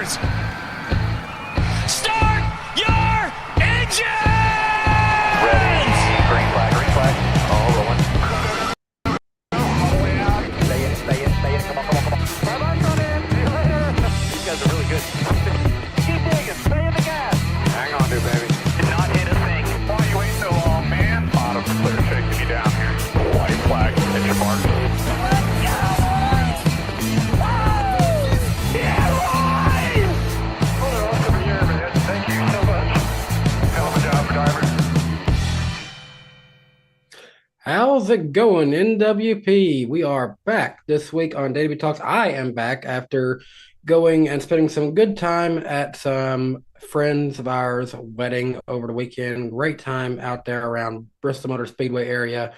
tires. Start your engine! Ready, green flag, all rolling. All the way out, stay in, come on. Bye-bye, run in, see you later. These guys are really good. Keep digging, stay in the gas. Hang on, dude, baby. Did not hit a thing. Why are you waiting so long, man? Bottom clear, shaking you down here. White flag, hit your mark. How's it going, NWP? We are back this week on DannyBTalks. I am back after going and spending some good time at some friends of ours' wedding over the weekend. Great time out there around Bristol Motor Speedway area.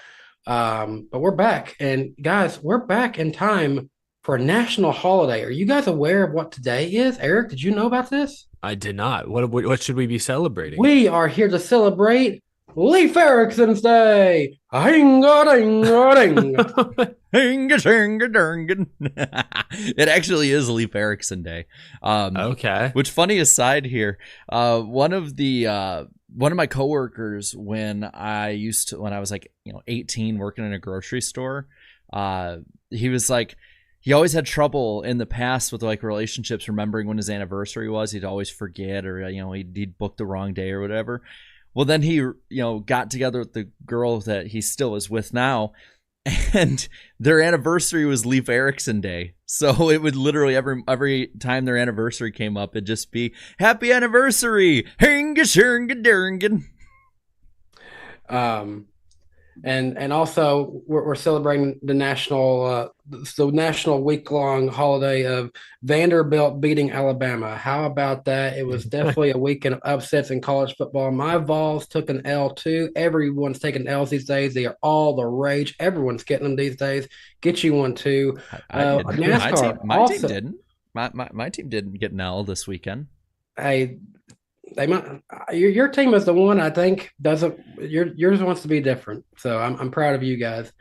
But we're back. And guys, we're back in time for a national holiday. Are you guys aware of what today is? Eric, did you know about this? I did not. What should we be celebrating? We are here to celebrate Leif Erikson's Day. It actually is Leif Erikson Day. Okay. Which, funny aside here, one of my coworkers, when I was like 18, working in a grocery store, he was like, he always had trouble in the past with like relationships, remembering when his anniversary was. He'd always forget, or he'd book the wrong day or whatever. Well, then he, got together with the girl that he still is with now, and their anniversary was Leif Erikson Day. So it would literally every time their anniversary came up, it'd just be happy anniversary. And also we're celebrating the national week-long holiday of Vanderbilt beating Alabama. How about that? It was definitely a weekend of upsets in college football. My Vols took an L too. Everyone's taking L's these days. They are all the rage. Everyone's getting them these days. Get you one too. NASCAR. My team didn't. My team didn't get an L this weekend. Hey, they might. Your team is the one I think doesn't. Yours wants to be different. So I'm proud of you guys.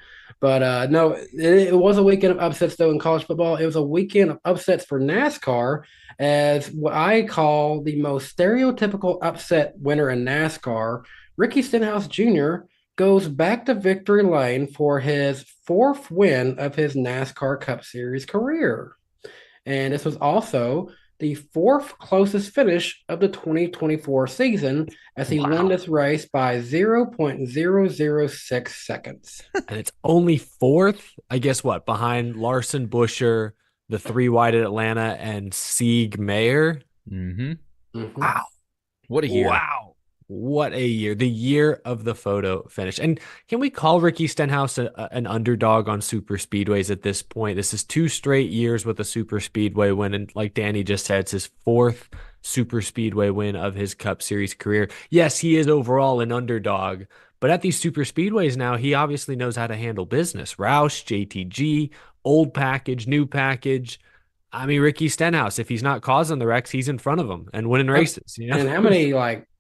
But no, it was a weekend of upsets though in college football. It was a weekend of upsets for NASCAR, as what I call the most stereotypical upset winner in NASCAR. Ricky Stenhouse Jr. goes back to victory lane for his fourth win of his NASCAR Cup Series career, and this was also the fourth closest finish of the 2024 season, as he won this race by 0.006 seconds. And it's only fourth, I guess, behind Larson, Buescher, the three wide at Atlanta, and Sieg Meyer. Mm-hmm. Wow. What a year. Wow. What a year. The year of the photo finish. And can we call Ricky Stenhouse an underdog on super speedways at this point? This is 2 straight years with a super speedway win. And like Danny just said, it's his fourth super speedway win of his Cup Series career. Yes, he is overall an underdog, but at these super speedways now, he obviously knows how to handle business. Roush, JTG, old package, new package. I mean, Ricky Stenhouse, if he's not causing the wrecks, he's in front of them and winning races. And how many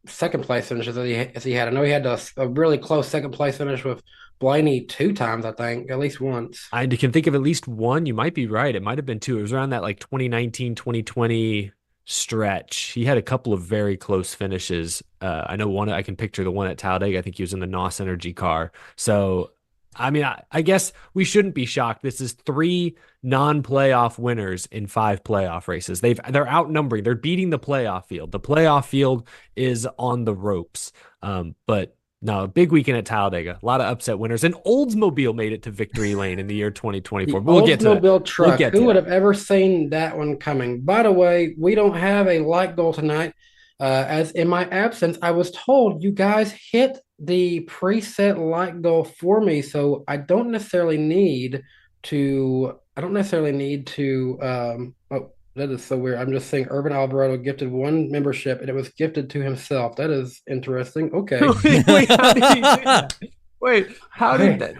second place finishes has he had? I know he had a really close second place finish with Blaney 2 times, I think, at least once. I can think of at least one. You might be right. It might have been 2. It was around that 2019, 2020 stretch. He had a couple of very close finishes. I know one, I can picture the one at Talladega. I think he was in the NOS Energy car. So, I mean, I guess we shouldn't be shocked. This is 3 non-playoff winners in 5 playoff races. They're outnumbering. They're beating the playoff field. The playoff field is on the ropes. But no, a big weekend at Talladega. A lot of upset winners. And Oldsmobile made it to victory lane in the year 2024. We'll get to that. Oldsmobile truck. Who would have ever seen that one coming? By the way, we don't have a like goal tonight. As in my absence, I was told you guys hit the preset like goal for me, so I don't necessarily need to. Oh, that is so weird. I'm just saying Urban Alvarado gifted 1 membership, and it was gifted to himself. That is interesting. Okay. Wait, how did he do that? Wait, how did that?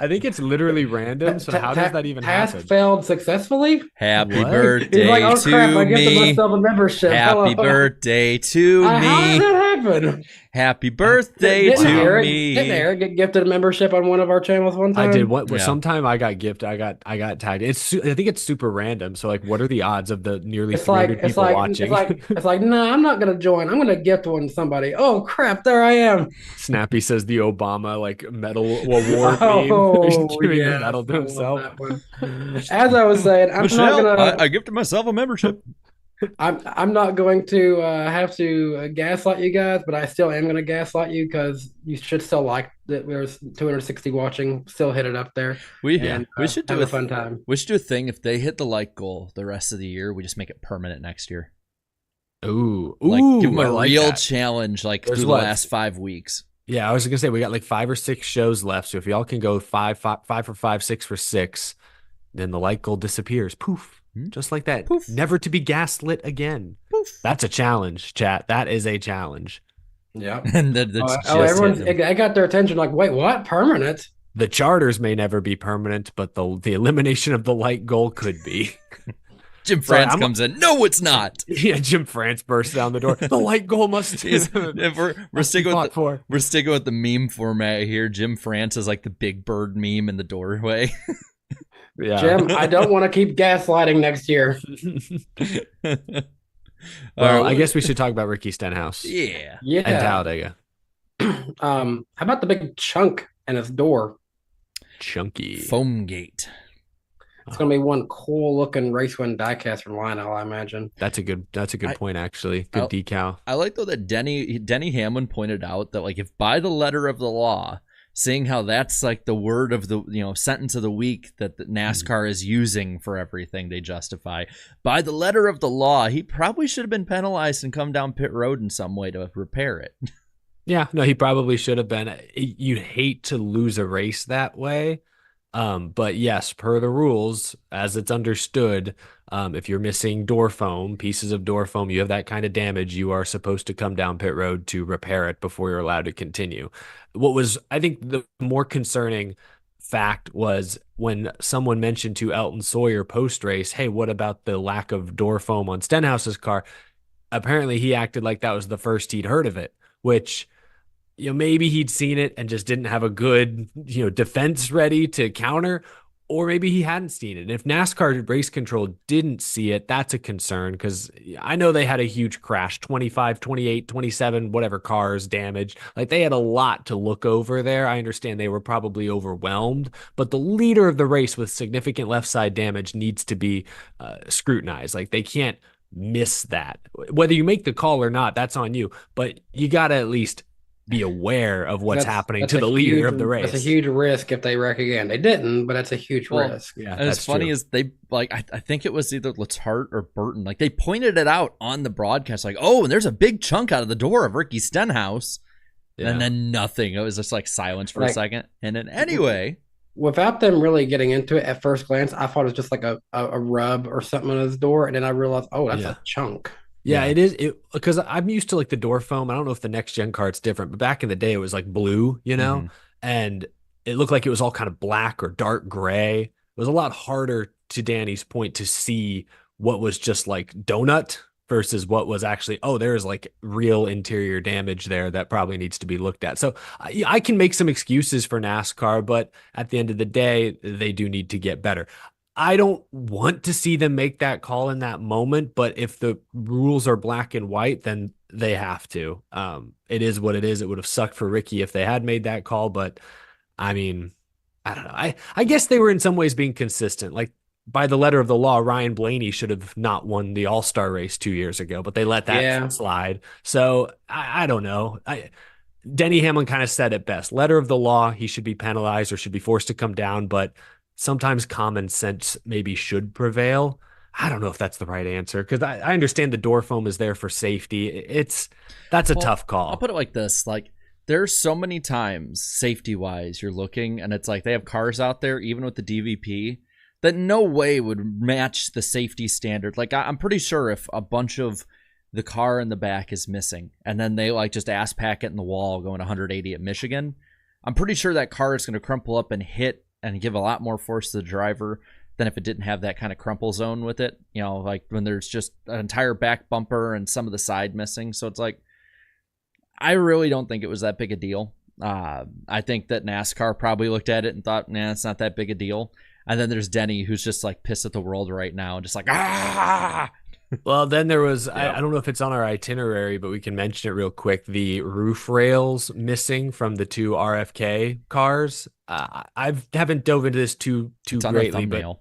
I think it's literally random. So how does that even happen? Task failed successfully. Happy birthday He's like, oh, crap, to I gifted me. myself a membership. Happy birthday to me. How did that happened? Happy birthday Didn't to Eric, me. Didn't Eric get gifted a membership on one of our channels one time? I did. What? Yeah. Sometime I got gifted. I got tagged. I think it's super random. So like, what are the odds of the nearly It's 300 people watching? it's like, no, I'm not gonna join. I'm gonna gift one to somebody. Oh crap, there I am. Snappy says the Obama like medal award Oh, meme. He's giving yes, a medal to I love himself. that one. As I was saying, I'm Michelle, not gonna. I gifted myself a membership. I'm not going to have to gaslight you guys, but I still am going to gaslight you because you should still like that. There's 260 watching. Still hit it up there. We should do have a fun time. We should do a thing if they hit the like goal the rest of the year. We just make it permanent next year. Ooh, Like give them I a like real that. challenge, like There's through the what? last 5 weeks. Yeah, I was gonna say we got like 5 or 6 shows left. So if y'all can go 5 for 5, 6 for 6, then the like goal disappears. Poof. Just like that. Poof. Never to be gaslit again. Poof. That's a challenge, chat. That is a challenge. Yeah. And that's just everyone's. hitting them. I got their attention. Like, wait, what? Permanent? The charters may never be permanent, but the elimination of the like goal could be. Jim Sorry, France comes in. No, it's not. Yeah, Jim France bursts down the door. The light goal must. If we're sticking with for. we're sticking with the meme format here. Jim France is like the Big Bird meme in the doorway. Yeah, Jim, I don't want to keep gaslighting next year. Well, I guess we should talk about Ricky Stenhouse Yeah. Yeah. and Talladega. How about the big chunk in his door? Chunky. Foam gate. It's gonna be one cool looking race win diecast from Lionel, I imagine. That's a good point, actually. Good decal. I like though that Denny Hamlin pointed out that like if by the letter of the law, seeing how that's like the word of the sentence of the week that the NASCAR is using for everything they justify. By the letter of the law, he probably should have been penalized and come down pit road in some way to repair it. Yeah, no, he probably should have been. You'd hate to lose a race that way. But yes, per the rules, as it's understood, if you're missing door foam, pieces of door foam, you have that kind of damage, you are supposed to come down pit road to repair it before you're allowed to continue. What was, I think, the more concerning fact was when someone mentioned to Elton Sawyer post-race, hey, what about the lack of door foam on Stenhouse's car? Apparently he acted like that was the first he'd heard of it, which... maybe he'd seen it and just didn't have a good, defense ready to counter, or maybe he hadn't seen it. And if NASCAR race control didn't see it, that's a concern because I know they had a huge crash, 25, 28, 27, whatever cars damaged. Like they had a lot to look over there. I understand they were probably overwhelmed, but the leader of the race with significant left side damage needs to be scrutinized. Like they can't miss that. Whether you make the call or not, that's on you, but you got to at least be aware of what's happening to the leader of the race. That's a huge risk if they wreck again. They didn't, but that's a huge risk. Yeah, and it's funny is they like I think it was either Letarte or Burton. Like they pointed it out on the broadcast, like, oh, and there's a big chunk out of the door of Ricky Stenhouse, and then nothing. It was just like silence for a second, and then anyway, without them really getting into it at first glance, I thought it was just like a rub or something on his door, and then I realized, oh, that's a chunk. Yeah, it is. Because I'm used to like the door foam. I don't know if the next gen car it's different, but back in the day it was like blue, and it looked like it was all kind of black or dark gray. It was a lot harder, to Danny's point, to see what was just like donut versus what was actually, oh, there's like real interior damage there that probably needs to be looked at. So I can make some excuses for NASCAR, but at the end of the day, they do need to get better. I don't want to see them make that call in that moment, but if the rules are black and white, then they have to. It is what it is. It would have sucked for Ricky if they had made that call, but I mean, I don't know. I guess they were in some ways being consistent. Like by the letter of the law, Ryan Blaney should have not won the All-Star race 2 years ago, but they let that slide. So I don't know. Denny Hamlin kind of said it best. Letter of the law, he should be penalized or should be forced to come down, but sometimes common sense maybe should prevail. I don't know if that's the right answer because I understand the door foam is there for safety. That's a tough call. I'll put it like this. Like there's so many times safety wise you're looking and it's like they have cars out there, even with the DVP, that no way would match the safety standard. Like I'm pretty sure if a bunch of the car in the back is missing and then they like just ass pack it in the wall going 180 at Michigan, I'm pretty sure that car is going to crumple up and hit and give a lot more force to the driver than if it didn't have that kind of crumple zone with it. Like when there's just an entire back bumper and some of the side missing. So it's like, I really don't think it was that big a deal. I think that NASCAR probably looked at it and thought, nah, it's not that big a deal. And then there's Denny, who's just like pissed at the world right now, just like, ah. Well, then there was, I don't know if it's on our itinerary, but we can mention it real quick. The roof rails missing from the two RFK cars. I haven't dove into this too It's on greatly, the but thumbnail.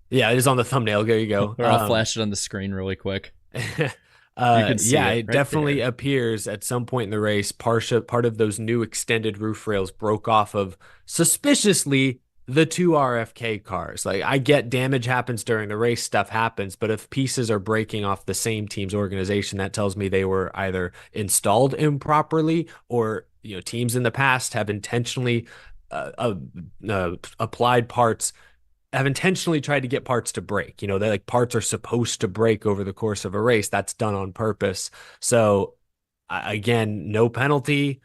yeah, it is on the thumbnail. There you go. I'll flash it on the screen really quick. Can see it it right definitely there. appears at some point in the race. Part of those new extended roof rails broke off of suspiciously the two RFK cars. Like, I get damage happens during the race, stuff happens, but if pieces are breaking off the same team's organization, that tells me they were either installed improperly, or teams in the past have intentionally applied parts, have intentionally tried to get parts to break. They like, parts are supposed to break over the course of a race. That's done on purpose. So again, no penalty.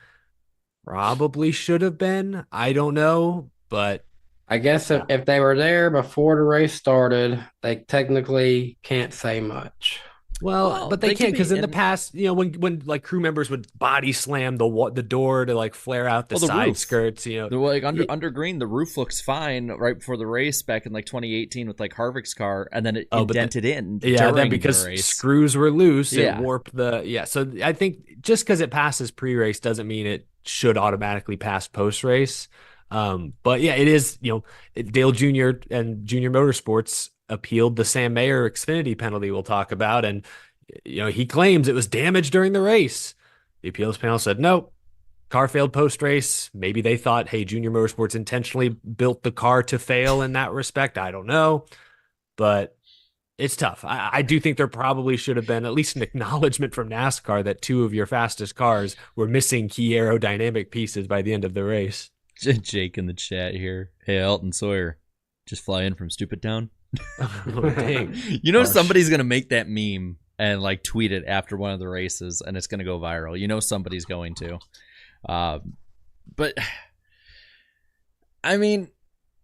Probably should have been. I don't know, but I guess if they were there before the race started, they technically can't say much. Well, but they can't, because in the past, when like crew members would body slam the door to like flare out the side roof. skirts, the like under green, the roof looks fine right before the race back in like 2018 with like Harvick's car, and then it indented in. Yeah, then because the race. Screws were loose, it warped the So I think just because it passes pre-race doesn't mean it should automatically pass post-race. But yeah, it is. Dale Jr. and Junior Motorsports appealed the Sam Mayer Xfinity penalty we'll talk about, and he claims it was damage during the race. The appeals panel said nope, car failed post-race. Maybe they thought, hey, Junior Motorsports intentionally built the car to fail in that respect. I don't know, but it's tough. I do think there probably should have been at least an acknowledgement from NASCAR that two of your fastest cars were missing key aerodynamic pieces by the end of the race. Jake in the chat here. Hey, Elton Sawyer, just fly in from Stupid Town. Oh, dang. Somebody's gonna make that meme and like tweet it after one of the races, and it's gonna go viral. Somebody's going to. But I mean,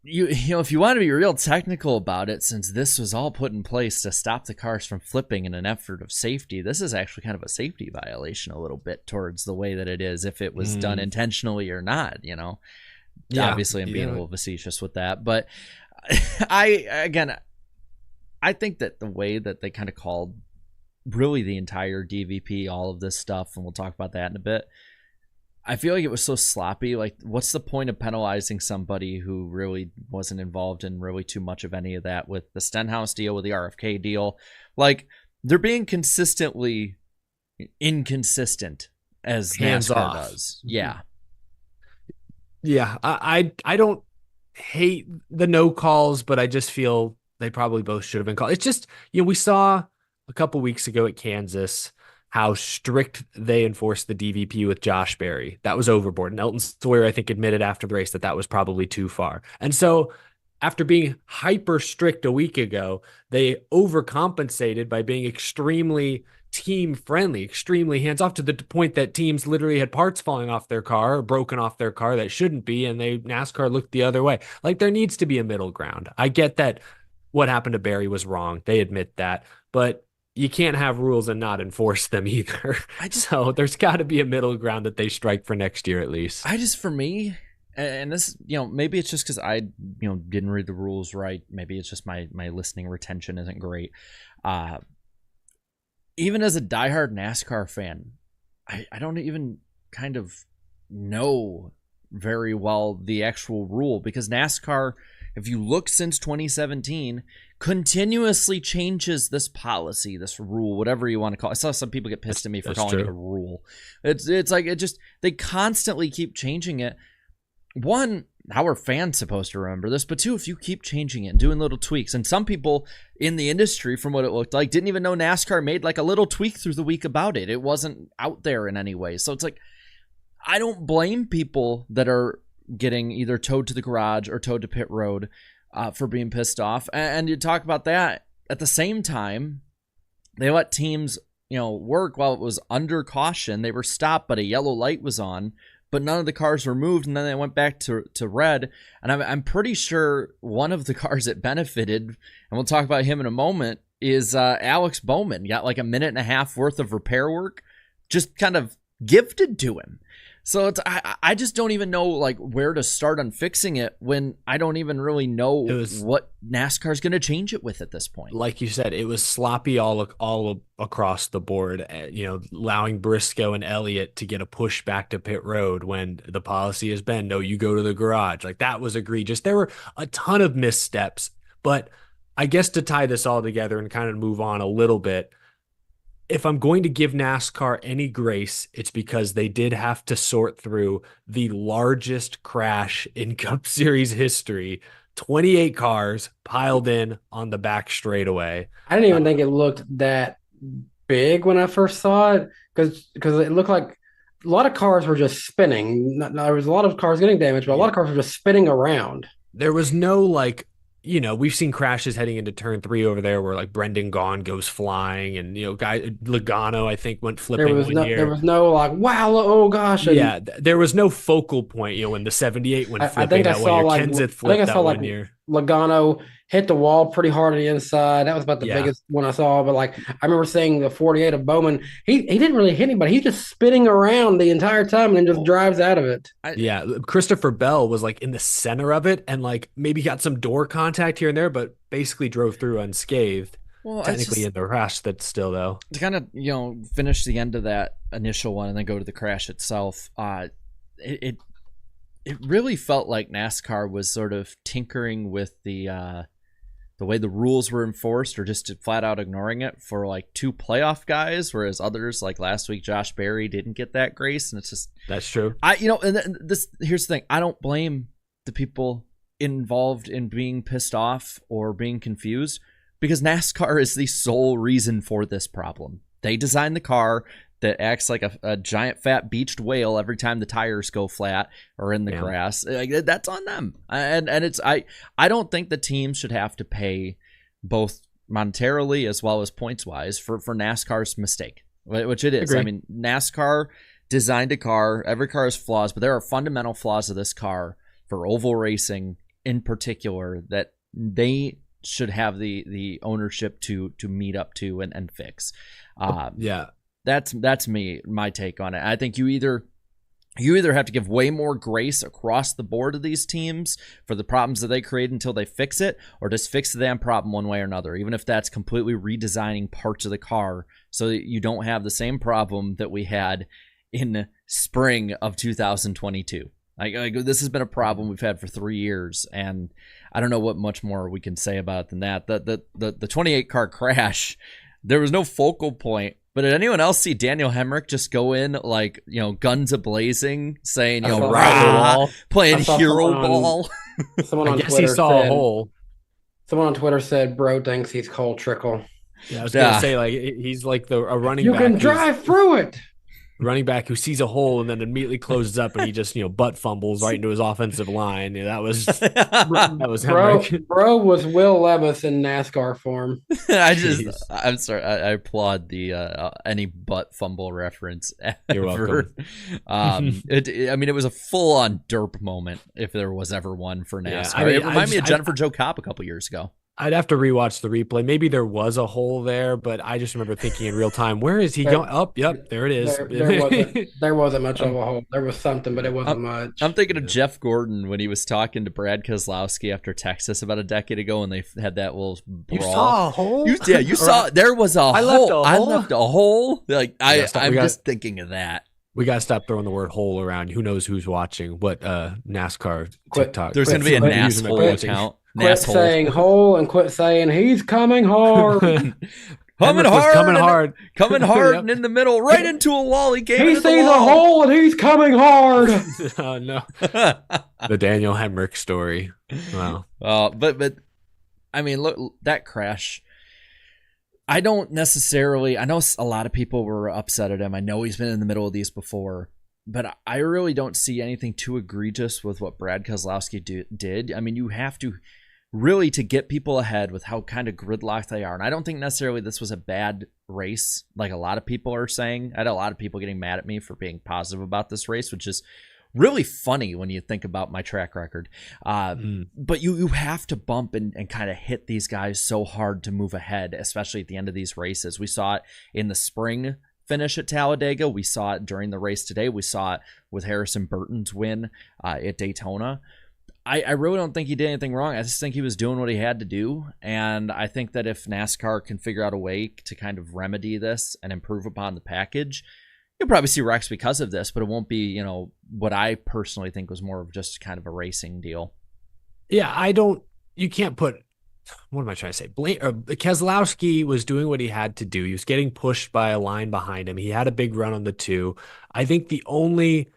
if you want to be real technical about it, since this was all put in place to stop the cars from flipping in an effort of safety, this is actually kind of a safety violation a little bit towards the way that it is, if it was done intentionally or not. Obviously I'm being a little facetious with that, but I think that the way that they kind of called really the entire DVP, all of this stuff, and we'll talk about that in a bit, I feel like it was so sloppy. Like, what's the point of penalizing somebody who really wasn't involved in really too much of any of that, with the Stenhouse deal, with the RFK deal? Like, they're being consistently inconsistent, as Hands NASCAR off. does. Yeah. Yeah, I don't hate the no calls, but I just feel they probably both should have been called. It's just, we saw a couple weeks ago at Kansas how strict they enforced the DVP with Josh Berry. That was overboard. And Elton Sawyer, I think, admitted after the race that was probably too far. And so after being hyper strict a week ago, they overcompensated by being extremely team friendly, extremely hands off, to the point that teams literally had parts falling off their car or broken off their car that shouldn't be, and NASCAR looked the other way. Like, there needs to be a middle ground. I get that what happened to Berry was wrong. They admit that, but you can't have rules and not enforce them either. So there's got to be a middle ground that they strike for next year at least. For me, and this, maybe it's just because I, didn't read the rules right. Maybe it's just my listening retention isn't great. Even as a diehard NASCAR fan, I don't even kind of know very well the actual rule, because NASCAR, if you look since 2017, continuously changes this policy, this rule, whatever you want to call it. I saw some people get pissed at me for calling it a rule. It's like, they constantly keep changing it. One, how are fans supposed to remember this? But two, if you keep changing it and doing little tweaks, and some people in the industry, from what it looked like, didn't even know NASCAR made like a little tweak through the week about it. It wasn't out there in any way. So it's like, I don't blame people that are getting either towed to the garage or towed to pit road for being pissed off. And you talk about that at the same time, they let teams, work while it was under caution. They were stopped, but a yellow light was on, but none of the cars were moved, and then they went back to red. And I'm pretty sure one of the cars that benefited, and we'll talk about him in a moment, is Alex Bowman. Got like a minute and a half worth of repair work, just kind of gifted to him. So I just don't even know like where to start on fixing it when I don't even really know what NASCAR's going to change it with at this point. Like you said, it was sloppy all across the board, allowing Briscoe and Elliott to get a push back to pit road when the policy has been, no, you go to the garage. Like that was egregious. There were a ton of missteps, but I guess to tie this all together and kind of move on a little bit, if I'm going to give NASCAR any grace, it's because they did have to sort through the largest crash in Cup Series history. 28 cars piled in on the back straightaway. I didn't even think it looked that big when I first saw it because it looked like a lot of cars were just spinning. There was a lot of cars getting damaged, but a lot of cars were just spinning around. There was no we've seen crashes heading into turn 3 over there where like Brendan Gaughan goes flying and, Logano, I think, went flipping one year. There was no like, wow, oh gosh. Yeah, there was no focal point, when the 78 went flipping that one year. Kenseth flipped that one year. Logano hit the wall pretty hard on the inside. That was about the biggest one I saw. But like I remember seeing the 48 of Bowman. He didn't really hit anybody. He's just spinning around the entire time and then just drives out of it. Christopher Bell was like in the center of it and like maybe got some door contact here and there, but basically drove through unscathed. Well, technically in the crash that's still though. To kind of finish the end of that initial one and then go to the crash itself. It really felt like NASCAR was sort of tinkering with the way the rules were enforced or just flat out ignoring it for like 2 playoff guys, whereas others like last week, Josh Berry didn't get that grace. And it's just, that's true. Here's the thing. I don't blame the people involved in being pissed off or being confused because NASCAR is the sole reason for this problem. They designed the car that acts like a giant fat beached whale every time the tires go flat or in the grass. That's on them. And it's I don't think the team should have to pay both monetarily as well as points wise for NASCAR's mistake, which it is. Agreed. I mean, NASCAR designed a car. Every car has flaws, but there are fundamental flaws of this car for oval racing in particular that they should have the ownership to meet up to and fix. That's my take on it. I think you either have to give way more grace across the board of these teams for the problems that they create until they fix it, or just fix the damn problem one way or another, even if that's completely redesigning parts of the car so that you don't have the same problem that we had in spring of 2022. Like this has been a problem we've had for 3 years, and I don't know what much more we can say about it than that. The 28 car crash, there was no focal point. But did anyone else see Daniel Hemrick just go in like, guns a-blazing, saying, rah, playing hero ball? Someone on Twitter he saw a hole. Someone on Twitter said, bro thinks he's Cole Trickle. Yeah, I was going to say, like, he's like a running back. You can drive through it. Running back who sees a hole and then immediately closes up and he just, butt fumbles right into his offensive line. Yeah, that was Hemrick. Bro was Will Levis in NASCAR form. I'm sorry. I applaud the any butt fumble reference ever. You're welcome. It was a full on derp moment if there was ever one for NASCAR. Yeah, it reminded me of Jennifer Jo Cobb a couple years ago. I'd have to rewatch the replay. Maybe there was a hole there, but I just remember thinking in real time, where is he going? Oh, yep, there it is. There wasn't much of a hole. There was something, but it wasn't much. I'm thinking of Jeff Gordon when he was talking to Brad Keselowski after Texas about a decade ago, and they had that little brawl. You saw a hole? You saw there was a hole. I left a hole. Like I'm just thinking of that. We got to stop throwing the word hole around. Who knows who's watching? What NASCAR TikTok? There's going to be a NASCAR account. Quit saying hole and quit saying he's coming hard. Coming hard. And in the middle, right into a wall. He sees a hole and he's coming hard. Oh no. The Daniel Hemrick story. Wow. But I mean, look, that crash. I know a lot of people were upset at him. I know he's been in the middle of these before, but I really don't see anything too egregious with what Brad Keselowski did. I mean, you have to really to get people ahead with how kind of gridlocked they are. And I don't think necessarily this was a bad race, like a lot of people are saying. I had a lot of people getting mad at me for being positive about this race, which is really funny when you think about my track record. But you have to bump and kind of hit these guys so hard to move ahead, especially at the end of these races. We saw it in the spring finish at Talladega. We saw it during the race today. We saw it with Harrison Burton's win at Daytona. I really don't think he did anything wrong. I just think he was doing what he had to do. And I think that if NASCAR can figure out a way to kind of remedy this and improve upon the package, you'll probably see wrecks because of this, but it won't be, what I personally think was more of just kind of a racing deal. Yeah, you can't put, what am I trying to say? Keselowski was doing what he had to do. He was getting pushed by a line behind him. He had a big run on the 2. I think the only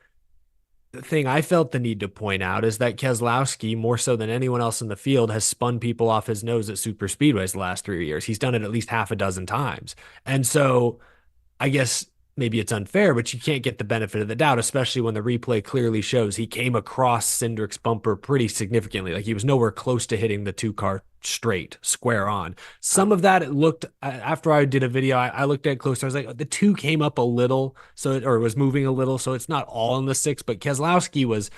thing I felt the need to point out is that Keselowski, more so than anyone else in the field, has spun people off his nose at super speedways the last 3 years. He's done it at least half a dozen times. And so I guess maybe it's unfair, but you can't get the benefit of the doubt, especially when the replay clearly shows he came across Cindric's bumper pretty significantly. Like he was nowhere close to hitting the 2-car straight, square on. Some of that, it looked, after I did a video, I looked at it closer. I was like, the 2 came up a little, or it was moving a little, so it's not all in the 6, but Keselowski was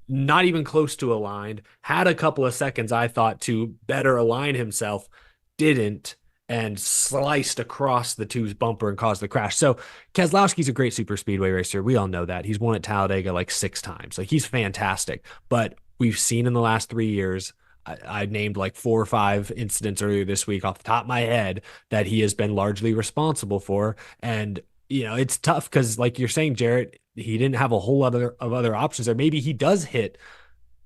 not even close to aligned, had a couple of seconds, I thought, to better align himself, didn't, and sliced across the 2's bumper and caused the crash. So Keselowski's a great super speedway racer. We all know that. He's won at Talladega like 6 times. Like he's fantastic. But we've seen in the last 3 years, I named like 4 or 5 incidents earlier this week off the top of my head that he has been largely responsible for. And, it's tough because like you're saying, Jarrett, he didn't have a whole other of other options there. Maybe he does hit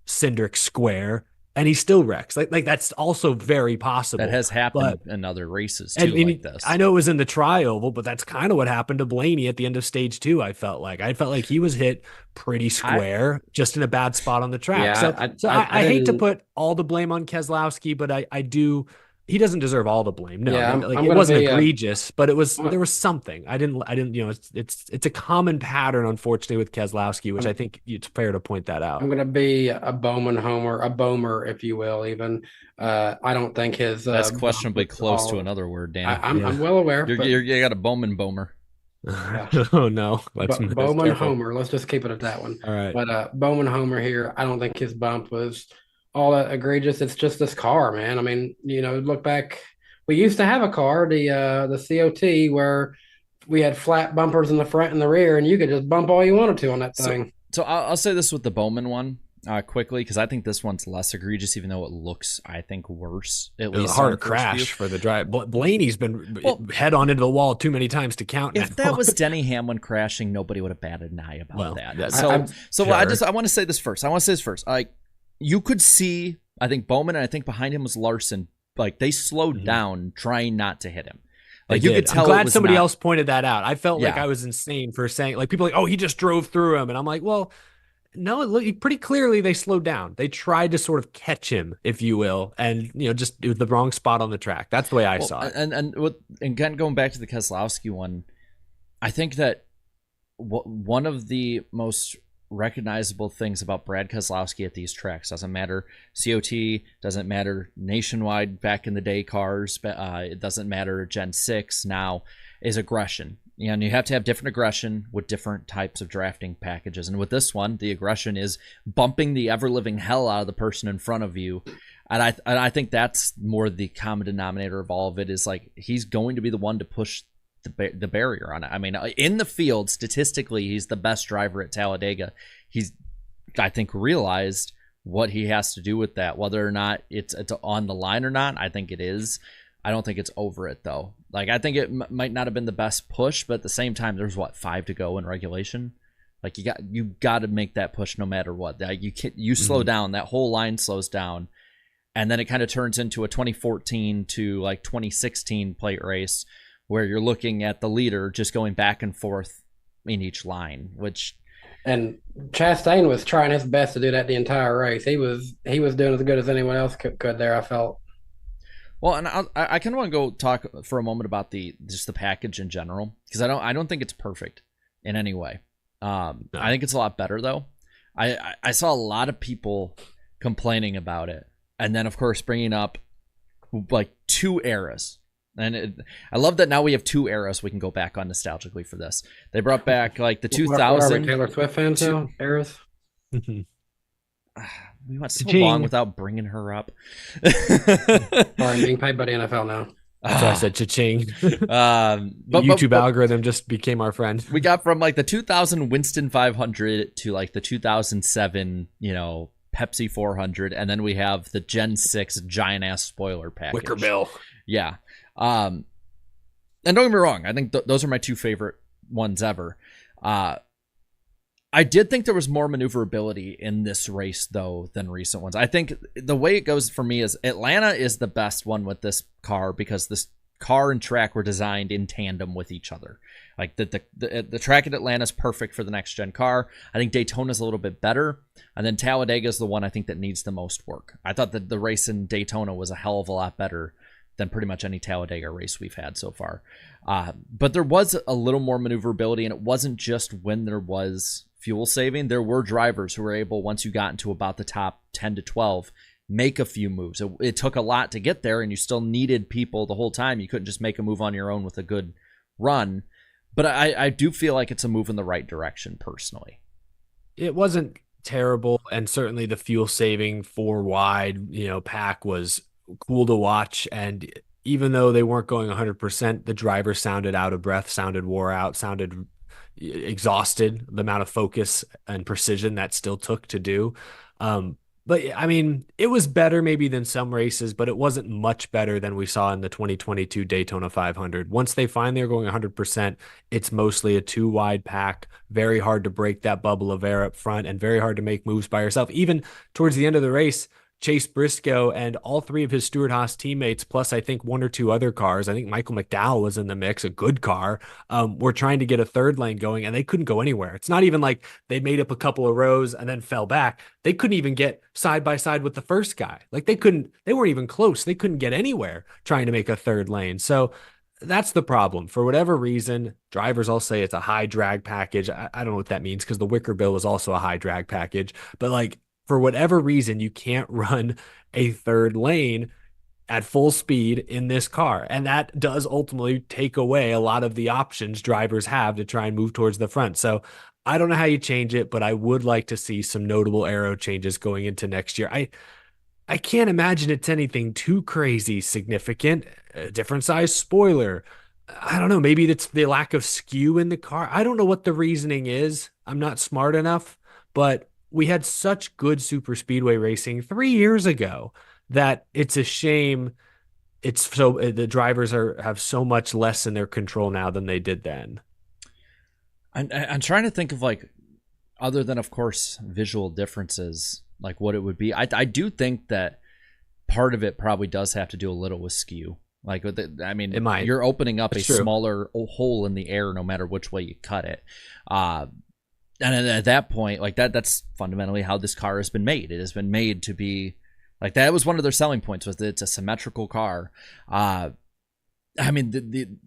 Cindric square and he still wrecks. Like that's also very possible. That has happened in other races too, like this. I know it was in the tri-oval, but that's kind of what happened to Blaney at the end of stage 2. I felt like he was hit pretty square, just in a bad spot on the track. Yeah, I hate to put all the blame on Keselowski, but I do. He doesn't deserve all the blame. No, yeah, it wasn't egregious, but there was something. I didn't. It's a common pattern, unfortunately, with Keselowski, which I think it's fair to point that out. I'm going to be a Bowman homer, a Bomer, if you will. Even I don't think his that's questionably close to another word, Dan. I'm well aware. You got a Bowman Bomer. Yeah. Oh no, Bowman homer. Let's just keep it at that one. All right, but Bowman homer here. I don't think his bump was all that egregious. It's just this car, man. I mean, look back. We used to have a car, the COT, where we had flat bumpers in the front and the rear, and you could just bump all you wanted to on that thing. So I'll say this with the Bowman one quickly, because I think this one's less egregious, even though it looks, I think, worse. It was a hard crash for the drive. Blaney's been head on into the wall too many times to count. If that was Denny Hamlin crashing, nobody would have batted an eye about that. Sure. I want to say this first. Like, you could see, I think Bowman, and I think behind him was Larson, like they slowed down trying not to hit him. Like you could tell. I'm glad somebody else pointed that out. I felt like I was insane for saying, like, people are like, oh, he just drove through him. And I'm like, well, no, look, pretty clearly they slowed down. They tried to sort of catch him, if you will, and just it was the wrong spot on the track. That's the way I saw it. And again, going back to the Keselowski one, I think that one of the most recognizable things about Brad Keselowski at these tracks, doesn't matter COT, doesn't matter nationwide back in the day cars, it doesn't matter Gen 6 now, is aggression. And you have to have different aggression with different types of drafting packages. And with this one, the aggression is bumping the ever-living hell out of the person in front of you. And I think that's more the common denominator of all of it, is like he's going to be the one to push the barrier on it. I mean, in the field, statistically, he's the best driver at Talladega. He's, I think, realized what he has to do with that. Whether or not it's on the line or not, I think it is. I don't think it's over it, though. Like, I think it might not have been the best push, but at the same time, there's 5 to go in regulation. Like, you got to make that push no matter what. Like, you slow down, that whole line slows down, and then it kind of turns into a 2014 to like 2016 plate race, where you're looking at the leader just going back and forth in each line, and Chastain was trying his best to do that the entire race. He was doing as good as anyone else could there, I felt. Well, and I kind of want to go talk for a moment about just the package in general, because I don't think it's perfect in any way. No. I think it's a lot better though. I saw a lot of people complaining about it, and then of course bringing up like 2 eras. And I love that now we have 2 eras we can go back on nostalgically for this. They brought back like the 2000. Taylor Swift fans now? Eras? We went so long without bringing her up. Sorry, I'm being paid by the NFL now. That's why I said cha-ching. But YouTube algorithm just became our friend. We got from like the 2000 Winston 500 to like the 2007, Pepsi 400, and then we have the Gen 6 giant ass spoiler package. Wicker Bill. Yeah. And don't get me wrong, I think those are my two favorite ones ever. I did think there was more maneuverability in this race, though, than recent ones. I think the way it goes for me is Atlanta is the best one with this car because this car and track were designed in tandem with each other. Like the track at Atlanta is perfect for the next gen car. I think Daytona's a little bit better. And then Talladega is the one I think that needs the most work. I thought that the race in Daytona was a hell of a lot better than pretty much any Talladega race we've had so far. But there was a little more maneuverability, and it wasn't just when there was fuel saving. There were drivers who were able, once you got into about the top 10 to 12, make a few moves. It took a lot to get there, and you still needed people the whole time. You couldn't just make a move on your own with a good run. But I do feel like it's a move in the right direction, personally. It wasn't terrible, and certainly the fuel saving 4 wide, pack was cool to watch. And even though they weren't going 100%, the driver sounded out of breath, sounded wore out, sounded exhausted, the amount of focus and precision that still took to do. But I mean, it was better maybe than some races, but it wasn't much better than we saw in the 2022 Daytona 500. Once they find they're going 100%, it's mostly a 2 wide pack, very hard to break that bubble of air up front and very hard to make moves by yourself. Even towards the end of the race, Chase Briscoe and all 3 of his Stewart-Haas teammates, plus I think 1 or 2 other cars, I think Michael McDowell was in the mix, a good car, were trying to get a third lane going, and they couldn't go anywhere. It's not even like they made up a couple of rows and then fell back. They couldn't even get side by side with the first guy. Like they weren't even close. They couldn't get anywhere trying to make a third lane. So that's the problem. For whatever reason, drivers all say it's a high drag package. I don't know what that means because the Wicker Bill is also a high drag package, but like, for whatever reason, you can't run a third lane at full speed in this car. And that does ultimately take away a lot of the options drivers have to try and move towards the front. So I don't know how you change it, but I would like to see some notable aero changes going into next year. I can't imagine it's anything too crazy significant. A different size spoiler. I don't know. Maybe it's the lack of skew in the car. I don't know what the reasoning is. I'm not smart enough, but we had such good super speedway racing 3 years ago that it's a shame. It's so the drivers have so much less in their control now than they did then. I'm trying to think of like, other than of course visual differences, like what it would be. I do think that part of it probably does have to do a little with skew. Like, I mean, it might. You're opening up a smaller hole in the air no matter which way you cut it. And at that point, like that's fundamentally how this car has been made. It has been made to be like that. Was one of their selling points, was that it's a symmetrical car. I mean,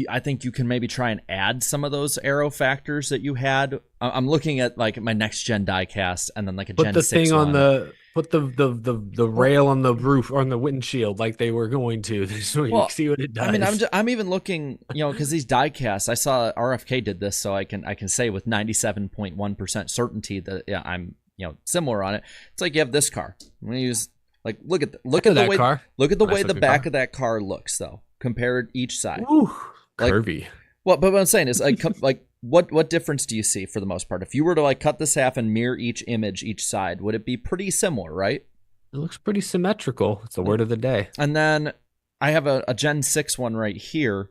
I think you can maybe try and add some of those aero factors that you had. I'm looking at like my next gen diecast and then like a Gen 6 thing on one. Put the rail on the roof or on the windshield like they were going to, so you can see what it does. I mean, I'm even looking, because these diecasts, I saw RFK did this, so I can say with 97.1% certainty that I'm similar on it. It's like you have this car. I'm gonna use like look at the way car. Look at the way the back of that car looks though, compared each side. Ooh, like, curvy. Well, but what I'm saying is like what difference do you see for the most part? If you were to like cut this half and mirror each image each side, would it be pretty similar, right? It looks pretty symmetrical. It's the word of the day. And then I have a Gen 6 one right here.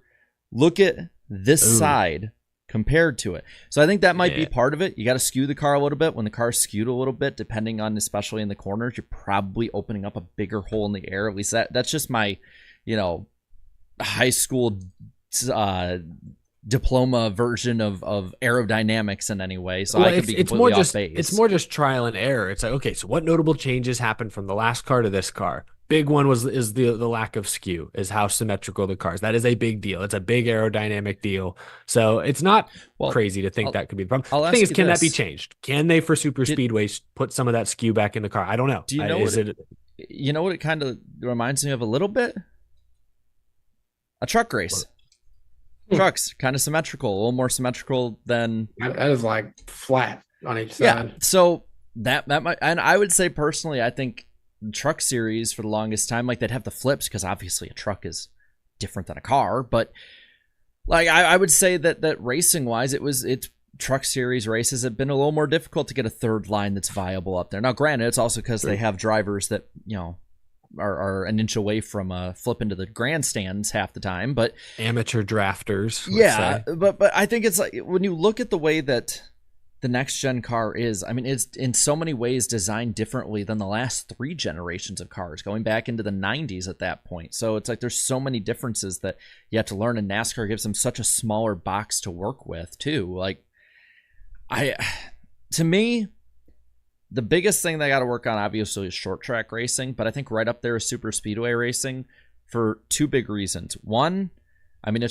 Look at this side compared to it. So I think that might be part of it. You got to skew the car a little bit. When the car's skewed a little bit, depending on, especially in the corners, you're probably opening up a bigger hole in the air. At least that's just my, high school diploma version of aerodynamics in any way. So I could be completely off base. It's more just trial and error. It's like, okay, so what notable changes happened from the last car to this car? Big one is the lack of skew, is how symmetrical the cars. That is a big deal. It's a big aerodynamic deal. So it's not crazy to think that could be the problem. The thing is, can that be changed? Can they, for super speedways, put some of that skew back in the car? I don't know. Do you know what it kind of reminds me of a little bit? A truck race. Trucks kind of symmetrical, a little more symmetrical than that is like flat on each side. Yeah, so that might, and I would say personally, I think Truck Series for the longest time, like they'd have the flips because obviously a truck is different than a car, but like I would say that racing wise, it's truck series races have been a little more difficult to get a third line that's viable up there. Now, granted, it's also because they have drivers that, you know, are an inch away from flip into the grandstands half the time, but amateur drafters. Yeah, but I think it's like when you look at the way that the next gen car is, I mean, it's in so many ways designed differently than the last 3 generations of cars, going back into the 90s at that point. So it's like there's so many differences that you have to learn, and NASCAR gives them such a smaller box to work with too. Like, to me, the biggest thing they got to work on obviously is short track racing, but I think right up there is super speedway racing for 2 big reasons. One, I mean,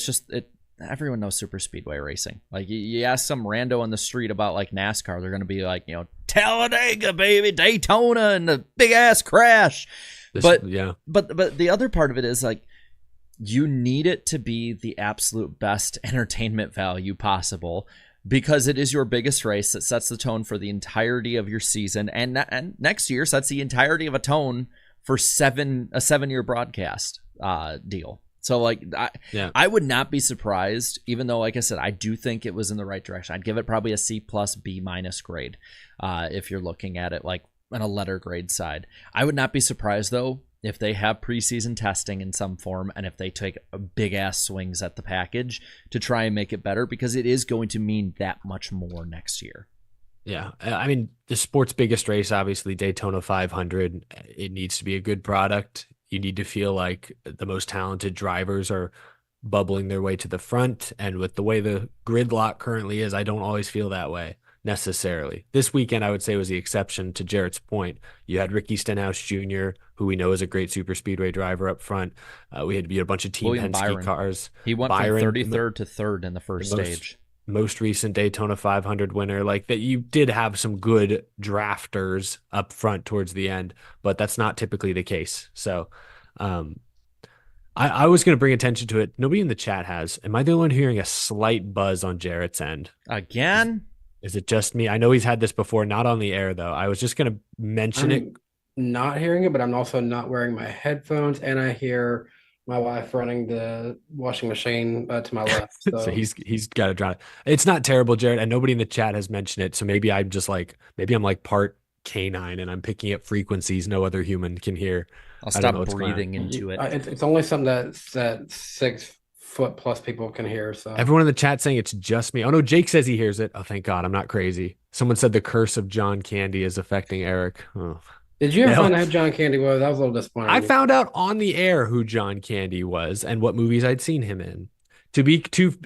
everyone knows super speedway racing. Like, you ask some rando on the street about like NASCAR, they're going to be like, you know, Talladega, baby, Daytona, and the big ass crash. But the other part of it is like, you need it to be the absolute best entertainment value possible, because it is your biggest race that sets the tone for the entirety of your season, and next year sets the entirety of a tone for a 7-year broadcast deal. So like, I would not be surprised, even though, like I said, I do think it was in the right direction. I'd give it probably a C+, B- grade if you're looking at it like on a letter grade side. I would not be surprised though if they have preseason testing in some form, and if they take big ass swings at the package to try and make it better, because it is going to mean that much more next year. Yeah. I mean, the sport's biggest race, obviously Daytona 500, it needs to be a good product. You need to feel like the most talented drivers are bubbling their way to the front. And with the way the gridlock currently is, I don't always feel that way necessarily. This weekend, I would say, was the exception to Jarrett's point. You had Ricky Stenhouse Jr., who we know is a great super speedway driver up front. We had to beat a bunch of Team Penske cars. He went from 33rd to 3rd in the first stage. Most recent Daytona 500 winner, like that. You did have some good drafters up front towards the end, but that's not typically the case. So I was going to bring attention to it. Nobody in the chat has. Am I the one hearing a slight buzz on Jarrett's end? Again? Is it just me? I know he's had this before, not on the air though. I was just going to mention it. Not hearing it, but I'm also not wearing my headphones, and I hear my wife running the washing machine to my left. So he's got to drown it. It's not terrible, Jarrett, and nobody in the chat has mentioned it. So maybe I'm like part canine and I'm picking up frequencies no other human can hear. I'll stop breathing into it. It's only something that 6 foot plus people can hear. So everyone in the chat saying it's just me. Oh no, Jake says he hears it. Oh, thank God, I'm not crazy. Someone said the curse of John Candy is affecting Eric. Oh. Did you ever find out who John Candy was? That was a little disappointing. I found out on the air who John Candy was and what movies I'd seen him in.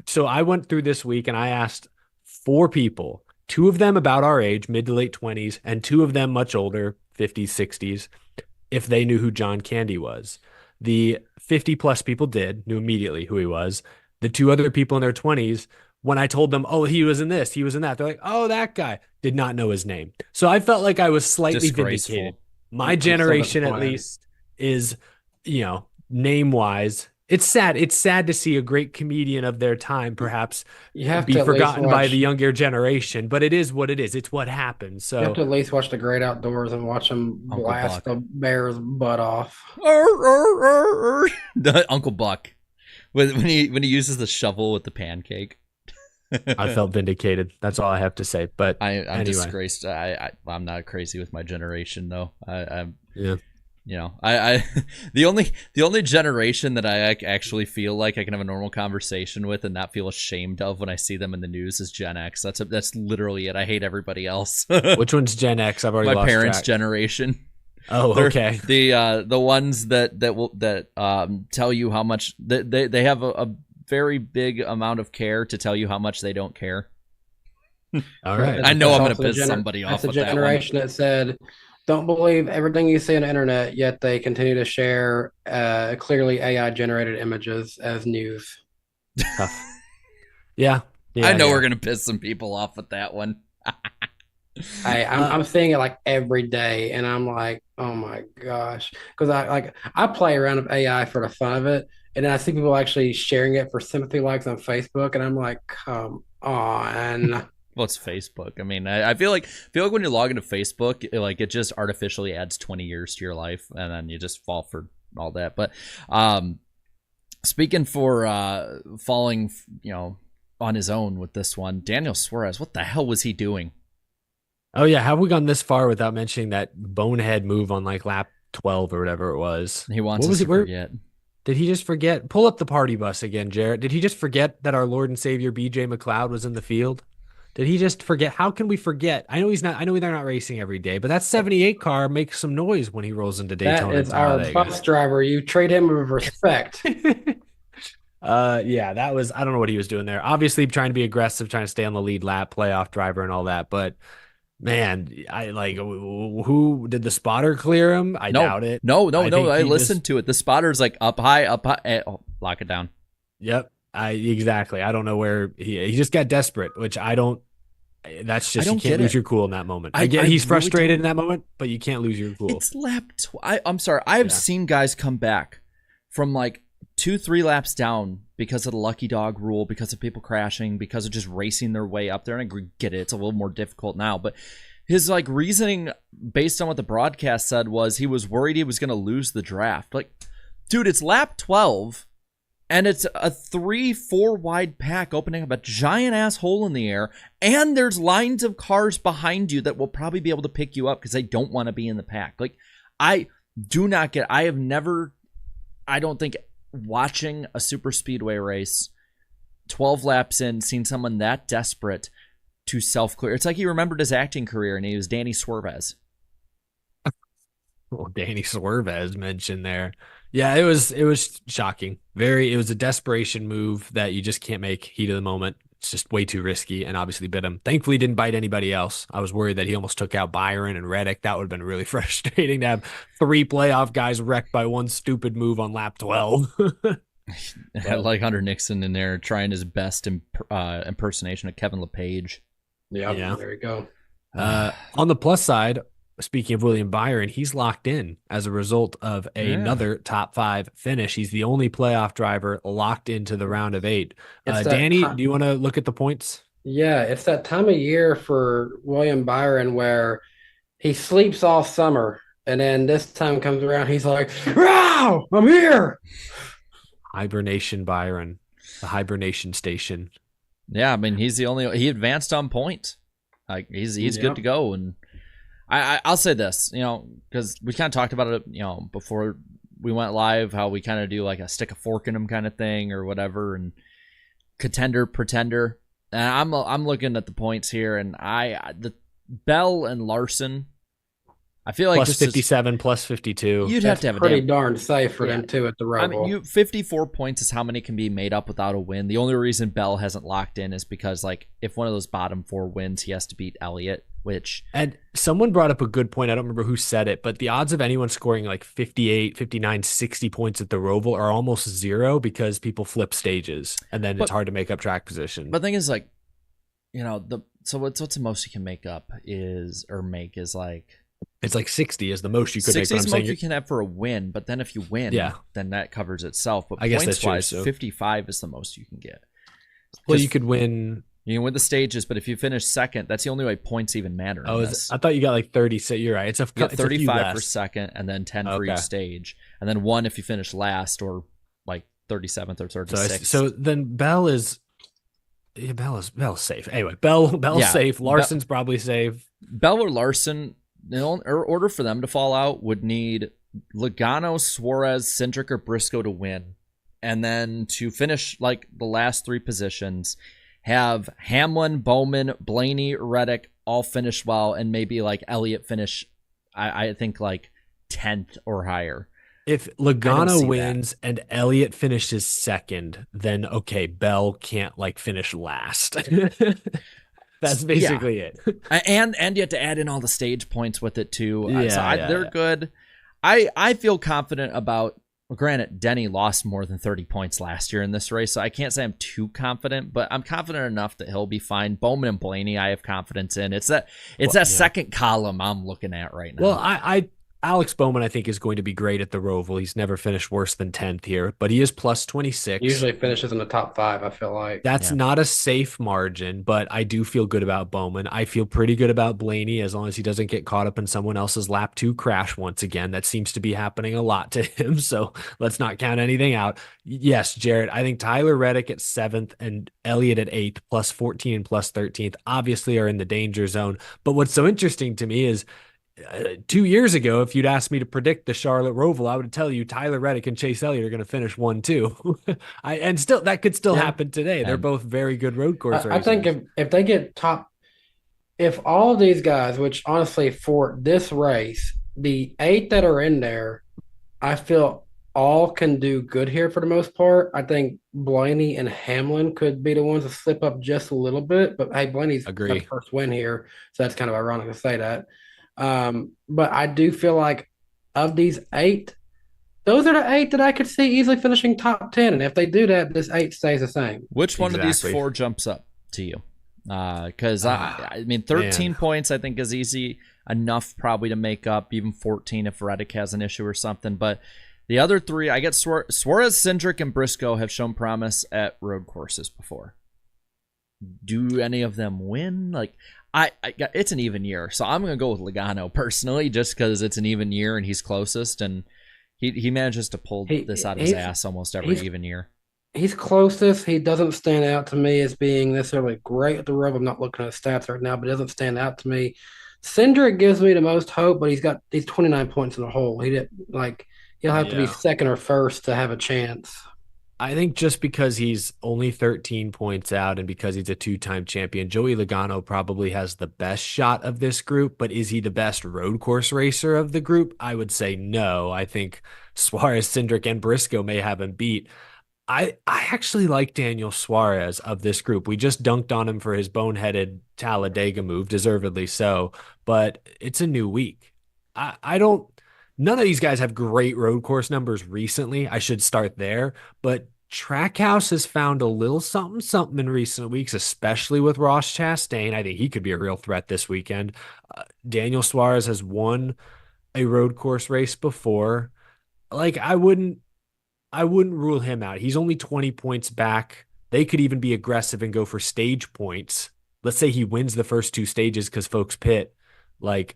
So I went through this week and I asked 4 people, 2 of them about our age, mid to late 20s, and 2 of them much older, 50s, 60s, if they knew who John Candy was. The 50 plus people knew immediately who he was. The 2 other people in their 20s, when I told them, oh, he was in this, he was in that, they're like, oh, that guy, did not know his name. So I felt like I was slightly vindicated. My generation, at least, is, name wise, it's sad. It's sad to see a great comedian of their time perhaps be forgotten by the younger generation, but it is what it is. It's what happens. So you have to at least watch The Great Outdoors and watch him blast the bear's butt off. Uncle Buck, when he uses the shovel with the pancake. I felt vindicated. That's all I have to say. But I'm anyway. disgraced. I'm not crazy with my generation though. Yeah. The only generation that I actually feel like I can have a normal conversation with and not feel ashamed of when I see them in the news is Gen X. That's literally it. I hate everybody else. Which one's Gen X? I've already lost my parents' track. generation. Oh, okay. The ones that tell you how much they have a very big amount of care to tell you how much they don't care. All right. I know I'm going to piss somebody off with that one. That's a generation that said, don't believe everything you see on the internet, yet they continue to share clearly AI-generated images as news. Tough. Yeah. I know we're going to piss some people off with that one. I'm seeing it like every day, and I'm like, oh my gosh. Because I play around with AI for the fun of it, and then I see people actually sharing it for sympathy likes on Facebook, and I'm like, come on. Well, it's Facebook. I mean, I feel like when you log into Facebook, it just artificially adds 20 years to your life, and then you just fall for all that. But Speaking for falling, on his own with this one, Daniel Suarez, what the hell was he doing? Oh yeah, have we gone this far without mentioning that bonehead move on like lap 12 or whatever it was? He wants us to forget. Did he just forget? Pull up the party bus again, Jarrett. Did he just forget that our Lord and Savior BJ McLeod was in the field? Did he just forget? How can we forget? I know he's not. I know they're not racing every day, but that 78 car makes some noise when he rolls into Daytona. That is our bus driver. You treat him with respect. Yeah, that was. I don't know what he was doing there. Obviously, trying to be aggressive, trying to stay on the lead lap, playoff driver, and all that. But man, I like who did the spotter clear him? I doubt it. No. I listened to it. The spotter's like up high. Lock it down. Yep. Exactly. I don't know where he just got desperate, which I don't. That's just you can't lose your cool in that moment. I get he's frustrated in that moment, but you can't lose your cool. It's lap. I'm sorry. I've seen guys come back from like 2-3 laps down because of the lucky dog rule, because of people crashing, because of just racing their way up there. And I get it. It's a little more difficult now, but his like reasoning based on what the broadcast said was he was worried he was going to lose the draft. Like, dude, it's lap 12. And it's a 3-4 wide pack opening up a giant ass hole in the air. And there's lines of cars behind you that will probably be able to pick you up because they don't want to be in the pack. Like, I have never, I don't think, watching a super speedway race 12 laps in, seen someone that desperate to self-clear. It's like he remembered his acting career and he was Danny Suarez. Well, Danny Suarez mentioned there. Yeah, it was shocking. It was a desperation move that you just can't make heat of the moment. It's just way too risky and obviously bit him. Thankfully, he didn't bite anybody else. I was worried that he almost took out Byron and Reddick. That would have been really frustrating to have 3 playoff guys wrecked by one stupid move on lap 12. Had like Hunter Nixon in there trying his best impersonation of Kevin LePage. Yeah, there you go. On the plus side, speaking of William Byron, he's locked in as a result of another top 5 finish. He's the only playoff driver locked into the round of 8. Danny, do you want to look at the points? Yeah, it's that time of year for William Byron where he sleeps all summer, and then this time comes around, he's like, "Wow, I'm here!" Hibernation Byron, the hibernation station. Yeah, I mean, he advanced on points. Like he's good to go. And I'll say this, because we kind of talked about it, before we went live, how we kind of do like a stick a fork in them kind of thing or whatever, and contender, pretender. And I'm looking at the points here, and the Bell and Larson, I feel like plus 57, plus 52. You'd have to have pretty darn safe for them too at the Roval. I mean, 54 points is how many can be made up without a win. The only reason Bell hasn't locked in is because, like, if one of those bottom 4 wins, he has to beat Elliott. And someone brought up a good point. I don't remember who said it, but the odds of anyone scoring like 58, 59, 60 points at the Roval are almost 0 because people flip stages, and then it's hard to make up track position. But the thing is, like, so what's the most you can make up is like. It's like 60 is the most you could make. 60 is the most you can have for a win, but then if you win, then that covers itself. But I guess that's true, so 55 is the most you can get. Well, you could win. You can win the stages, but if you finish second, that's the only way points even matter. Oh, I thought you got like 30. So you're right. It's 35 for second, and then 10 for each stage, and then 1 if you finish last, or like 37th or 36th. So then Bell's safe. Anyway, Bell's safe. Larson's probably safe. Bell or Larson. In order for them to fall out, would need Logano, Suarez, Cindric, or Briscoe to win. And then to finish like the last 3 positions, have Hamlin, Bowman, Blaney, Reddick all finish well, and maybe like Elliott finish, I think like 10th or higher. If Logano wins and Elliott finishes second, then okay, Bell can't like finish last. That's basically it. And you have to add in all the stage points with it too. They're good. I feel confident about, well, granted, Denny lost more than 30 points last year in this race, so I can't say I'm too confident, but I'm confident enough that he'll be fine. Bowman and Blaney, I have confidence in. It's that second column I'm looking at right now. Well, Alex Bowman, I think, is going to be great at the Roval. He's never finished worse than 10th here, but he is plus 26. Usually finishes in the top 5, I feel like. That's Yeah. not a safe margin, but I do feel good about Bowman. I feel pretty good about Blaney as long as he doesn't get caught up in someone else's lap 2 crash once again. That seems to be happening a lot to him, so let's not count anything out. Yes, Jared, I think Tyler Reddick at 7th and Elliott at 8th, plus 14 and plus 13th, obviously are in the danger zone. But what's so interesting to me is 2 years ago, if you'd asked me to predict the Charlotte Roval, I would tell you Tyler Reddick and Chase Elliott are going to finish 1-2. And still, that could still happen today. They're both very good road course racers. I think if they get top, if all of these guys, which honestly for this race, the 8 that are in there, I feel all can do good here for the most part. I think Blaney and Hamlin could be the ones to slip up just a little bit, but hey, Blaney's got the first win here, so that's kind of ironic to say that. But I do feel like of these 8, those are the 8 that I could see easily finishing top 10. And if they do that, this 8 stays the same. Which one of these 4 jumps up to you? Because I mean, 13 points I think is easy enough probably to make up, even 14 if Reddick has an issue or something. But the other 3, I get Suarez, Cindric, and Briscoe have shown promise at road courses before. Do any of them win? Like, it's an even year, so I'm gonna go with Logano personally, just because it's an even year and he's closest, and he manages to pull this out of his ass almost every even year. He's closest. He doesn't stand out to me as being necessarily great at the road. I'm not looking at his stats right now, but it doesn't stand out to me. Cindric gives me the most hope, but he's 29 points in the hole. He'll have to be second or first to have a chance. I think just because he's only 13 points out and because he's a 2-time champion, Joey Logano probably has the best shot of this group, but is he the best road course racer of the group? I would say no. I think Suarez, Cindric, and Briscoe may have him beat. I actually like Daniel Suarez of this group. We just dunked on him for his boneheaded Talladega move, deservedly so, but it's a new week. None of these guys have great road course numbers recently. I should start there, but Trackhouse has found a little something in recent weeks, especially with Ross Chastain. I think he could be a real threat this weekend. Daniel Suarez has won a road course race before. Like, I wouldn't rule him out. He's only 20 points back. They could even be aggressive and go for stage points. Let's say he wins the first 2 stages because folks pit. Like,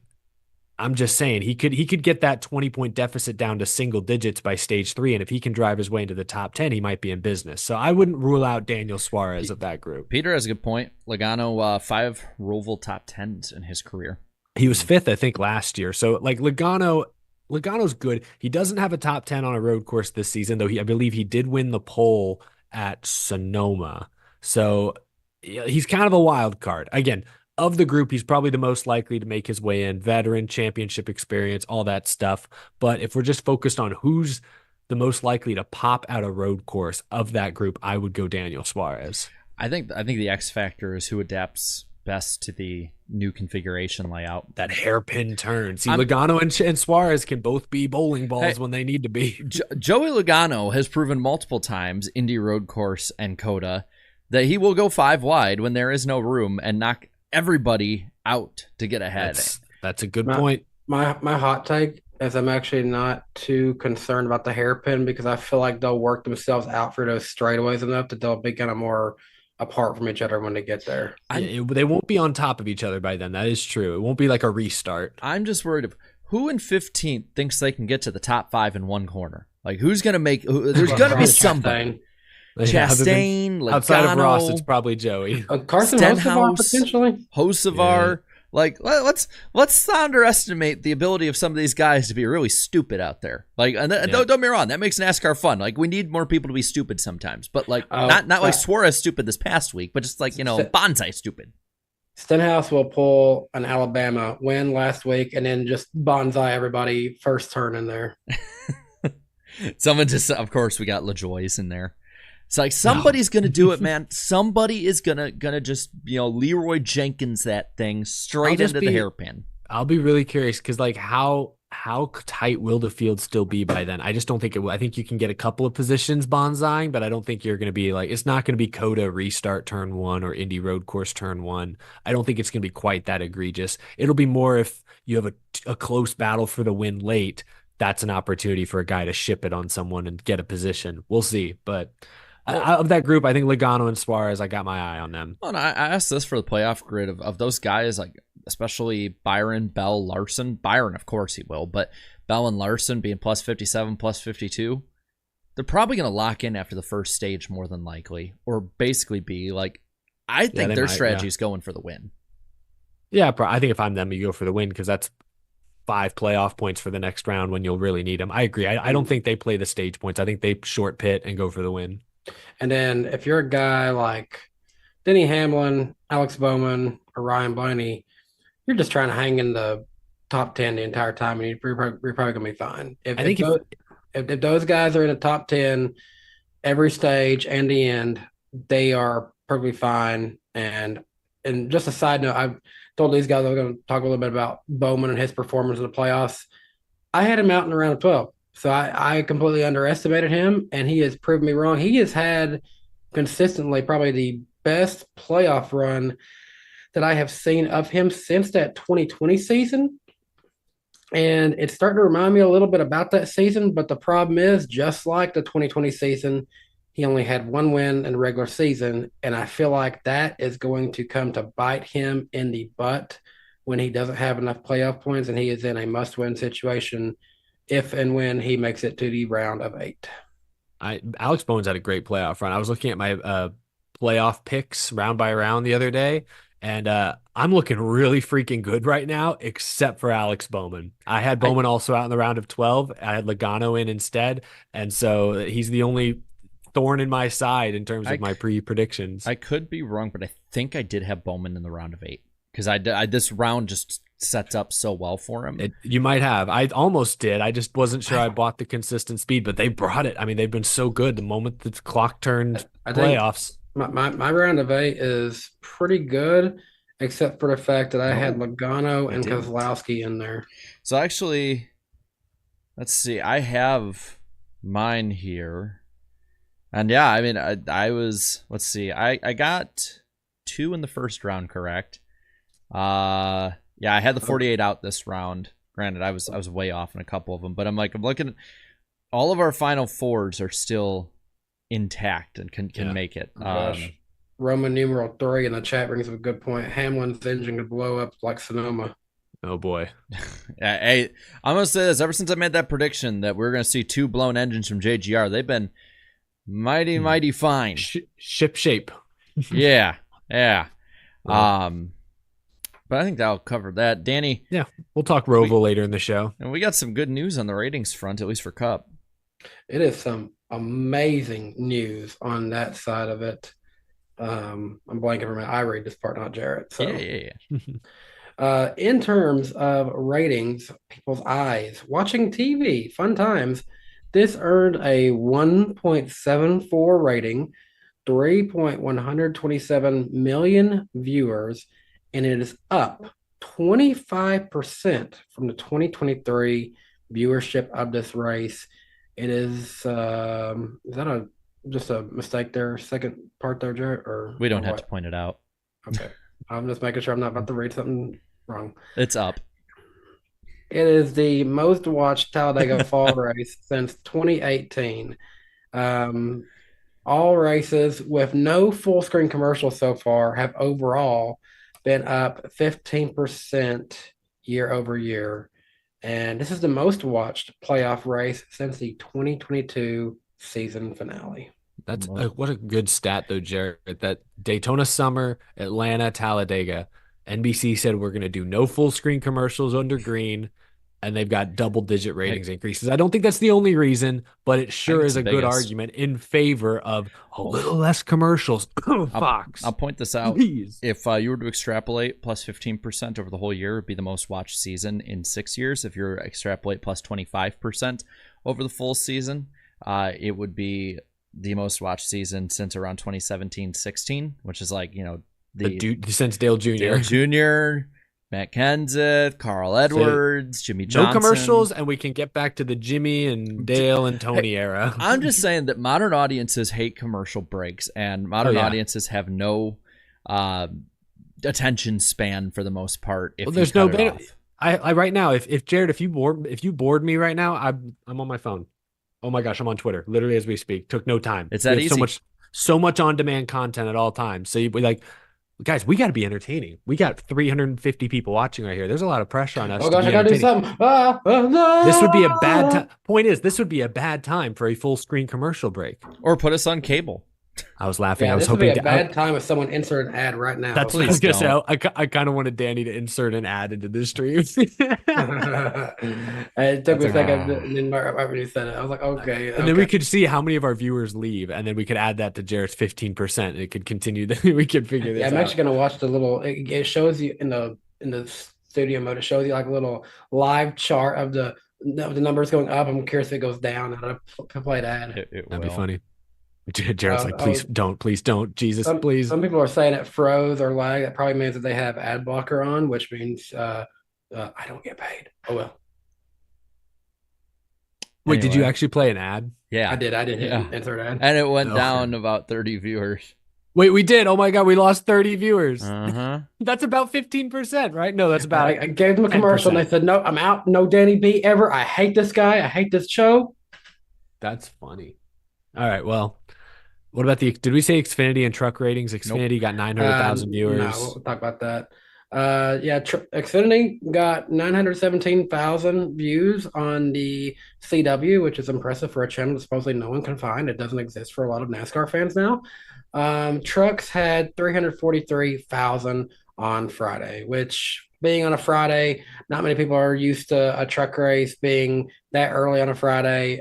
I'm just saying he could get that 20-point deficit down to single digits by stage 3, and if he can drive his way into the top 10, he might be in business. So I wouldn't rule out Daniel Suarez of that group. Peter has a good point. Logano, 5 Roval top 10s in his career. He was 5th, I think, last year. So like Logano's good. He doesn't have a top 10 on a road course this season, though I believe he did win the pole at Sonoma. So he's kind of a wild card. Again, of the group, he's probably the most likely to make his way in. Veteran, championship experience, all that stuff. But if we're just focused on who's the most likely to pop out a road course of that group, I would go Daniel Suarez. I think the X factor is who adapts best to the new configuration layout. That hairpin turn. See, Logano and Suarez can both be bowling balls when they need to be. Joey Logano has proven multiple times, Indy Road Course and COTA, that he will go 5 wide when there is no room and knock everybody out to get ahead. That's a good point. My hot take is I'm actually not too concerned about the hairpin because I feel like they'll work themselves out for those straightaways enough that they'll be kind of more apart from each other when they get there. They won't be on top of each other by then. That is true. It won't be like a restart. I'm just worried of who in 15th thinks they can get to the top 5 in one corner. Like, who's going to make... There's going to be somebody. Chastain, Logano, outside of Ross, it's probably Joey. Carson Hocevar, potentially. Hocevar. Yeah. Like, let's not underestimate the ability of some of these guys to be really stupid out there. Like, and don't get me wrong, that makes NASCAR fun. Like, we need more people to be stupid sometimes, but like not like Suarez stupid this past week, but just like bonsai stupid. Stenhouse will pull an Alabama win last week and then just bonsai everybody first turn in there. Someone just, of course, we got LaJoy's in there. It's like somebody's gonna do it, man. Somebody is gonna just Leroy Jenkins that thing straight into the hairpin. I'll be really curious because like how tight will the field still be by then? I just don't think it will. I think you can get a couple of positions bonsaiing, but I don't think you're gonna be like it's not gonna be COTA restart turn 1 or Indy Road Course turn 1. I don't think it's gonna be quite that egregious. It'll be more if you have a close battle for the win late, that's an opportunity for a guy to ship it on someone and get a position. We'll see. But of that group, I think Logano and Suarez, I got my eye on them. Well, and I asked this for the playoff grid of those guys, like especially Byron, Bell, Larson. Byron, of course he will, but Bell and Larson being plus 57, plus 52, they're probably going to lock in after the first stage more than likely, or basically be like, I think their strategy is going for the win. Yeah, I think if I'm them, you go for the win because that's 5 playoff points for the next round when you'll really need them. I agree. I don't think they play the stage points. I think they short pit and go for the win. And then if you're a guy like Denny Hamlin, Alex Bowman, or Ryan Blaney, you're just trying to hang in the top 10 the entire time, and you're probably going to be fine. If those guys are in the top 10 every stage and the end, they are perfectly fine. And just a side note, I've told these guys I was going to talk a little bit about Bowman and his performance in the playoffs. I had him out in the round of 12. So I completely underestimated him, and he has proved me wrong. He has had consistently probably the best playoff run that I have seen of him since that 2020 season. And it's starting to remind me a little bit about that season, but the problem is, just like the 2020 season, he only had 1 win in the regular season, and I feel like that is going to come to bite him in the butt when he doesn't have enough playoff points and he is in a must-win situation if and when he makes it to the round of 8. Alex Bowman's had a great playoff run. I was looking at my playoff picks round by round the other day, and I'm looking really freaking good right now, except for Alex Bowman. I had Bowman also out in the round of 12. I had Logano in instead, and so he's the only thorn in my side in terms of my pre-predictions. I could be wrong, but I think I did have Bowman in the round of 8 because I this round just sets up so well for him. You might have. I almost did. I just wasn't sure I bought the consistent speed, but they brought it. I mean, they've been so good the moment the clock turned playoffs. My round of 8 is pretty good, except for the fact that I had Logano and Keselowski in there. So actually, let's see. I have mine here. And yeah, I mean, I was, let's see. I got 2 in the first round correct. Yeah, I had the 48 out this round. Granted, I was way off in a couple of them, but I'm looking at all of our final 4s are still intact and can make it. Roman numeral 3 in the chat brings up a good point. Hamlin's engine could blow up like Sonoma. Oh boy. Hey, I'm gonna say this. Ever since I made that prediction that we're gonna see 2 blown engines from JGR, they've been mighty fine. Ship shape. yeah. But I think that'll cover that. Danny. Yeah, we'll talk Roval later in the show. And we got some good news on the ratings front, at least for Cup. It is some amazing news on that side of it. I'm blanking for a minute. I read this part, not Jarrett. So. Yeah. In terms of ratings, people's eyes, watching TV, fun times, this earned a 1.74 rating, 3.127 million viewers, and it is up 25% from the 2023 viewership of this race. It is that just a mistake there, second part there, Jarrett? Or we don't have to point it out. Okay. I'm just making sure I'm not about to read something wrong. It's up. It is the most watched Talladega fall race since 2018. All races with no full screen commercials so far have overall been up 15% year over year. And this is the most watched playoff race since the 2022 season finale. That's what a good stat, though, Jared. That Daytona Summer, Atlanta, Talladega, NBC said we're going to do no full screen commercials under green, and they've got double-digit ratings increases. I don't think that's the only reason, but it sure is a good argument in favor of a little less commercials. Fox. I'll point this out. Please. If you were to extrapolate plus 15% over the whole year, it would be the most watched season in 6 years. If you extrapolate plus 25% over the full season, it would be the most watched season since around 2017-16, which is like, since Dale Jr. Dale Jr., Matt Kenseth, Carl Edwards, Jimmy Johnson. No commercials, and we can get back to the Jimmy and Dale and Tony era. I'm just saying that modern audiences hate commercial breaks, and modern audiences have no attention span for the most part. If there's no I right now, if Jared, if you bored me right now, I'm on my phone. Oh my gosh, I'm on Twitter, literally as we speak. Took no time. It's that We have easy. so much on-demand content at all times. So guys, we got to be entertaining. We got 350 people watching right here. There's a lot of pressure on us Oh to gosh, be I gotta do entertaining. something. No. This would be a bad time. Point is, this would be a bad time for a full screen commercial break. Or put us on cable. I was laughing. Yeah, I was this would be hoping a bad time if someone insert an ad right now. That's what I Please was gonna don't. say. I kind of wanted Danny to insert an ad into this stream. It took me a second, and then right when you said it, I was like, okay. And then we could see how many of our viewers leave, and then we could add that to Jared's 15%, and it could continue. We could figure this Yeah, I'm out. actually gonna watch the little. It shows you in the studio mode. It shows you like a little live chart of the numbers going up. I'm curious if it goes down. And I play an ad. It That'd be will. funny. Jared's like, please don't, Jesus, please. Some people are saying it froze or lag. That probably means that they have ad blocker on, which means I don't get paid. Oh well. Wait, did you Anyway. actually play an ad? Yeah. I did hit Yeah. insert ad. And it went Okay. down about 30 viewers. Wait, we did. Oh my God, we lost 30 viewers. Uh-huh. That's about 15%, right? No, that's about I gave them a commercial and they said, no, I'm out. No Danny B ever. I hate this guy. I hate this show. That's funny. All right, well, what about did we say Xfinity and truck ratings? Xfinity got 900,000 viewers. No, we'll talk about that. Xfinity got 917,000 views on the CW, which is impressive for a channel that supposedly no one can find. It doesn't exist for a lot of NASCAR fans now. Trucks had 343,000 on Friday, which being on a Friday, not many people are used to a truck race being that early on a Friday.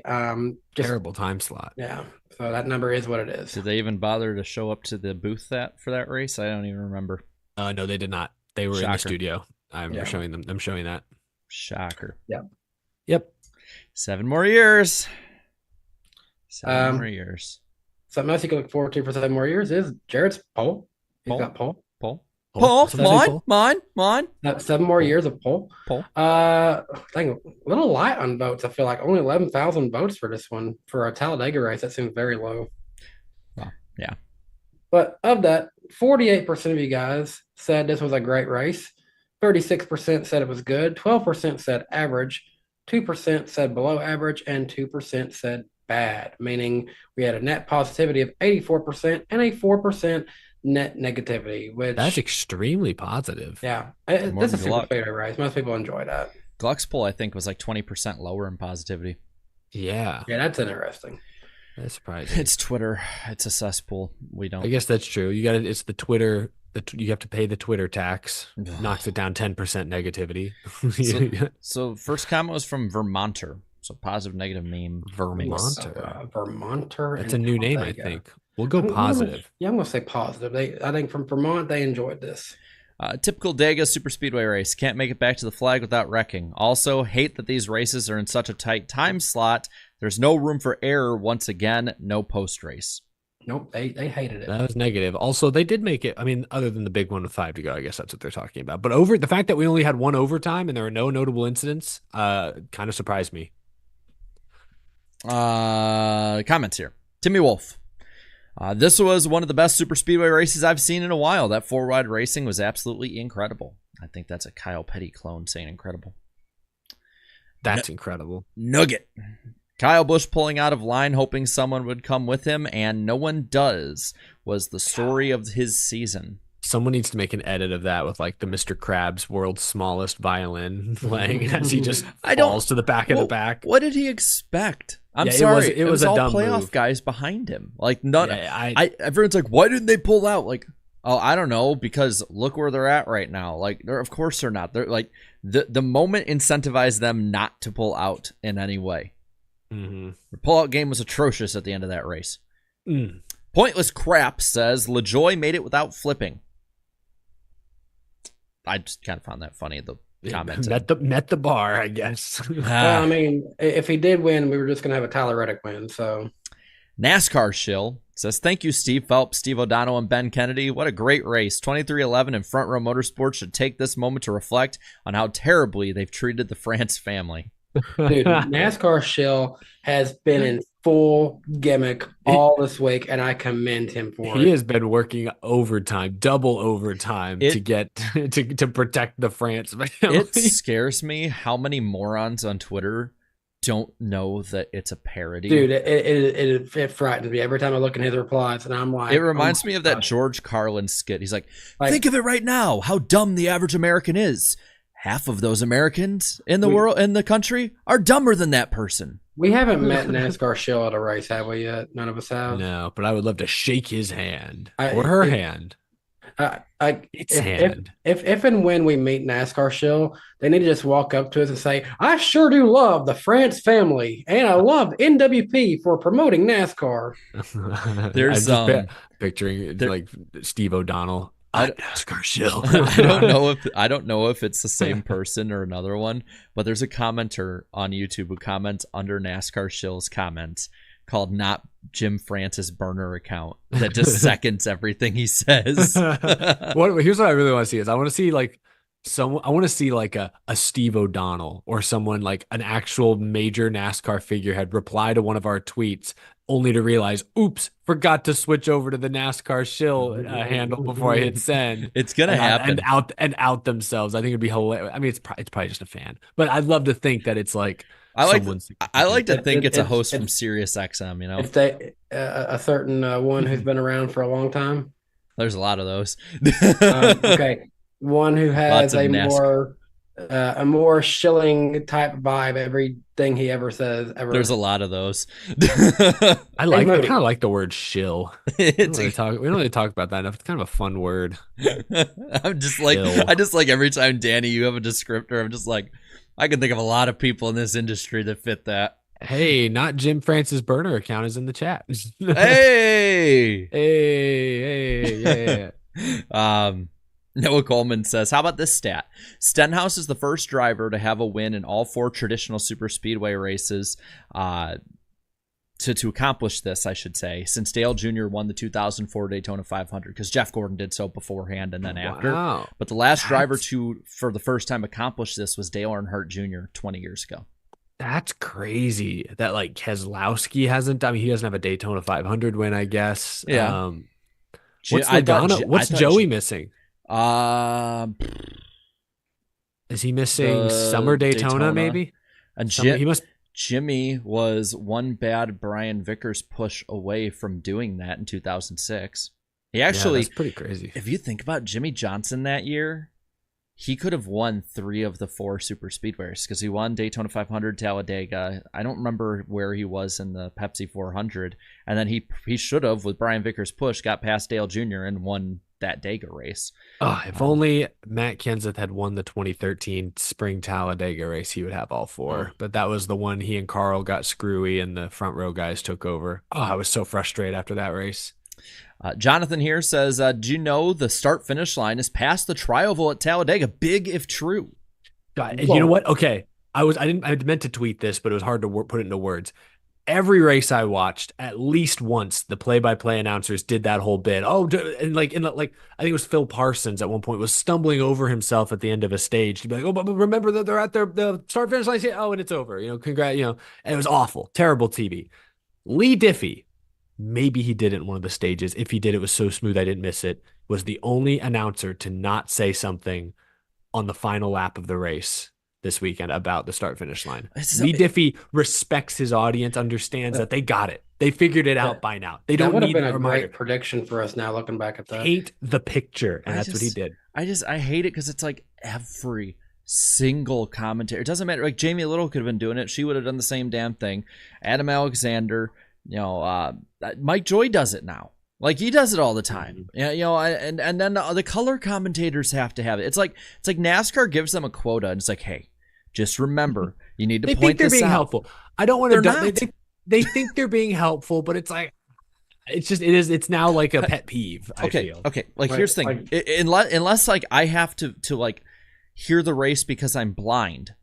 Terrible time slot. Yeah. So that number is what it is. Did they even bother to show up to the booth for that race? I don't even remember. No, they did not. They were in the Shocker. studio. I'm showing them. I'm showing that. Shocker. Yep. 7 more years. 7 Um, more years. Something else you can look forward to for 7 more years is Jared's pole. He's Pole? got pole. Paul? Oh, Paul? sometimes they Mine? pull. Mine? 7 more years of pole. Paul? Dang, a little light on votes. I feel like only 11,000 votes for this one for a Talladega race. That seems very low. Well, yeah. But of that, 48% of you guys said this was a great race. 36% said it was good. 12% said average. 2% said below average, and 2% said bad. Meaning we had a net positivity of 84% and a 4% net negativity. Which That's extremely positive. yeah, More this is a than super Gluck. favorite race. Most people enjoy that. Gluck's poll, I think, was like 20% lower in positivity. Yeah, Yeah, that's interesting. that's surprising. It's Twitter. It's a cesspool. We don't. I guess that's true. You got it. It's the Twitter. You have to pay the Twitter tax. Knocks it down 10% negativity. So first comment was from Vermonter. So positive, negative meme. Vermonter. Vermonter. That's a and new name, I Talladega. think. We'll go I'm gonna- positive. Yeah, I'm gonna say positive. I think from Vermont they enjoyed this. Typical Dega super speedway race. Can't make it back to the flag without wrecking. Also, hate that these races are in such a tight time slot. There's no room for error once again. No post race. Nope, they hated it. That was negative. Also, they did make it. I mean, other than the big one with 5 to go, I guess that's what they're talking about. But the fact that we only had one overtime and there were no notable incidents, kind of surprised me. Comments here. Timmy Wolf. This was one of the best super speedway races I've seen in a while. That 4-wide racing was absolutely incredible. I think that's a Kyle Petty clone saying incredible. That's incredible. Nugget. Kyle Busch pulling out of line, hoping someone would come with him, and no one does, was the story of his season. Someone needs to make an edit of that with like the Mr. Krabs world's smallest violin playing as he just falls to the back of the back. What did he expect? I'm Yeah, sorry. it was a all dumb playoff move. guys behind him. Like none. Yeah, Everyone's like, why didn't they pull out? Like, oh, I don't know, because look where they're at right now. Like, of course they're not. They're like the moment incentivized them not to pull out in any way. Mm-hmm. The pullout game was atrocious at the end of that race. Mm. Pointless crap says LaJoy made it without flipping. I just kind of found that funny. The comment Met the bar, I guess. Well, I mean, if he did win, we were just gonna have a Tyler Reddick win. So NASCAR shill says, thank you, Steve Phelps, Steve O'Donnell, and Ben Kennedy. What a great race. 2311 and Front Row Motorsports should take this moment to reflect on how terribly they've treated the France family. dude, NASCAR shill has been in full gimmick all this week, and I commend him for He it. has been working overtime, double overtime to get to protect the France family. It scares me how many morons on Twitter don't know that it's a parody. Dude, it frightens me every time I look in his replies, and I'm like, it reminds me of that George Carlin skit. He's like, think of it right now, how dumb the average American is. Half of those Americans in the world, in the country, are dumber than that person. We haven't met NASCAR Shill at a race, have we yet? None of us have. No, but I would love to shake his hand or her hand. If and when we meet NASCAR Shill, they need to just walk up to us and say, I sure do love the France family, and I love NWP for promoting NASCAR. There's picturing like Steve O'Donnell. NASCAR Shill. I don't know if it's the same person or another one, but there's a commenter on YouTube who comments under NASCAR Shill's comments called "Not Jim Francis Burner Account" that just seconds everything he says. Here's what I really want to see is I want to see like a Steve O'Donnell or someone like an actual major NASCAR figurehead reply to one of our tweets, only to realize, oops, forgot to switch over to the NASCAR Shill handle before I hit send. It's gonna happen, and out themselves. I think it'd be hilarious. I mean, it's probably just a fan, but I'd love to think that it's like I like to think it's a host from Sirius XM. You know, if they a certain one who's been around for a long time. There's a lot of those. Okay, one who has a more shilling type vibe. Everything he ever says. There's a lot of those. I kind of like the word shill. We don't really talk about that enough. It's kind of a fun word. I just like every time, Danny, you have a descriptor. I'm just like, I can think of a lot of people in this industry that fit that. Hey, not Jim Francis Burner account is in the chat. Hey, yeah. Noah Coleman says, how about this stat? Stenhouse is the first driver to have a win in all 4 traditional super speedway races to accomplish this, I should say, since Dale Jr. won the 2004 Daytona 500, because Jeff Gordon did so beforehand and then after. Wow. But the last driver to, for the first time, accomplish this was Dale Earnhardt Jr. 20 years ago. That's crazy that like Keselowski hasn't. I mean, he doesn't have a Daytona 500 win, I guess. Yeah. What's Joey missing? Is he missing Summer Daytona maybe? And Jimmy was one bad Brian Vickers push away from doing that in 2006. He actually, that's pretty crazy. If you think about Jimmy Johnson that year, he could have won 3 of the 4 super speedways because he won Daytona 500, Talladega. I don't remember where he was in the Pepsi 400. And then he should have, with Brian Vickers' push, got past Dale Jr. and won that Dega race. Oh, if only Matt Kenseth had won the 2013 spring Talladega race, he would have all 4. But that was the one he and Carl got screwy and the front row guys took over. Oh, I was so frustrated after that race. Jonathan here says, do you know the start-finish line is past the trioval at Talladega? Big if true. God, you know what? Okay. I meant to tweet this, but it was hard to put it into words. Every race I watched, at least once, the play-by-play announcers did that whole bit. Oh, and I think it was Phil Parsons at one point was stumbling over himself at the end of a stage. He'd be like, "Oh, but remember that they're at the start-finish line. Oh, and it's over. Congrats. And it was awful, terrible TV." Lee Diffie, maybe he did it in one of the stages. If he did, it was so smooth I didn't miss it. Was the only announcer to not say something on the final lap of the race this weekend about the start-finish line. Lee Diffie respects his audience, understands that they got it. They figured it out by now. They don't need a reminder. Great prediction for us now, looking back at that. Paint the picture, and that's what he did. I hate it because it's like every single commentator. It doesn't matter. Like Jamie Little could have been doing it. She would have done the same damn thing. Adam Alexander, Mike Joy does it now. Like he does it all the time. And then the color commentators have to have it. It's like NASCAR gives them a quota, and it's like, hey, just remember, you need to point this out. They think they're being helpful. I don't want to. They think they're being helpful, but it's like, it's now like a pet peeve. I feel. Okay. Like here's the thing. Unless like I have to like hear the race because I'm blind.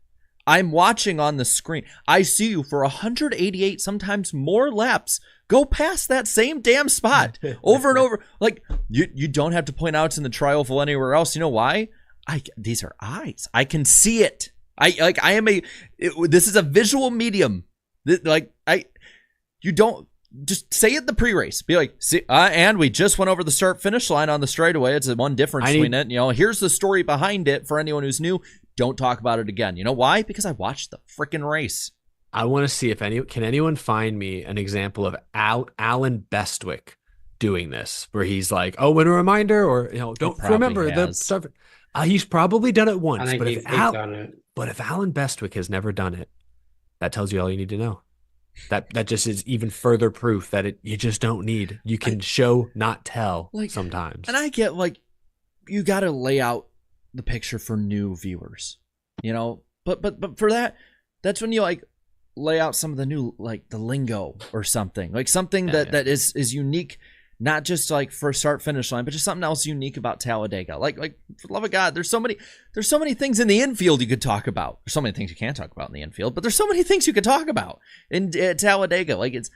I'm watching on the screen. I see you for 188, sometimes more laps. Go past that same damn spot over and over. Like you don't have to point out it's in the trioval anywhere else. You know why? These are eyes. I can see it. This is a visual medium. You don't just say it in the pre-race. Be like, see, and we just went over the start-finish line on the straightaway. It's the one difference between it. Here's the story behind it for anyone who's new. Don't talk about it again. You know why? Because I watched the freaking race. I want to see if anyone find me an example of Alan Bestwick doing this, where he's like, "Oh, when a reminder," or don't remember the stuff. He's probably done it once, but if Alan Bestwick has never done it, that tells you all you need to know. That just is even further proof that you just don't need. You can show, not tell, sometimes. And I get you got to lay out the picture for new viewers, But for that's when you lay out some of the new the lingo or something, something that is unique. Not just for start finish line, but just something else unique about Talladega. For the love of God, there's so many things in the infield you could talk about. There's so many things you can't talk about in the infield, but there's so many things you could talk about in Talladega. It's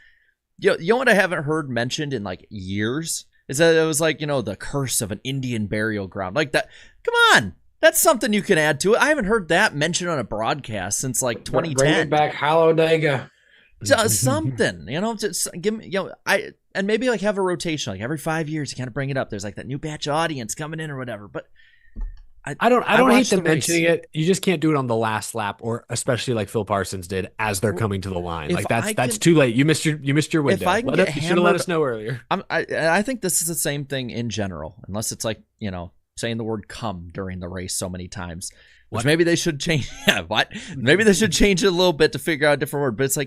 what I haven't heard mentioned in years is that it was the curse of an Indian burial ground that. Come on, that's something you can add to it. I haven't heard that mentioned on a broadcast since 2010. Bring it back, Talladega. Something, just give me, and maybe have a rotation, every 5 years you kind of bring it up. There's that new batch of audience coming in or whatever. But I don't hate them mentioning it. You just can't do it on the last lap, or especially like Phil Parsons did as they're coming to the line. That's too late. You missed your window. You should have let us know earlier. I think this is the same thing in general, unless it's saying the word "come" during the race so many times, which maybe they should change. Yeah, what? Maybe they should change it a little bit to figure out a different word. But it's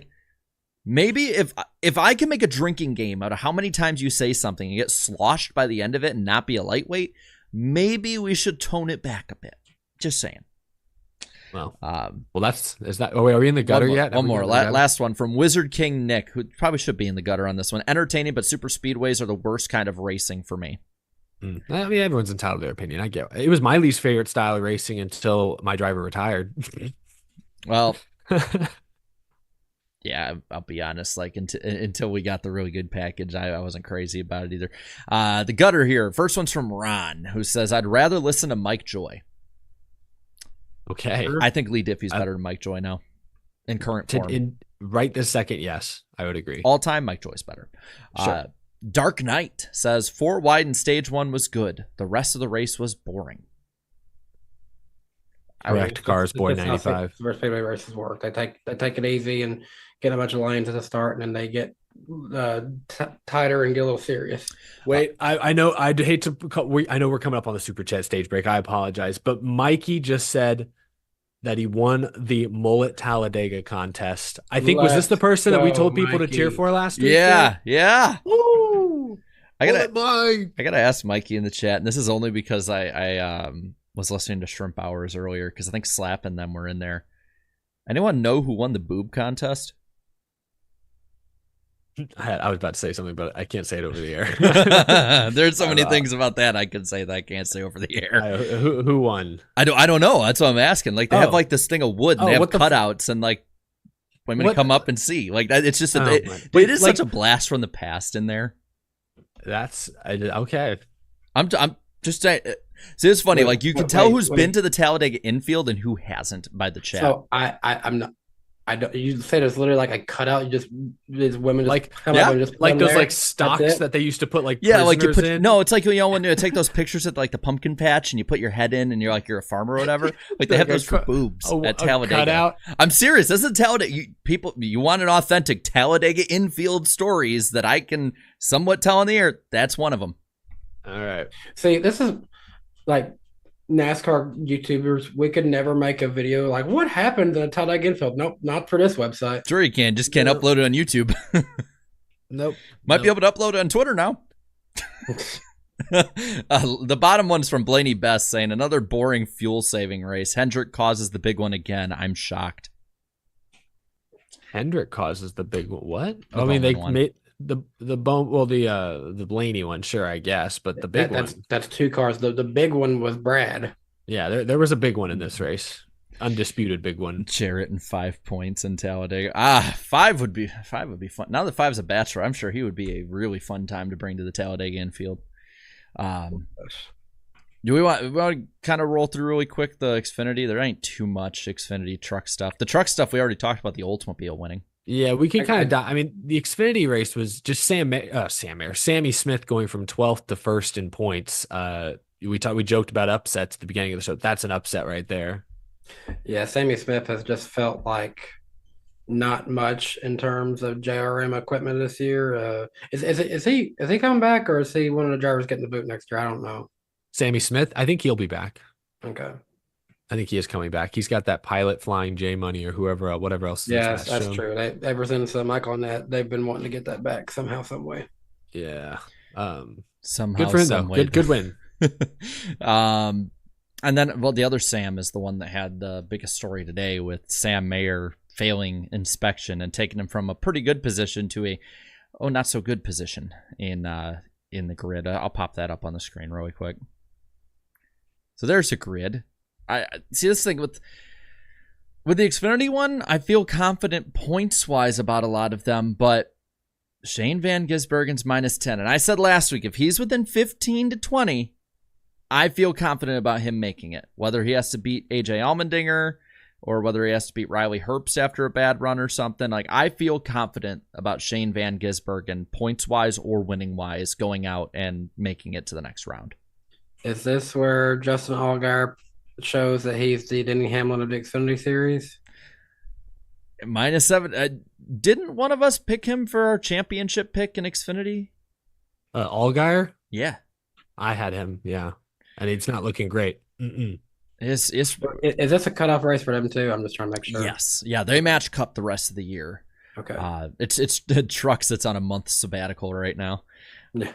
maybe if I can make a drinking game out of how many times you say something and get sloshed by the end of it and not be a lightweight, maybe we should tone it back a bit. Just saying. Well, are we in the gutter yet? One more. Last one from Wizard King Nick, who probably should be in the gutter on this one. Entertaining, but super speedways are the worst kind of racing for me. I mean, everyone's entitled to their opinion. I get it. It was my least favorite style of racing until my driver retired. Well... Yeah, I'll be honest. Until we got the really good package, I wasn't crazy about it either. The gutter here. First one's from Ron, who says, "I'd rather listen to Mike Joy." Okay, I think Lee Diffie's better than Mike Joy now, in current form. Right this second, yes, I would agree. All time, Mike Joy's better. Sure. Dark Knight says 4 wide in stage 1 was good. The rest of the race was boring. Correct, Cars Boy 95. First speedway races work. They take it easy and get a bunch of lanes at the start, and then they get tighter and get a little serious. Wait, I know I'd hate to. I know we're coming up on the super chat stage break. I apologize, but Mikey just said that he won the Mullet Talladega contest. I think was this the person that we told people to cheer for last week? Yeah. Woo! I gotta ask Mikey in the chat, and this is only because I was listening to Shrimp Hours earlier because I think Slap and them were in there. Anyone know who won the boob contest? I was about to say something, but I can't say it over the air. There's so many things about that I could say that I can't say over the air. Who won? I don't know. That's what I'm asking. They have this thing of wood, and they have cutouts, and women come up and see. It's just it is such a blast from the past in there. That's okay. I'm just saying. See, it's funny. You can tell who's been to the Talladega infield and who hasn't by the chat. So I'm not. I don't. You say there's literally a cutout. These women just come up and just those stocks that they used to put prisoners in. No, it's when you take those pictures at the pumpkin patch and you put your head in and you're a farmer or whatever. They have those for boobs at Talladega. Cutout. I'm serious. This is Talladega. You want an authentic Talladega infield stories that I can somewhat tell on the air. That's one of them. All right. See, this is NASCAR YouTubers. We could never make a video what happened to the Talladega infield. Nope, not for this website. Sure you can. Just can't upload it on YouTube. Nope. Might be able to upload it on Twitter now. The bottom one's from Blaney Best saying, "Another boring fuel-saving race. Hendrick causes the big one again. I'm shocked." Hendrick causes the big one. What? They made the Blaney one, sure, I guess, but the big one. That's 2 cars. The big one was Brad. Yeah, there was a big one in this race. Undisputed big one. Jarrett and 5 points in Talladega. 5 would be fun. Now that 5's a bachelor, I'm sure he would be a really fun time to bring to the Talladega infield. Do we want to kind of roll through really quick the Xfinity? There ain't too much Xfinity truck stuff. The truck stuff we already talked about, the Oldsmobile winning. Yeah, we can kind of. I mean, the Xfinity race was just Sammy Smith going from 12th to first in points. We joked about upsets at the beginning of the show. That's an upset right there. Yeah, Sammy Smith has just felt like not much in terms of JRM equipment this year. Is he coming back, or is he one of the drivers getting the boot next year? I don't know. Sammy Smith, I think he'll be back. Okay. I think he is coming back. He's got that pilot flying J money or whatever else. Yeah, that's true. Ever since Michael and that, they've been wanting to get that back somehow, some way. Yeah. Somehow, good for him some though. way. Good win. And then, well, the other Sam is the one that had the biggest story today with Sam Mayer failing inspection and taking him from a pretty good position to a not so good position in the grid. I'll pop that up on the screen really quick. So there's a grid. I see this thing with the Xfinity one. I feel confident points wise about a lot of them, but Shane Van Gisbergen's -10, and I said last week if he's within 15 to 20, I feel confident about him making it. Whether he has to beat AJ Allmendinger or whether he has to beat Riley Herbst after a bad run or something, like I feel confident about Shane Van Gisbergen points wise or winning wise going out and making it to the next round. Is this where Justin Allgaier shows that he's the Denny Hamlin of the Xfinity Series? -7. Didn't one of us pick him for our championship pick in Xfinity? Allgaier? Yeah. I had him, yeah. And it's not looking great. Is this a cutoff race for them too? I'm just trying to make sure. Yes. Yeah, they match Cup the rest of the year. Okay. It's the Trucks that's on a month sabbatical right now. Yeah.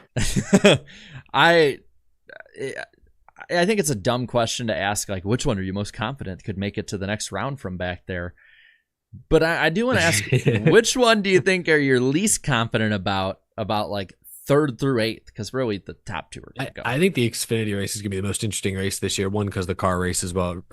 I think it's a dumb question to ask, like, which one are you most confident could make it to the next round from back there? But I do want to ask, which one do you think are you least confident about like 3rd through 8th? Because really the top 2 are going to go. I think the Xfinity race is going to be the most interesting race this year. One, because the car race as well.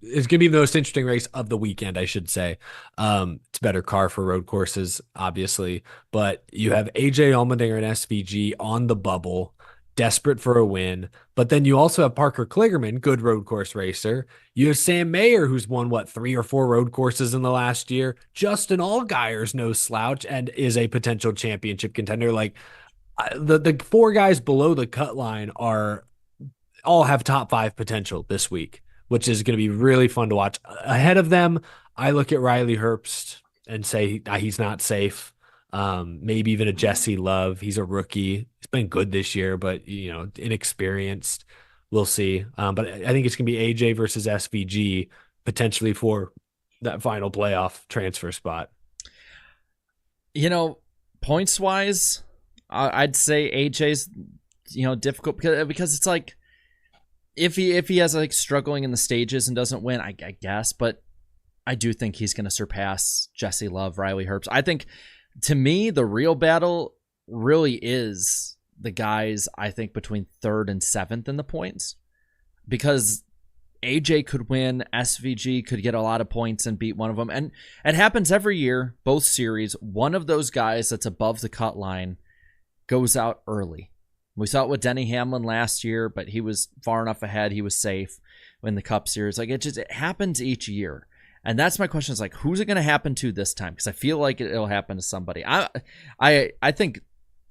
It's going to be the most interesting race of the weekend, I should say. It's a better car for road courses, obviously. But you have AJ Allmendinger and SVG on the bubble, desperate for a win. But then you also have Parker Kligerman, good road course racer. You have Sam Mayer, who's won, 3 or 4 road courses in the last year. Justin Allgaier's no slouch and is a potential championship contender. Like, the 4 guys below the cut line all have top 5 potential this week, which is going to be really fun to watch. Ahead of them, I look at Riley Herbst and say he's not safe. Maybe even a Jesse Love. He's a rookie. He's been good this year, but inexperienced. We'll see. But I think it's going to be AJ versus SVG potentially for that final playoff transfer spot. Points wise, I'd say AJ's difficult because it's like if he has like struggling in the stages and doesn't win, I guess, but I do think he's going to surpass Jesse Love, Riley Herbst. I think, to me, the real battle really is the guys, I think, between 3rd and 7th in the points, because AJ could win, SVG could get a lot of points and beat one of them. And it happens every year, both series. One of those guys that's above the cut line goes out early. We saw it with Denny Hamlin last year, but he was far enough ahead. He was safe in the Cup Series. Like, it happens each year. And that's my question, is like, who's it going to happen to this time? Because I feel like it'll happen to somebody. I think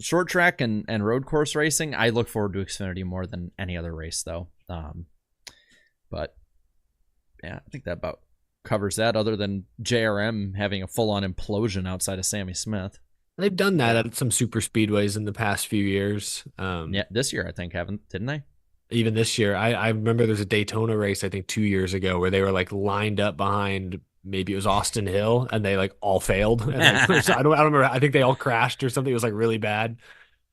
short track and road course racing, I look forward to Xfinity more than any other race, though. But yeah, I think that about covers that, other than JRM having a full-on implosion outside of Sammy Smith. They've done that at some super speedways in the past few years. Yeah, this year I think didn't they? Even this year, I remember there's a Daytona race, I think 2 years ago, where they were like lined up behind, maybe it was Austin Hill, and they like all failed. And I don't remember. I think they all crashed or something. It was like really bad.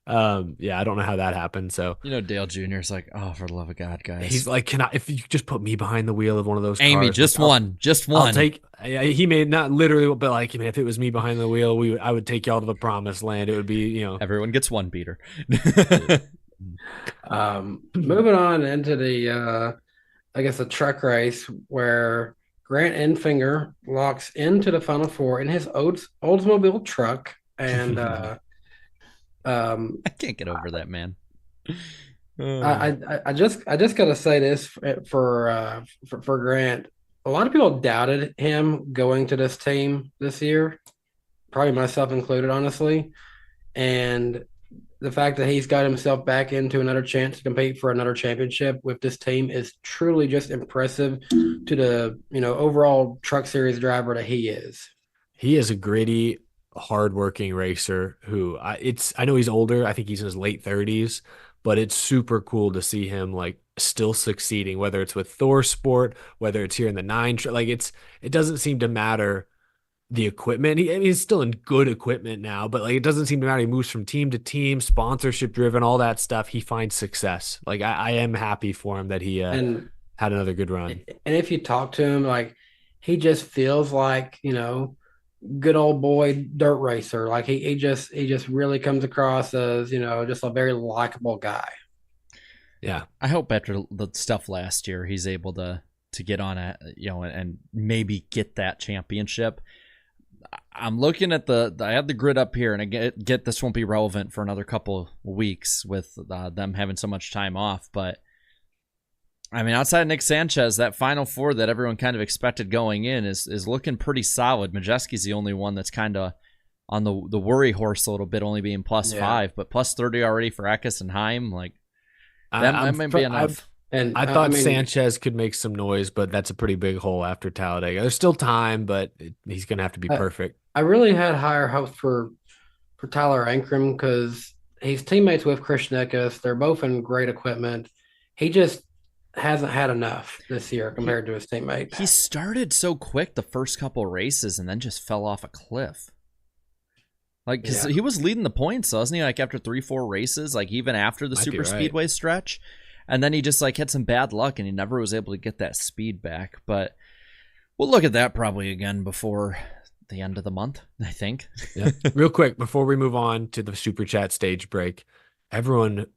Yeah, I don't know how that happened. So Dale Jr. is like, oh, for the love of God, guys. He's like, if you just put me behind the wheel of one of those Amy, cars, just one. I'll take. He may not literally, but like, if it was me behind the wheel, I would take y'all to the promised land. It would be, everyone gets one beater. Moving on into the I guess the truck race, where Grant Enfinger locks into the Final Four in his Oldsmobile truck, and I can't get over that, man. I just gotta say this for Grant. A lot of people doubted him going to this team this year, probably myself included, honestly. And the fact that he's got himself back into another chance to compete for another championship with this team is truly just impressive to the, overall truck series driver that he is. He is a gritty, hardworking racer who I know he's older. I think he's in his late 30s, but it's super cool to see him like still succeeding, whether it's with Thor Sport, whether it's here in the it doesn't seem to matter the equipment. He's still in good equipment now, but like it doesn't seem to matter. He moves from team to team, sponsorship driven, all that stuff. He finds success. Like I am happy for him that he And had another good run. and if you talk to him, like he just feels like, good old boy dirt racer. Like he just really comes across as, just a very likable guy. Yeah. I hope after the stuff last year, he's able to get on it, and maybe get that championship. I'm looking at I have the grid up here, and I get this won't be relevant for another couple weeks with them having so much time off. But I mean, outside of Nick Sanchez, that Final Four that everyone kind of expected going in is looking pretty solid. Majeski's the only one that's kind of on the worry horse a little bit, only being +5, but +30 already for Eckes and Heim. Like that might be enough. And I thought Sanchez could make some noise, but that's a pretty big hole after Talladega. There's still time, but he's going to have to be perfect. I really had higher hopes for Tyler Ankrum because he's teammates with Chris Eckes. They're both in great equipment. He just hasn't had enough this year compared to his teammate. He started so quick the first couple races and then just fell off a cliff. Like, because he was leading the points, wasn't he? Like after 3-4 races, like even after the super speedway stretch. And then he just like had some bad luck and he never was able to get that speed back. But we'll look at that probably again before the end of the month, I think. Yeah. Real quick, before we move on to the super chat stage break, everyone's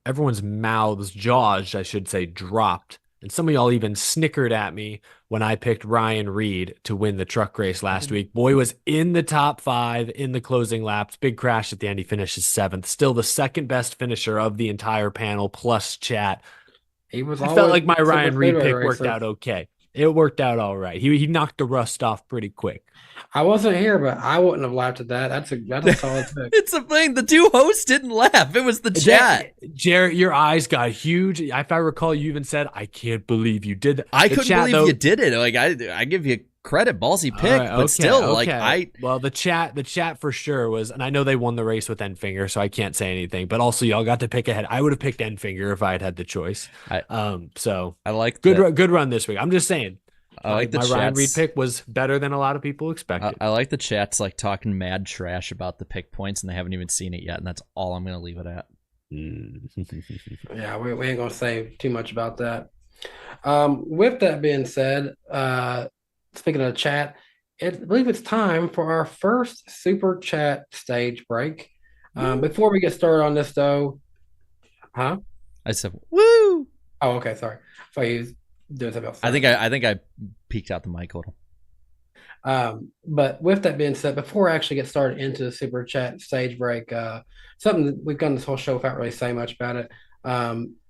jaws, I should say, dropped. And some of y'all even snickered at me when I picked Ryan Reed to win the truck race last week. Boy was in the top 5 in the closing laps. Big crash at the end. He finishes 7th. Still the second best finisher of the entire panel plus chat. I felt like my Ryan Reed pick worked out okay. It worked out all right. He knocked the rust off pretty quick. I wasn't here, but I wouldn't have laughed at that. That's a solid pick. It's a thing. The two hosts didn't laugh. It was the chat. Jarrett, your eyes got huge. If I recall, you even said, "I can't believe you did that." I couldn't believe you did it. Like I give you credit, ballsy pick, but still, like the chat for sure was, and I know they won the race with Enfinger, so I can't say anything. But also, y'all got to pick ahead. I would have picked Enfinger if I had the choice. So I like good run this week. I'm just saying. I like my Ryan Reed pick was better than a lot of people expected. I like the chat's like talking mad trash about the pick points, and they haven't even seen it yet, and that's all I'm going to leave it at. Yeah, we ain't going to say too much about that. With that being said, speaking of chat, I believe it's time for our first super chat stage break. Before we get started on this, though, I said, "Woo!" Oh, okay, sorry. So you doing something else. I think I peeked out the mic a little. But with that being said, before I actually get started into the super chat stage break, something that we've done this whole show without really saying much about it.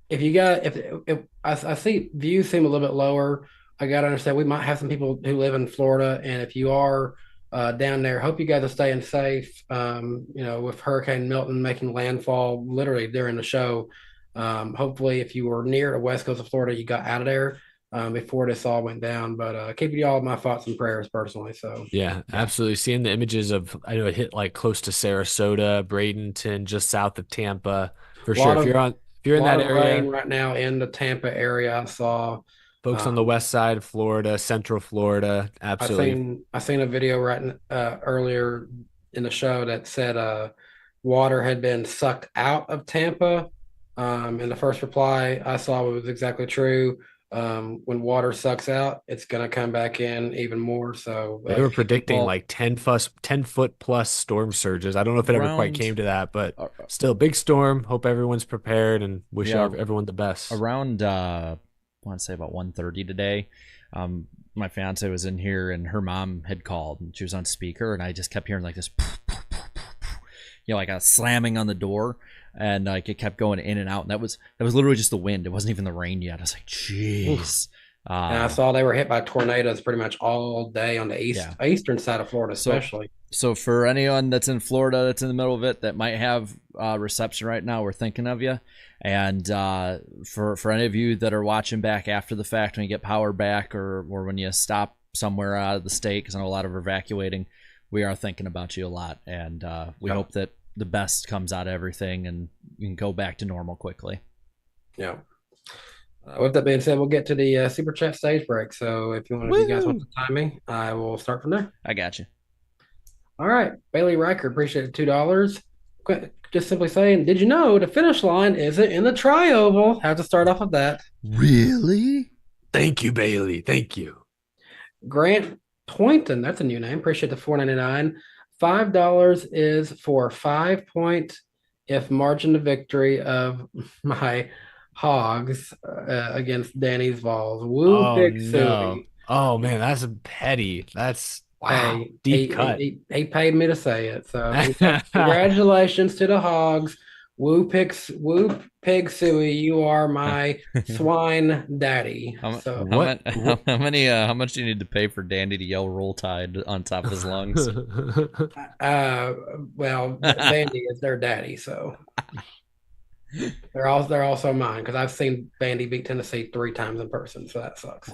If I see views seem a little bit lower, I got to understand we might have some people who live in Florida, and if you are down there, hope you guys are staying safe. With Hurricane Milton making landfall literally during the show. Hopefully, if you were near the west coast of Florida, you got out of there before this all went down. But keep you all in my thoughts and prayers personally. So yeah, absolutely. Seeing the images of, I know it hit like close to Sarasota, Bradenton, just south of Tampa for sure. If you're in that area right now in the Tampa area, I saw folks on the west side of Florida, Central Florida. Absolutely. I seen a video earlier in the show that said water had been sucked out of Tampa. And the first reply I saw was exactly true. When water sucks out, it's going to come back in even more. So they were predicting like 10-foot plus storm surges. I don't know if it ever quite came to that, but still big storm. Hope everyone's prepared and wish everyone the best. Around, I want to say about 1:30 today, my fiance was in here and her mom had called and she was on speaker and I just kept hearing like this, like a slamming on the door. And like it kept going in and out, and that was literally just the wind. It wasn't even the rain yet. I was like, "Jeez!" And I saw they were hit by tornadoes pretty much all day on the eastern side of Florida, especially. So for anyone that's in Florida, that's in the middle of it, that might have reception right now, we're thinking of you. And for any of you that are watching back after the fact, when you get power back or when you stop somewhere out of the state, because I know a lot of evacuating, we are thinking about you a lot. And we hope that the best comes out of everything and you can go back to normal quickly. Yeah. With that being said, we'll get to the Super Chat stage break. So if you guys want to time me, I will start from there. I got you. All right. Bailey Riker, appreciate it, $2. Just simply saying, did you know the finish line isn't in the tri-oval? Have to start off with that. Really? Thank you, Bailey. Thank you. Grant Toynton, that's a new name. Appreciate the $4.99. $5 is for 5 point if margin of victory of my Hogs against Danny's Vols. Woo, Big Suey. Oh man, that's petty. That's wow. Hey, Deep cut. He paid me to say it. So congratulations to the Hogs. Woo Pig Suey, you are my swine daddy. How much do you need to pay for Danny to yell "Roll Tide" on top of his lungs? Well, Vandy is their daddy, so they're also mine because I've seen Vandy beat Tennessee 3 times in person, so that sucks.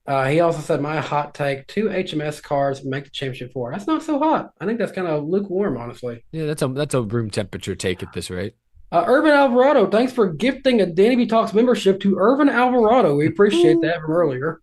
He also said, my hot take, 2 HMS cars make the championship 4. That's not so hot. I think that's kind of lukewarm, honestly. Yeah, that's a room temperature take at this rate. Urban Alvarado, thanks for gifting a DannyBTalks membership to Urban Alvarado. We appreciate that from earlier.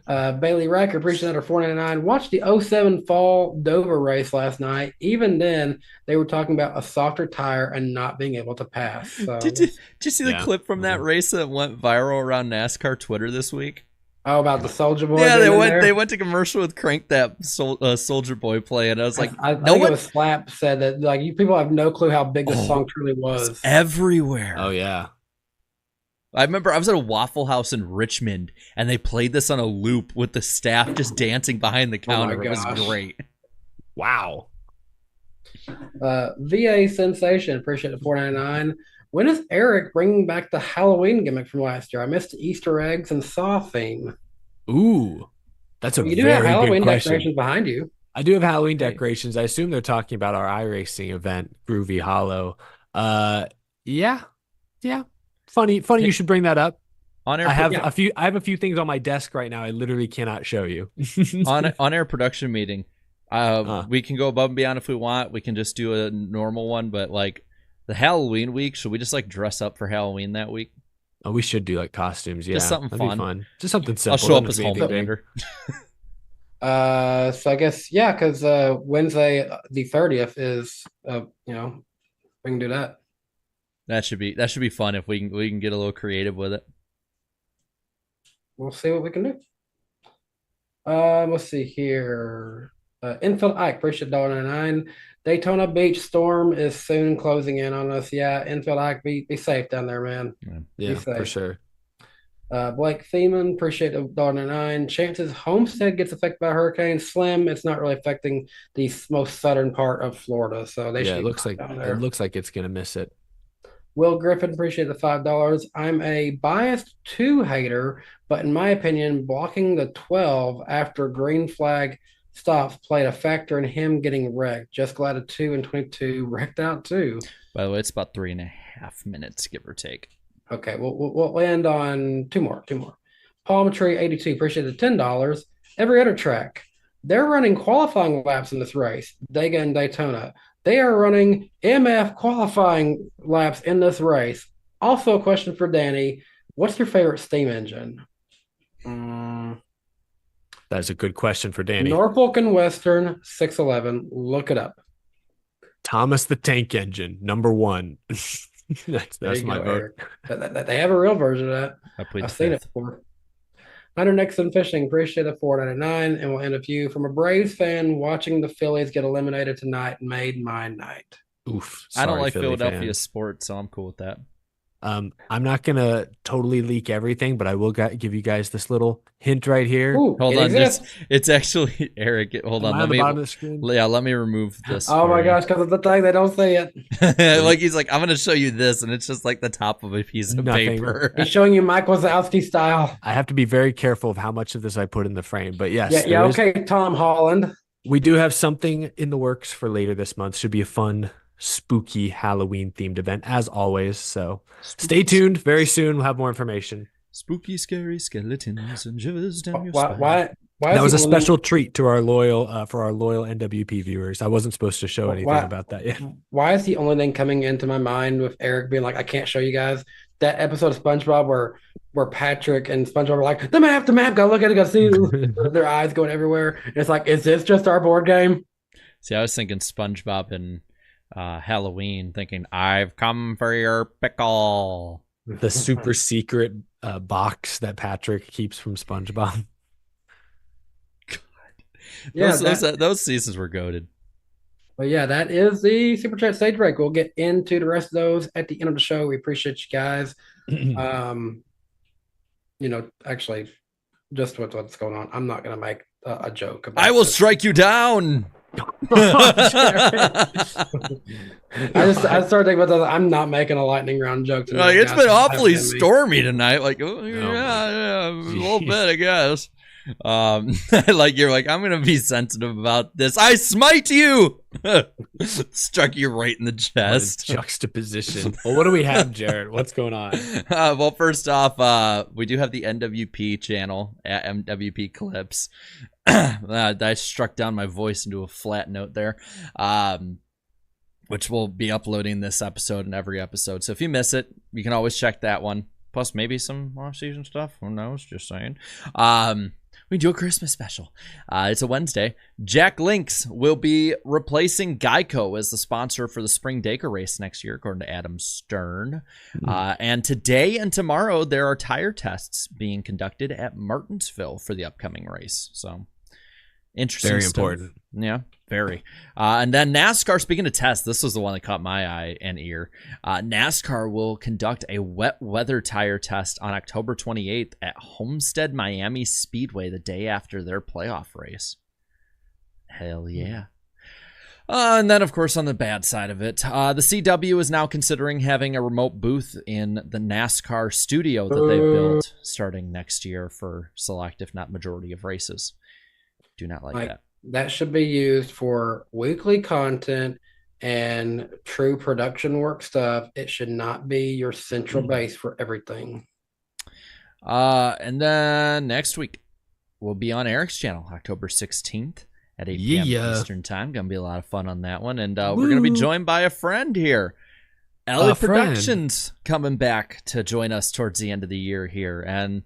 Bailey Riker, appreciate that, $4.99. Watched the 07 fall Dover race last night. Even then, they were talking about a softer tire and not being able to pass. So. Did you see the clip from that race that went viral around NASCAR Twitter this week? Oh, about the Soldier Boy. Yeah, they went to commercial with Crank That Soldier Boy play, and I was like, I think it was Slap said that like you people have no clue how big this song truly was. It's everywhere. Oh yeah. I remember I was at a Waffle House in Richmond, and they played this on a loop with the staff just dancing behind the counter. It was great. Wow. VA Sensation, appreciate the $4.99. When is Eric bringing back the Halloween gimmick from last year? I missed Easter eggs and Saw theme. Ooh, that's a you do have Halloween decorations behind you. I do have Halloween decorations. I assume they're talking about our iRacing event, Groovy Hollow. Yeah. Funny. You should bring that up. I have a few things on my desk right now. I literally cannot show you. on air production meeting. We can go above and beyond if we want. We can just do a normal one, but like the Halloween week, should we just like dress up for Halloween that week? Oh, we should do like costumes. Yeah, just something fun. Just something simple. I'll show up as Homelander. So I guess because Wednesday the 30th is we can do that. That should be fun if we can get a little creative with it. We'll see what we can do. Let's see here. Infield Ike, appreciate $1.99. Daytona Beach storm is soon closing in on us. Yeah, Infield Ike, be safe down there, man. Yeah, for sure. Blake Thiemann, appreciate $1.99. Chances Homestead gets affected by a hurricane. Slim. It's not really affecting the most southern part of Florida, so they should. It looks like it's gonna miss it. Will Griffin, appreciate the $5. I'm a biased 2 hater, but in my opinion, blocking the 12 after green flag stops played a factor in him getting wrecked. Just glad a 2 and 22 wrecked out too. By the way, it's about 3.5 minutes, give or take. Okay, we'll end on two more. Palm Tree 82, appreciate the $10. Every other track, they're running qualifying laps in this race. Dega and Daytona. They are running MF qualifying laps in this race. Also, a question for Danny: what's your favorite steam engine? That's a good question for Danny. Norfolk and Western 611. Look it up. Thomas the Tank Engine, #1. that's my vote. They have a real version of that. I've seen it before. Hunter Nixon Fishing, appreciate the $4.99, and we'll end a few from a Braves fan watching the Phillies get eliminated tonight made my night. Oof. I don't like Philadelphia sports, so I'm cool with that. I'm not gonna totally leak everything, but I will give you guys this little hint right here. Ooh, hold on, it's actually Eric. Hold on, let me. Bottom of the screen? Yeah, let me remove this. Oh my gosh, because of the thing, they don't see it. Like he's like, I'm gonna show you this, and it's just like the top of a piece of paper. He's showing you Mike Wazowski style. I have to be very careful of how much of this I put in the frame, but yes. Yeah. Okay, Tom Holland. We do have something in the works for later this month. Should be a fun, spooky Halloween themed event as always. So stay tuned. Very soon we'll have more information. Spooky, scary skeletons and shivers down your Why? spine. Why That is was he a only- special treat to our loyal for our loyal NWP viewers. I wasn't supposed to show anything Why- about that yet. Why is the only thing coming into my mind with Eric being like, I can't show you guys that episode of SpongeBob where Patrick and SpongeBob are like, the map, go look at it, go see their eyes going everywhere. And it's like, is this just our board game? See, I was thinking SpongeBob and Halloween, thinking, I've come for your pickle. The super secret box that Patrick keeps from SpongeBob. Yeah, Those seasons were goated. but yeah, that is the Super Chat stage break. We'll get into the rest of those at the end of the show. We appreciate you guys. Actually, just what's going on. I'm not gonna make a joke about I will this. strike you down. I started thinking about that. I'm not making a lightning round joke tonight. Like, it's guys. been awfully Have me. stormy tonight. Like, yeah, a little bit, I guess. Like you're like, I'm gonna be sensitive about this. I smite you. Struck you right in the chest. Juxtaposition. Well, what do we have, Jared? What's going on? Well, first off, we do have the NWP channel at NWP Clips. I struck down my voice into a flat note there, which we'll be uploading this episode and every episode. So if you miss it, you can always check that one. Plus maybe some off-season stuff. Who knows? Just saying. We do a Christmas special. It's a Wednesday. Jack Links will be replacing Geico as the sponsor for the Spring Dega race next year, according to Adam Stern. And today and tomorrow, there are tire tests being conducted at Martinsville for the upcoming race. So, interesting Very stuff. important. Yeah, very. And then NASCAR, speaking of tests, this was the one that caught my eye and ear. NASCAR will conduct a wet weather tire test on October 28th at Homestead Miami Speedway the day after their playoff race. Hell yeah. And then, of course, on the bad side of it, the CW is now considering having a remote booth in the NASCAR studio that they built starting next year for select, if not majority, of races. Do not like that. That should be used for weekly content and true production work stuff. It should not be your central base for everything. And then next week, we'll be on Eric's channel, October 16th at 8 p.m. Eastern Time. Gonna be a lot of fun on that one. And we're gonna be joined by a friend here. Ellie Productions coming back to join us towards the end of the year here. And,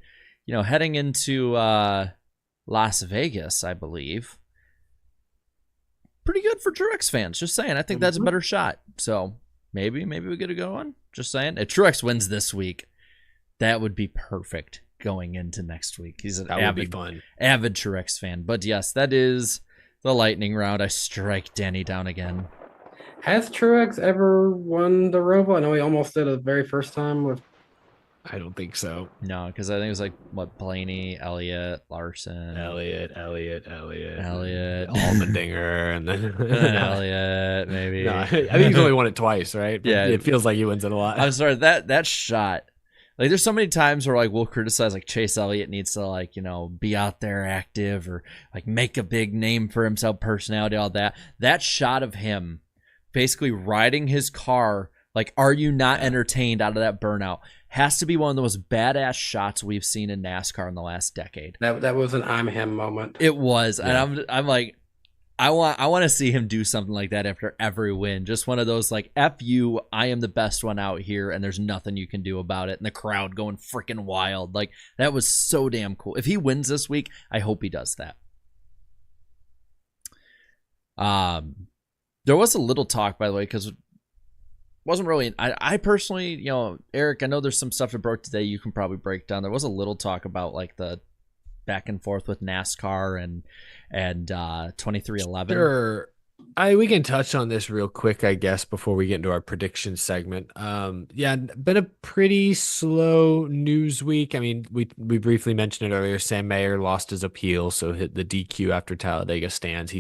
heading into Las Vegas, I believe. Pretty good for Truex fans. Just saying. I think that's a better shot. So maybe we get to go on. Just saying. If Truex wins this week, that would be perfect going into next week. He's an avid Truex fan. But yes, that is the lightning round. I strike Danny down again. Has Truex ever won the Roval? I know he almost did the very first time with. I don't think so. No, because I think it was like Blaney, Elliott, Larson, Elliott, Allmendinger, and then Elliott, maybe. No, I think he's only won it twice, right? But Yeah, it feels like he wins it a lot. I'm sorry, that shot. Like, there's so many times where like we'll criticize like Chase Elliott needs to be out there active or like make a big name for himself, personality, all that. That shot of him basically riding his car. Like, are you not entertained out of that burnout? Has to be one of the most badass shots we've seen in NASCAR in the last decade. That was an I'm him moment. It was, and I'm like, I want to see him do something like that after every win. Just one of those like, F you, I am the best one out here, and there's nothing you can do about it. And the crowd going freaking wild. Like, that was so damn cool. If he wins this week, I hope he does that. There was a little talk, by the way, because wasn't really I personally, Eric, I know there's some stuff that broke today you can probably break down. There was a little talk about like the back and forth with NASCAR and 2311. Sure. We can touch on this real quick, I guess, before we get into our prediction segment. Been a pretty slow news week. I mean, we briefly mentioned it earlier. Sam Mayer lost his appeal, so hit the DQ after Talladega stands.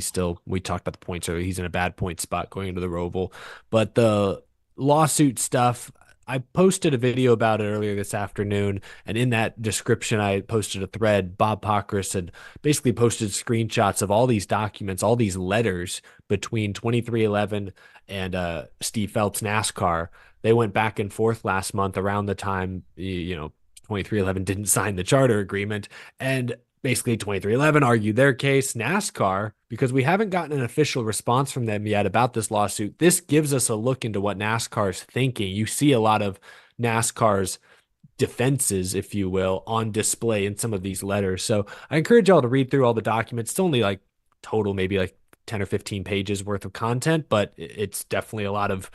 We talked about the points earlier. He's in a bad point spot going into the Roval. But the lawsuit stuff, I posted a video about it earlier this afternoon, and in that description, I posted a thread. Bob Pockris had basically posted screenshots of all these documents, all these letters between 2311 and Steve Phelps NASCAR. They went back and forth last month around the time, 2311 didn't sign the charter agreement, and basically 2311 argued their case. NASCAR, because we haven't gotten an official response from them yet about this lawsuit, this gives us a look into what NASCAR's thinking. You see a lot of NASCAR's defenses, if you will, on display in some of these letters. So I encourage y'all to read through all the documents. It's only like total, maybe like 10 or 15 pages worth of content, but it's definitely a lot of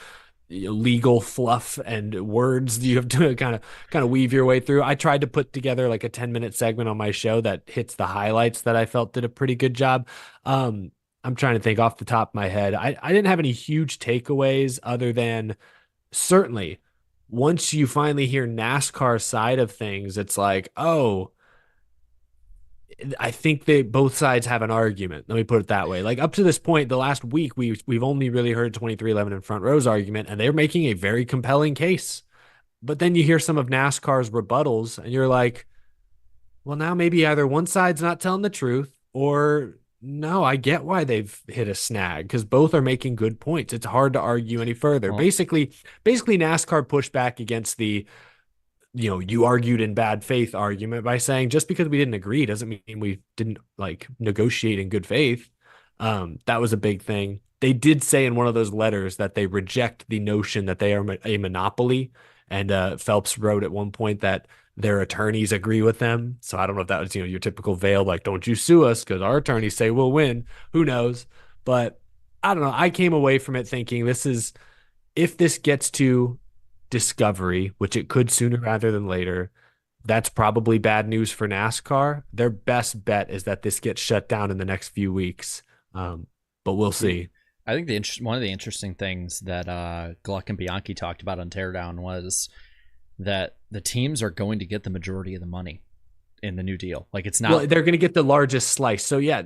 legal fluff and words you have to kind of weave your way through. I tried to put together like a 10-minute segment on my show that hits the highlights that I felt did a pretty good job. I'm trying to think off the top of my head. I didn't have any huge takeaways other than certainly once you finally hear NASCAR's side of things, it's like, oh, I think both sides have an argument. Let me put it that way. Like up to this point, the last week, we've only really heard 2311 and Front Row's argument, and they're making a very compelling case. But then you hear some of NASCAR's rebuttals, and you're like, well, now maybe either one side's not telling the truth, or no, I get why they've hit a snag, because both are making good points. It's hard to argue any further. Basically, NASCAR pushed back against the you argued in bad faith argument by saying just because we didn't agree doesn't mean we didn't like negotiate in good faith. That was a big thing. They did say in one of those letters that they reject the notion that they are a monopoly. And Phelps wrote at one point that their attorneys agree with them. So I don't know if that was, your typical veil, like, don't you sue us because our attorneys say we'll win. Who knows? But I don't know. I came away from it thinking if this gets to discovery, which it could sooner rather than later, that's probably bad news for NASCAR. Their best bet is that this gets shut down in the next few weeks, but we'll see. I think one of the interesting things that Gluck and Bianchi talked about on Teardown was that the teams are going to get the majority of the money in the new deal. Like it's not, they're going to get the largest slice. So yeah, or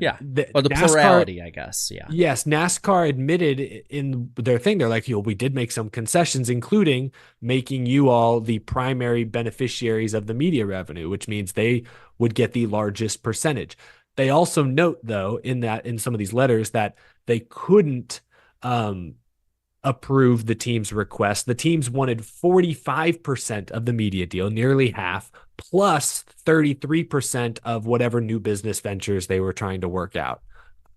the NASCAR, plurality, I guess. Yeah. Yes, NASCAR admitted in their thing, they're like, we did make some concessions, including making you all the primary beneficiaries of the media revenue, which means they would get the largest percentage. They also note, though, in some of these letters that they couldn't approve the team's request. The teams wanted 45% of the media deal, nearly half, plus 33% of whatever new business ventures they were trying to work out.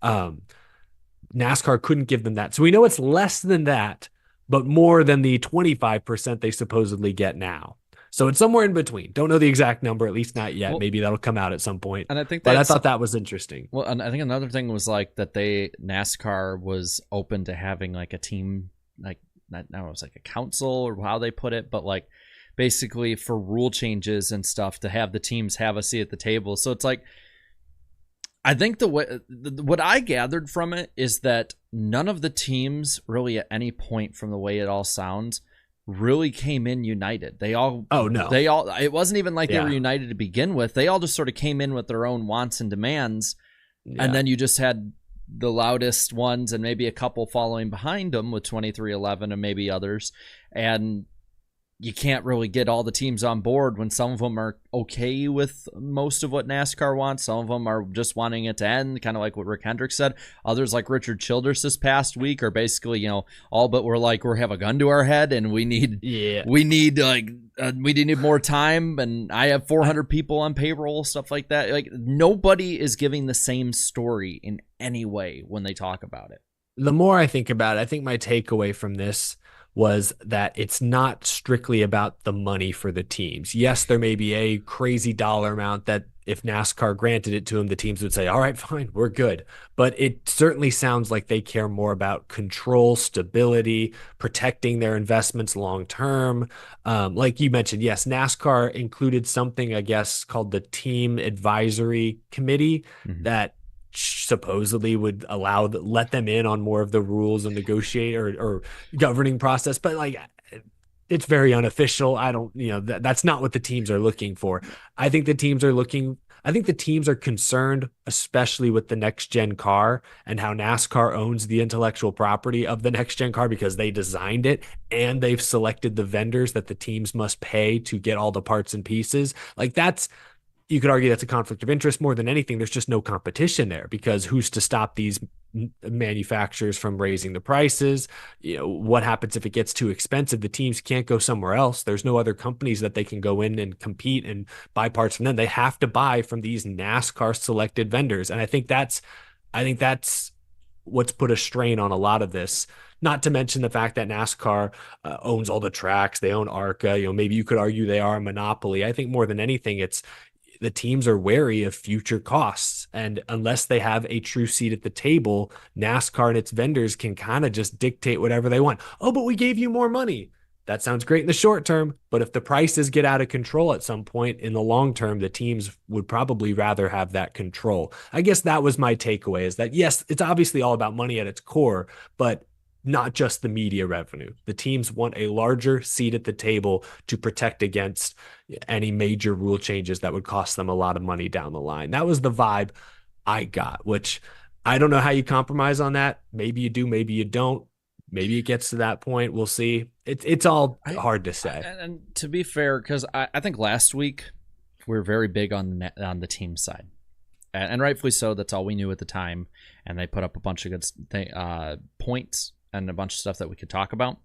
NASCAR couldn't give them that. So we know it's less than that, but more than the 25% they supposedly get now. So it's somewhere in between. Don't know the exact number, at least not yet. Maybe that'll come out at some point. And I think I thought that was interesting. Well, and I think another thing was like that NASCAR was open to having like a team, like not it was like a council or how they put it, but like basically for rule changes and stuff to have the teams have a seat at the table. So it's like, I think what I gathered from it is that none of the teams really at any point from the way it all sounds really came in united. It wasn't even like they were united to begin with. They all just sort of came in with their own wants and demands. Yeah. And then you just had the loudest ones and maybe a couple following behind them with 2311 and maybe others. And you can't really get all the teams on board when some of them are okay with most of what NASCAR wants. Some of them are just wanting it to end, kind of like what Rick Hendricks said. Others, like Richard Childress this past week, are basically, all but we have a gun to our head and we need more time. And I have 400 people on payroll, stuff like that. Like nobody is giving the same story in any way when they talk about it. The more I think about it, I think my takeaway from this was that it's not strictly about the money for the teams. Yes, there may be a crazy dollar amount that if NASCAR granted it to them, the teams would say, all right, fine, we're good. But it certainly sounds like they care more about control, stability, protecting their investments long-term. Like you mentioned, yes, NASCAR included something, I guess, called the Team Advisory Committee that supposedly would let them in on more of the rules and negotiate or governing process. But like it's very unofficial. I don't, that's not what the teams are looking for. I think the teams are concerned, especially with the next gen car and how NASCAR owns the intellectual property of the next gen car because they designed it and they've selected the vendors that the teams must pay to get all the parts and pieces. Like you could argue that's a conflict of interest more than anything. There's just no competition there because who's to stop these manufacturers from raising the prices? What happens if it gets too expensive? The teams can't go somewhere else. There's no other companies that they can go in and compete and buy parts from them. They have to buy from these NASCAR selected vendors. And I think that's what's put a strain on a lot of this. Not to mention the fact that NASCAR owns all the tracks. They own ARCA. Maybe you could argue they are a monopoly. I think more than anything, it's the teams are wary of future costs. And unless they have a true seat at the table, NASCAR and its vendors can kind of just dictate whatever they want. Oh, but we gave you more money. That sounds great in the short term, but if the prices get out of control at some point in the long term, the teams would probably rather have that control. I guess that was my takeaway, is that yes, it's obviously all about money at its core, but not just the media revenue. The teams want a larger seat at the table to protect against any major rule changes that would cost them a lot of money down the line. That was the vibe I got, which I don't know how you compromise on that. Maybe you do, maybe you don't. Maybe it gets to that point. We'll see. It's all hard to say. And to be fair, because I think last week we were very big on the team side. And rightfully so. That's all we knew at the time. And they put up a bunch of good points and a bunch of stuff that we could talk about.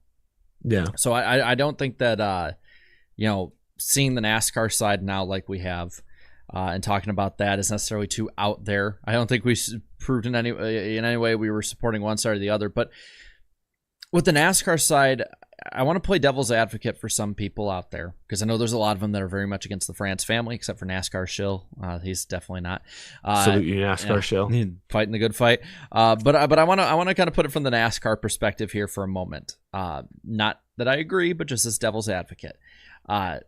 Yeah. So I don't think that, seeing the NASCAR side now like we have and talking about that is necessarily too out there. I don't think we proved in any way we were supporting one side or the other. But with the NASCAR side, I want to play devil's advocate for some people out there because I know there's a lot of them that are very much against the France family, except for NASCAR Shill. He's definitely not. Salute you, NASCAR Shill. Fighting the good fight. But I want to kind of put it from the NASCAR perspective here for a moment. Not that I agree, but just as devil's advocate. That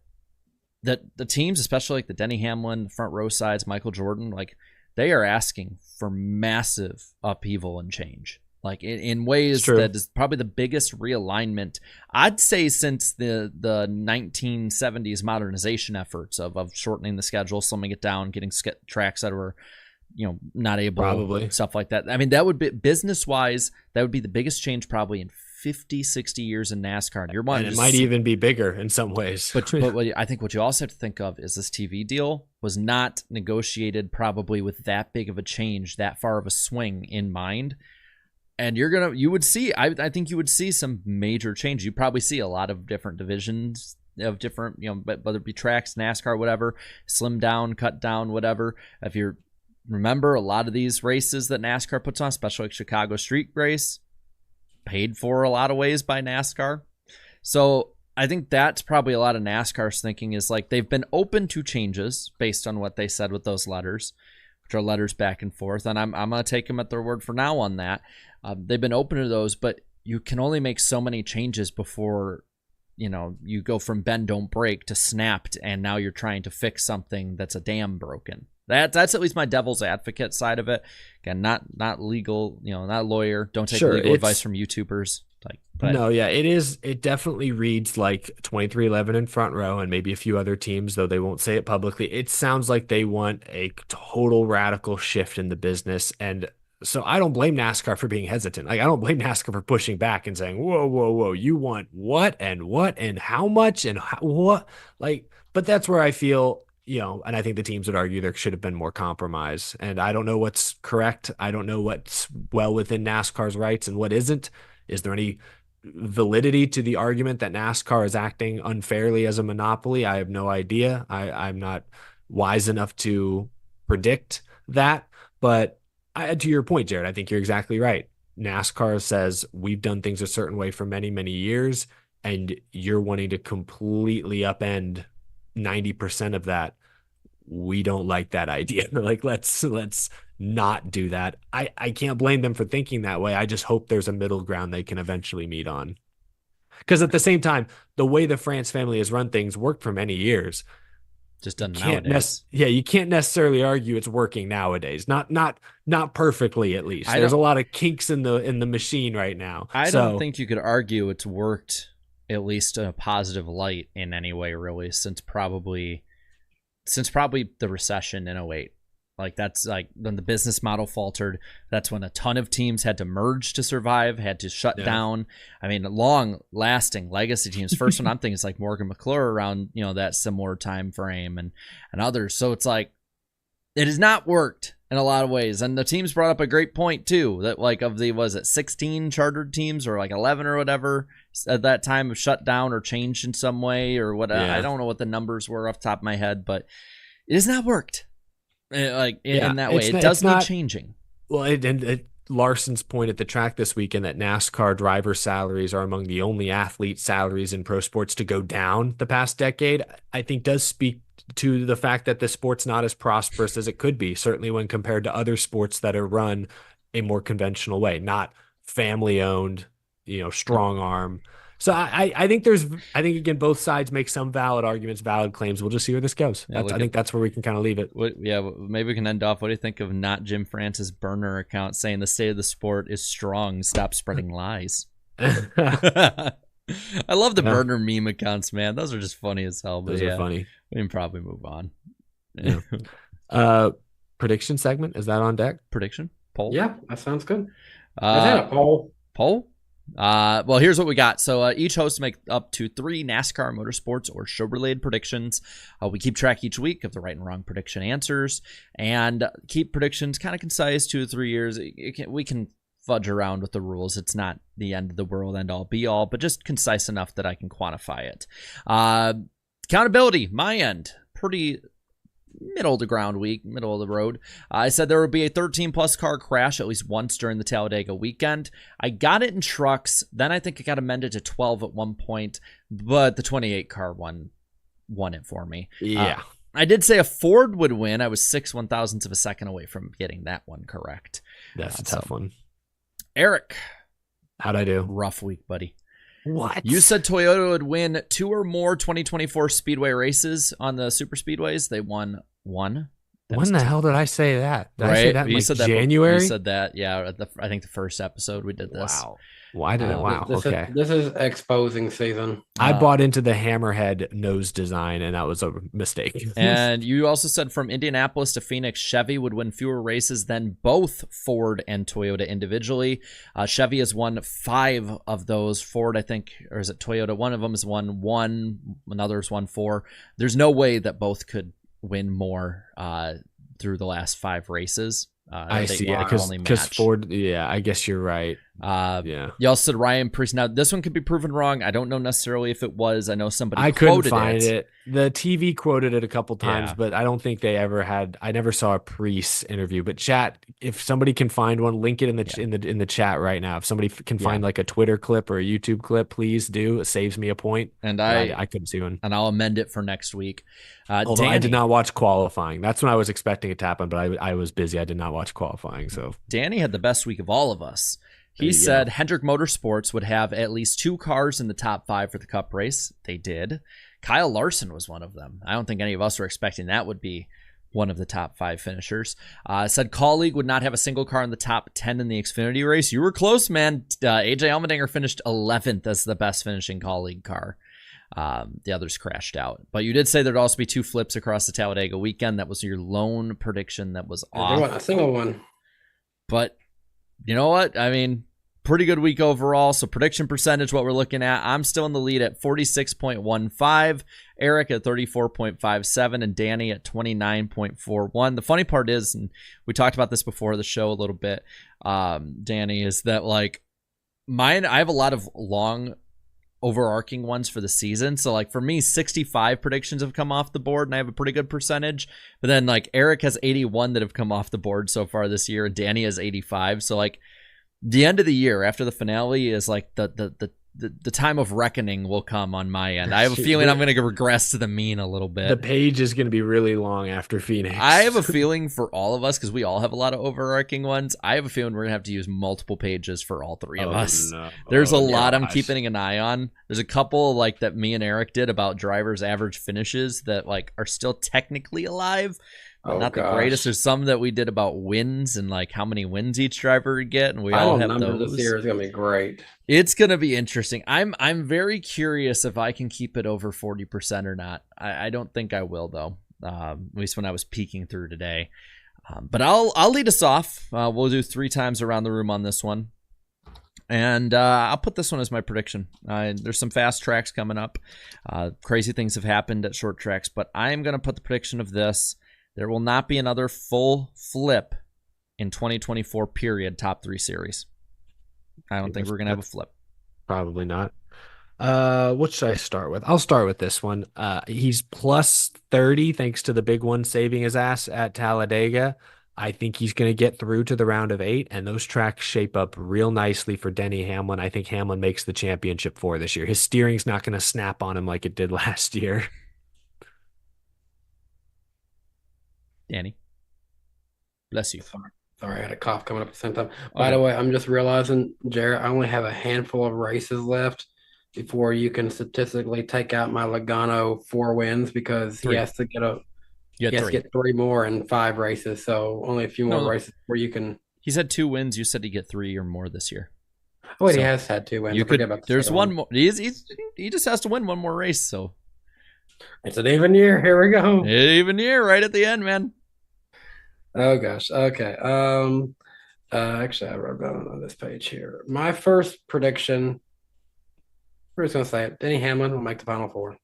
the teams, especially like the Denny Hamlin, front row sides, Michael Jordan, like they are asking for massive upheaval and change. Like in ways that is probably the biggest realignment, I'd say, since the 1970s modernization efforts of shortening the schedule, slimming it down, getting tracks that were, not able, probably stuff like that. I mean, that would be business-wise, that would be the biggest change probably in 50, 60 years in NASCAR. And it might even be bigger in some ways. But I think what you also have to think of is this TV deal was not negotiated probably with that big of a change, that far of a swing in mind. And you would see, I think you would see some major change. You probably see a lot of different divisions of different, whether it be tracks, NASCAR, whatever, slim down, cut down, whatever. If you remember, a lot of these races that NASCAR puts on, especially like Chicago Street Race, paid for a lot of ways by NASCAR. So I think that's probably a lot of NASCAR's thinking is like they've been open to changes based on what they said with those letters, which are letters back and forth. And I'm going to take them at their word for now on that. They've been open to those, but you can only make so many changes before, you go from bend, don't break to snapped. And now you're trying to fix something that's a dam broken. That's at least my devil's advocate side of it. Again, not legal, not a lawyer. Don't take legal advice from YouTubers. No, yeah, it is. It definitely reads like 2311 in front row and maybe a few other teams, though they won't say it publicly. It sounds like they want a total radical shift in the business. And so I don't blame NASCAR for being hesitant. Like, I don't blame NASCAR for pushing back and saying, whoa, you want what and how much and what? Like, but that's where I feel, and I think the teams would argue there should have been more compromise. And I don't know what's correct. I don't know what's well within NASCAR's rights and what isn't. Is there any validity to the argument that NASCAR is acting unfairly as a monopoly? I have no idea. I'm not wise enough to predict that. But to your point, Jared, I think you're exactly right. NASCAR says we've done things a certain way for many, many years, and you're wanting to completely upend 90% of that. We don't like that idea. Like, let's not do that. I can't blame them for thinking that way. I just hope there's a middle ground they can eventually meet on. Because at the same time, the way the France family has run things worked for many years. Just done nowadays. You can't necessarily argue it's working nowadays. Not perfectly, at least. There's a lot of kinks in the machine right now. I don't think you could argue it's worked at least a positive light in any way, really, since probably the recession in '08. Like, that's like when the business model faltered. That's when a ton of teams had to merge to survive, had to shut down. I mean, long-lasting legacy teams. First one I'm thinking is like Morgan McClure around, that similar time frame and others. So it's like, it has not worked in a lot of ways. And the teams brought up a great point too, that like of the, 16 chartered teams or like 11 or whatever at that time have shut down or changed in some way or what. I don't know what the numbers were off the top of my head, but it has not worked. In that way, it does need changing. Well, and Larson's point at the track this weekend that NASCAR driver salaries are among the only athlete salaries in pro sports to go down the past decade, I think does speak to the fact that the sport's not as prosperous as it could be, certainly when compared to other sports that are run a more conventional way, not family owned, strong arm. So I think again, both sides make some valid arguments, valid claims. We'll just see where this goes. I think that's where we can kind of leave it. Maybe we can end off. What do you think of not Jim France's burner account saying the state of the sport is strong? Stop spreading lies. I love the burner meme accounts, man. Those are just funny as hell. Those are funny. We can probably move on. Prediction segment, is that on deck? Prediction poll. Yeah, that sounds good. Is that a poll? Poll. Well, here's what we got. So each host make up to 3 NASCAR motorsports or show-related predictions. We keep track each week of the right and wrong prediction answers and keep predictions kind of concise, 2 to 3 years. We can fudge around with the rules. It's not the end of the world, end all be all, but just concise enough that I can quantify it. Accountability, my end, pretty middle of the ground week, middle of the road. I said there would be a 13-plus car crash at least once during the Talladega weekend. I got it in trucks. Then I think it got amended to 12 at one point, but the 28 car won it for me. Yeah. I did say a Ford would win. I was 6/1000ths of a second away from getting that one correct. That's a tough one. Eric. How'd I do? Rough week, buddy. What? You said Toyota would win 2 or more 2024 Speedway races on the super speedways. They won 1. When the hell did I say that? Did I say that in you said January? You said that, yeah. I think the first episode we did this. Wow. Why did it? Wow. Okay. This is exposing season. I bought into the hammerhead nose design, and that was a mistake. And you also said from Indianapolis to Phoenix, Chevy would win fewer races than both Ford and Toyota individually. Chevy has won 5 of those. Ford, I think, or is it Toyota? One of them has won 1. Another's won 4. There's no way that both could win more through the last 5 races. I see, because Ford, I guess you're right. You also said Ryan Preece. Now, this one could be proven wrong. I don't know necessarily if it was. I know somebody I quoted couldn't find it. The TV quoted it a couple times, but I don't think they ever had. I never saw a Preece interview. But chat, if somebody can find one, link it in the chat right now. If somebody can find like a Twitter clip or a YouTube clip, please do. It saves me a point. And I couldn't see one. And I'll amend it for next week. Although Danny, I did not watch qualifying. That's when I was expecting it to happen, but I was busy. I did not watch qualifying. So Danny had the best week of all of us. He said Hendrick Motorsports would have at least 2 cars in the top 5 for the Cup race. They did. Kyle Larson was one of them. I don't think any of us were expecting that would be one of the top 5 finishers. Said Colleague would not have a single car in the top 10 in the Xfinity race. You were close, man. AJ Allmendinger finished 11th as the best finishing Colleague car. The others crashed out. But you did say there'd also be 2 flips across the Talladega weekend. That was your lone prediction that was off. There wasn't a single one. But you know what? I mean, pretty good week overall. So prediction percentage, what we're looking at, I'm still in the lead at 46.15, Eric at 34.57, and Danny at 29.41. The funny part is, and we talked about this before the show a little bit, Danny, is that like mine, I have a lot of long overarching ones for the season. So like for me, 65 predictions have come off the board and I have a pretty good percentage. But then like Eric has 81 that have come off the board so far this year, and Danny has 85. So like the end of the year after the finale is like the time of reckoning will come on my end. I have a feeling I'm going to regress to the mean a little bit. The page is going to be really long after Phoenix. I have a feeling for all of us, because we all have a lot of overarching ones, I have a feeling we're going to have to use multiple pages for all 3 of us. No. There's a lot I'm keeping an eye on. There's a couple like that me and Eric did about drivers' average finishes that like are still technically alive, Oh, not the gosh. greatest. There's some that we did about wins and like how many wins each driver would get, and we Final all have number those. this year is gonna be great. It's gonna be interesting. I'm very curious if I can keep it over 40% or not. I don't think I will though. At least when I was peeking through today. But I'll lead us off. We'll do 3 times around the room on this one. And I'll put this one as my prediction. There's some fast tracks coming up. Crazy things have happened at short tracks, but I am going to put the prediction of this. There will not be another full flip in 2024, period, top 3 series. I don't think we're going to have a flip. Probably not. What should I start with? I'll start with this one. He's plus 30 thanks to the big one saving his ass at Talladega. I think he's going to get through to the round of 8, and those tracks shape up real nicely for Denny Hamlin. I think Hamlin makes the championship 4 this year. His steering's not going to snap on him like it did last year. Danny, bless you. Sorry, I had a cough coming up at the same time. By the way, I'm just realizing, Jared, I only have a handful of races left before you can statistically take out my Logano 4 wins because 3. he has to get he has to 3. get 3 more in 5 races. So only a few more races where you can. He's had 2 wins. You said he'd get 3 or more this year. Oh, wait, So he has had 2 wins. There's one more. He just has to win one more race. So it's an even year. Here we go. even year right at the end, man. Oh gosh. Okay. Actually, I wrote down on this page here. My first prediction. We're just gonna say it. Denny Hamlin will make the Final 4.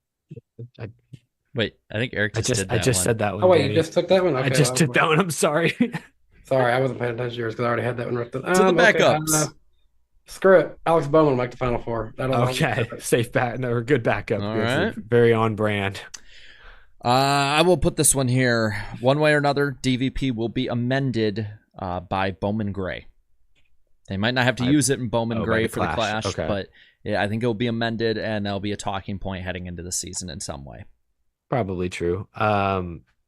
Wait, I think Eric just did that I just one. said that one. Oh wait, Danny. you just took that one. Okay, I just did that one. I'm sorry. Sorry, I wasn't paying attention to yours because I already had that one written. To the backups. Screw it. Alex Bowman will make the Final 4. Okay, safe back. No, good backup. All right. Very on brand. I will put this one here. One way or another, DVP will be amended by Bowman Gray. They might not have to use it in Bowman Gray for the Clash, okay. but yeah, I think it will be amended, and there'll be a talking point heading into the season in some way. Probably true.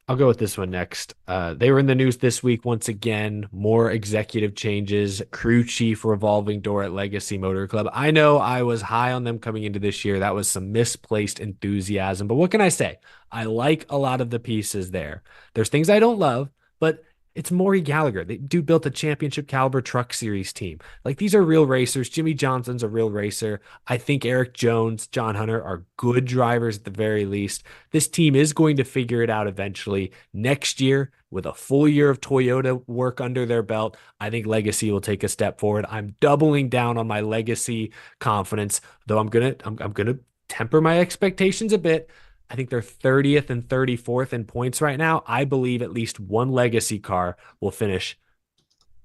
I'll go with this one next. They were in the news this week once again. More executive changes, crew chief revolving door at Legacy Motor Club. I know I was high on them coming into this year. That was some misplaced enthusiasm. But what can I say? I like a lot of the pieces there. There's things I don't love, but it's Maury Gallagher. The dude built a championship caliber truck series team. Like, these are real racers. Jimmy Johnson's a real racer. I think Eric Jones, John Hunter are good drivers at the very least. This team is going to figure it out eventually. Next year, with a full year of Toyota work under their belt, I think Legacy will take a step forward. I'm doubling down on my Legacy confidence, though I'm gonna temper my expectations a bit. I think they're 30th and 34th in points right now. I believe at least one Legacy car will finish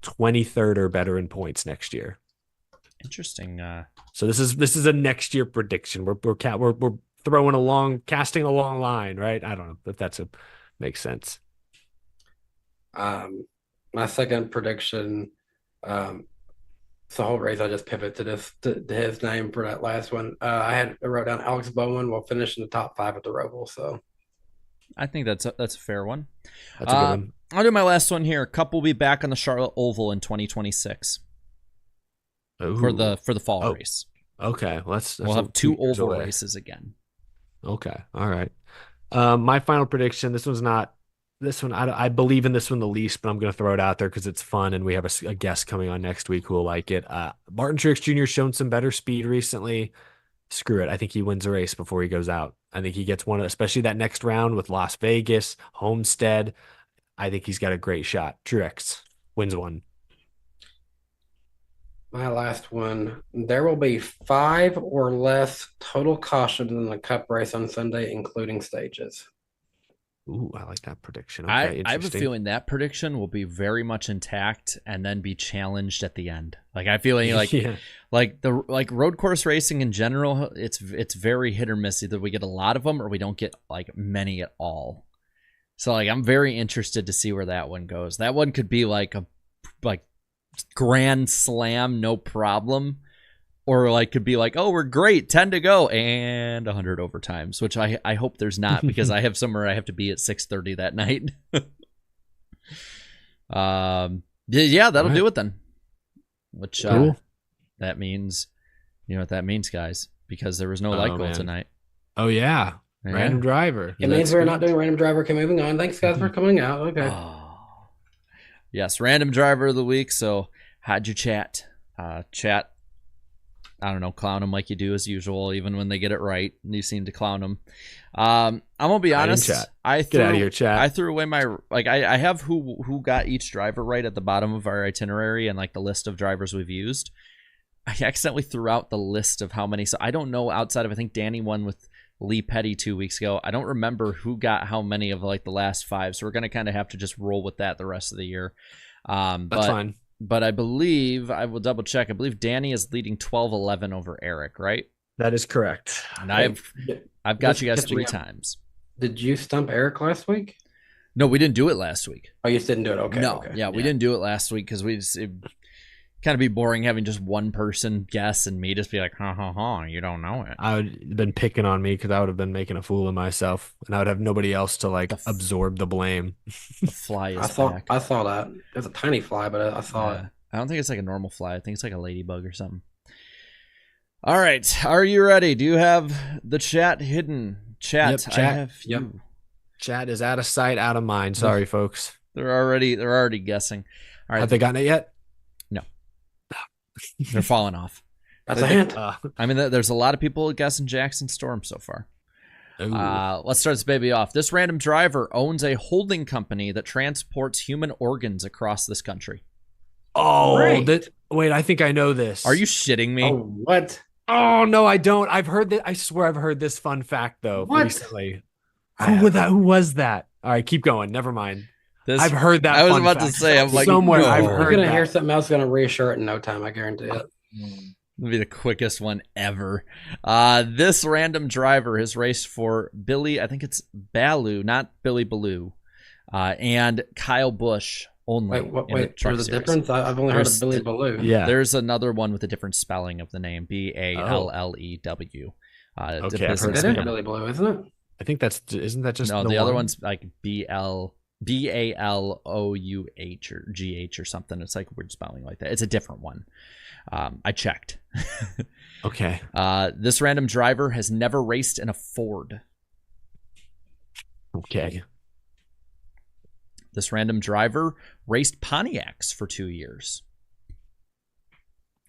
23rd or better in points next year. Interesting. So this is a next year prediction. We're casting a long line, right? I don't know if makes sense. My second prediction. It's the whole race. I just pivot to his name for that last one. I wrote down Alex Bowman will finish in the top 5 at the Roval. So I think that's a fair one. That's a good one. I'll do my last one here. Cup will be back on the Charlotte Oval in 2026 for the fall race. Okay, we'll have 2 oval races again. Okay, all right. My final prediction. I believe in this one the least, but I'm going to throw it out there because it's fun, and we have a guest coming on next week who will like it. Martin Truex Jr. shown some better speed recently. Screw it. I think he wins a race before he goes out. I think he gets one, especially that next round with Las Vegas, Homestead. I think he's got a great shot. Truex wins one. My last one. There will be 5 or less total cautions in the Cup race on Sunday, including stages. Ooh, I like that prediction. Okay, I have a feeling that prediction will be very much intact and then be challenged at the end. Like, I feel like yeah. like road course racing in general, it's very hit or miss. Either we get a lot of them or we don't get like many at all. So like, I'm very interested to see where that one goes. That one could be like a grand slam, no problem. Or like could be like, oh, we're great, 10 to go and 100 overtimes, which I hope there's not because I have somewhere I have to be at 6:30 that night. Yeah, that'll do it then. Which cool. That means, you know what that means, guys, because there was no light goal tonight. Oh yeah, Random driver. It means we're not doing random driver. Okay, moving on. Thanks, guys, for coming out. Okay. Oh. Yes, random driver of the week. So how'd you chat? Chat, I don't know, clown them like you do as usual, even when they get it right. You seem to clown them. I'm gonna be honest. Get out of here, chat. I threw away my I have who got each driver right at the bottom of our itinerary and like the list of drivers we've used. I accidentally threw out the list of how many, so I don't know outside of I think Danny won with Lee Petty 2 weeks ago. I don't remember who got how many of like the last 5, so we're gonna kind of have to just roll with that the rest of the year. That's fine. But I believe, I will double check, I believe Danny is leading 12-11 over Eric, right? That is correct. And I've got you guys 3 times. Did you stump Eric last week? No, we didn't do it last week. Oh, you just didn't do it? Okay. No, okay. yeah, we didn't do it last week because it kind of be boring having just one person guess and me just be like, you don't know it. I would have been picking on me because I would have been making a fool of myself, and I would have nobody else to like absorb the blame. The fly is back. I saw that. It's a tiny fly, but I saw it. I don't think it's like a normal fly. I think it's like a ladybug or something. All right, are you ready? Do you have the chat hidden? Chat, Yep, chat. I have you. Yep. Chat is out of sight, out of mind. Sorry, folks. They're already guessing. All right, Have they gotten it yet? No. They're falling off. That's a hint. I mean, there's a lot of people guessing Jackson Storm so far. Let's start this baby off. This random driver owns a holding company that transports human organs across this country. Wait, I think I know this. Are you shitting me? Oh, what? Oh no, I don't. I've heard that. I swear I've heard this fun fact though recently. Who was that? All right, keep going. Never mind. I've heard that. I was fun about fact to say, I'm like, somewhere. no. I've You're heard gonna that. hear something else. Gonna reassure it in no time. I guarantee it. It'll be the quickest one ever. This random driver has raced for Billy, I think it's Baloo, not Billy Baloo, and Kyle Busch only. Wait. There's a difference. I've only heard of Billy Baloo. Yeah. There's another one with a different spelling of the name, Ballew. Okay, I've heard That is Billy Baloo, isn't it? I think isn't that just no? the The other one? one's like Balouh or GH or something. It's like weird spelling like that. It's a different one. I checked. Okay. This random driver has never raced in a Ford. Okay. This random driver raced Pontiacs for 2 years.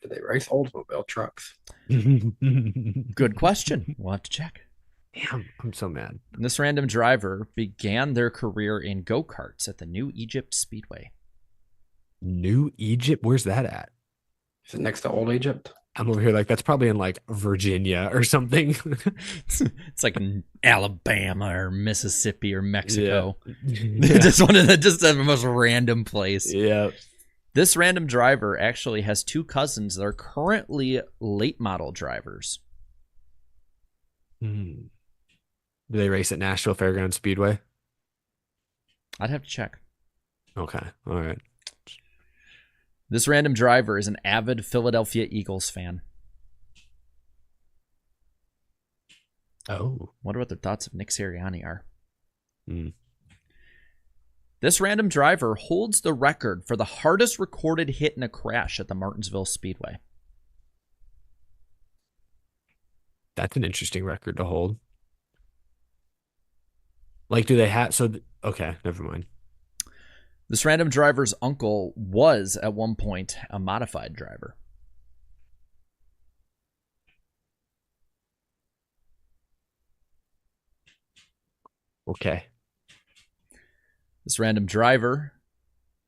Did they race Oldsmobile trucks? Good question. We'll have to check. Damn, I'm so mad. This random driver began their career in go-karts at the New Egypt Speedway. New Egypt? Where's that at? Is it next to Old Egypt? I'm over here like that's probably in like Virginia or something. It's like in Alabama or Mississippi or Mexico. Yeah. Just the most random place. Yeah. This random driver actually has 2 cousins that are currently late model drivers. Do they race at Nashville Fairgrounds Speedway? I'd have to check. Okay. All right. This random driver is an avid Philadelphia Eagles fan. Oh. Wonder what their thoughts of Nick Sirianni are. Mm. This random driver holds the record for the hardest recorded hit in a crash at the Martinsville Speedway. That's an interesting record to hold. Like, do they have... okay, never mind. This random driver's uncle was, at one point, a modified driver. Okay. This random driver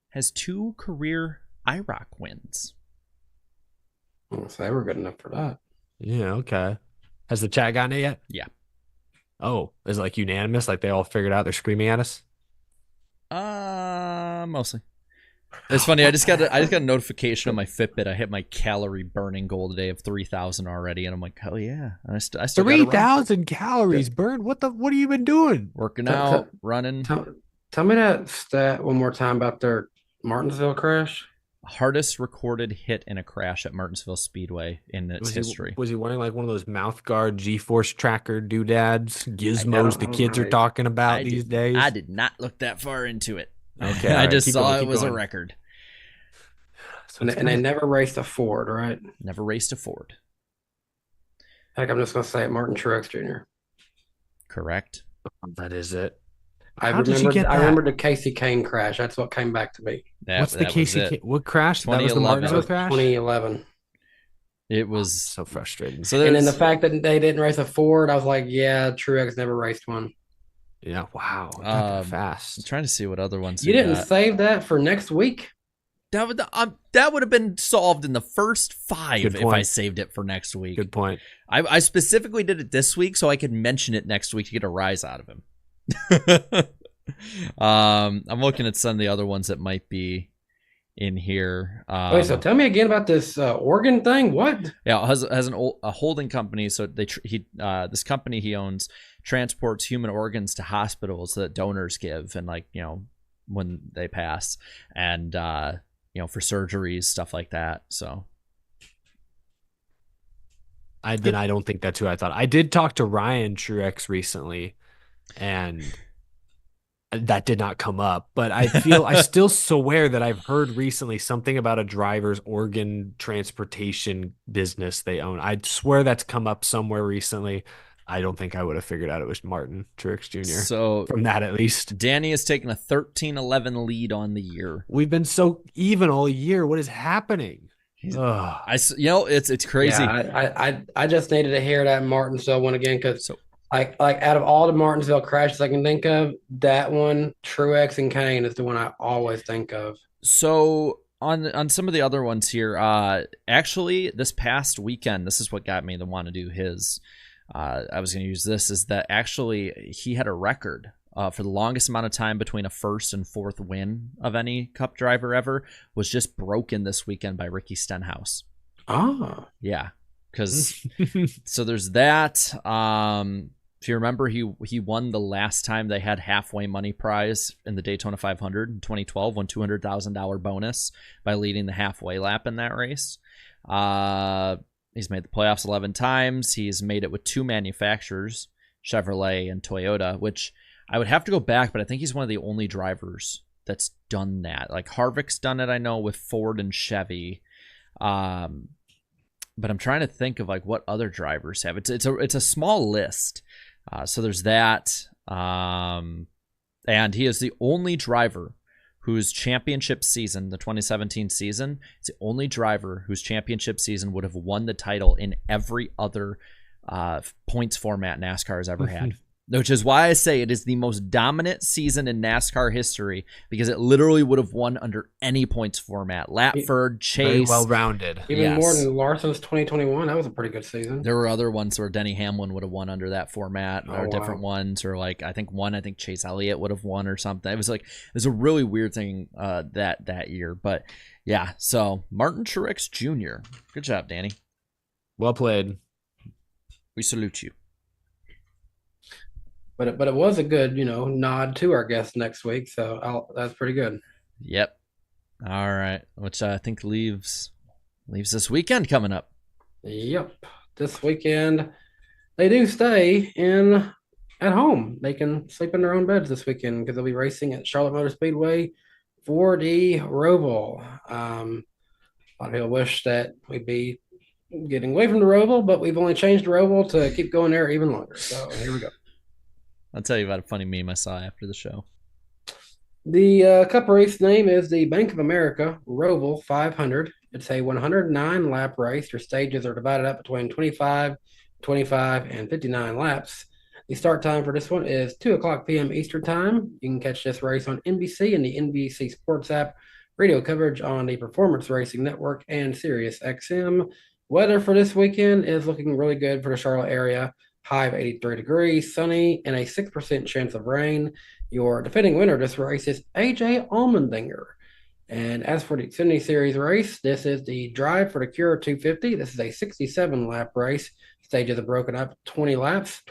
has 2 career IROC wins. Oh, so they were good enough for that. Yeah, okay. Has the chat gotten it yet? Yeah. Oh, is it like unanimous? Like they all figured out they're screaming at us? Mostly. It's funny. I just got a notification on my Fitbit. I hit my calorie burning goal today of 3,000 already, and I'm like, oh yeah. And I still 3,000 calories burned. What have you been doing? Working out, running. Tell me that stat one more time about their Martinsville crash. Hardest recorded hit in a crash at Martinsville Speedway in its history. Was he wearing like one of those mouth guard G-force tracker doodads, gizmos the kids are talking about these days? I did not look that far into it. Okay, I just saw it was a record. And they never raced a Ford, right? Never raced a Ford. Heck, I'm just going to say it, Martin Truex Jr. Correct. That is it. I How did you remember. get I that? remember the Casey Kane crash. That's what came back to me. What's the That was Casey? it. What crash? That was the 2011. That Martinsville was crash. 2011. It was So frustrating. so And then the there's fact that they didn't race a Ford, I was like, yeah, Truex never raced one. Yeah. Wow. It got there I'm fast. trying to see what other ones You we didn't got. save that for next week? That would have been solved in the first 5 Good if point. I saved it for next week. Good point. I specifically did it this week so I could mention it next week to get a rise out of him. I'm looking at some of the other ones that might be in here. Wait, so tell me again about this organ thing. What? Yeah, has a holding company. So this company he owns transports human organs to hospitals that donors give, and when they pass, and for surgeries, stuff like that. So I don't think that's who I thought. I did talk to Ryan Truex recently, and that did not come up. But I still swear that I've heard recently something about a driver's organ transportation business they own. I swear that's come up somewhere recently. I don't think I would have figured out it was Martin Truex Jr. So from that, at least. Danny has taken a 13-11 lead on the year. We've been so even all year. What is happening? It's crazy. Yeah, I just needed to hear that Martinsville one again because like out of all the Martinsville crashes I can think of, that one, Truex and Kane, is the one I always think of. So on some of the other ones here, actually this past weekend, this is what got me to want to do his. I was going to use this, is that actually he had a record for the longest amount of time between a first and fourth win of any Cup driver ever was just broken this weekend by Ricky Stenhouse. Ah, yeah, because so there's that. If you remember, he won the last time they had halfway money prize in the Daytona 500 in 2012, won $200,000 bonus by leading the halfway lap in that race. He's made the playoffs 11 times. He's made it with 2 manufacturers, Chevrolet and Toyota, which I would have to go back, but I think he's one of the only drivers that's done that. Like Harvick's done it, I know, with Ford and Chevy. But I'm trying to think of like what other drivers have. It's a small list. So there's that. And he is the only driver whose championship season, the 2017 season, is the only driver whose championship season would have won the title in every other points format NASCAR has ever had. Which is why I say it is the most dominant season in NASCAR history, because it literally would have won under any points format. Latford, Chase. Very well-rounded. Even more than Larson's 2021. That was a pretty good season. There were other ones where Denny Hamlin would have won under that format, or different wow. ones, or I think Chase Elliott would have won or something. It was a really weird thing that year. But yeah, so Martin Truex Jr. Good job, Danny. Well played. We salute you. But it was a good, nod to our guest next week. So that's pretty good. Yep. All right. Which I think leaves this weekend coming up. Yep. This weekend, they do stay at home. They can sleep in their own beds this weekend because they'll be racing at Charlotte Motor Speedway for the Roval. A lot of people wish that we'd be getting away from the Roval, but we've only changed the Roval to keep going there even longer. So here we go. I'll tell you about a funny meme I saw after the show. The Cup race name is the Bank of America Roval 500. It's a 109 lap race. Your stages are divided up between 25, 25, and 59 laps. The start time for this one is 2:00 p.m. Eastern Time. You can catch this race on NBC and the NBC Sports app, radio coverage on the Performance Racing Network, and Sirius XM. Weather for this weekend is looking really good for the Charlotte area. High of 83 degrees, sunny, and a 6% chance of rain. Your defending winner of this race is AJ Allmendinger. And as for the Xfinity Series race, this is the Drive for the Cure 250. This is a 67-lap race. Stages are broken up 20 laps,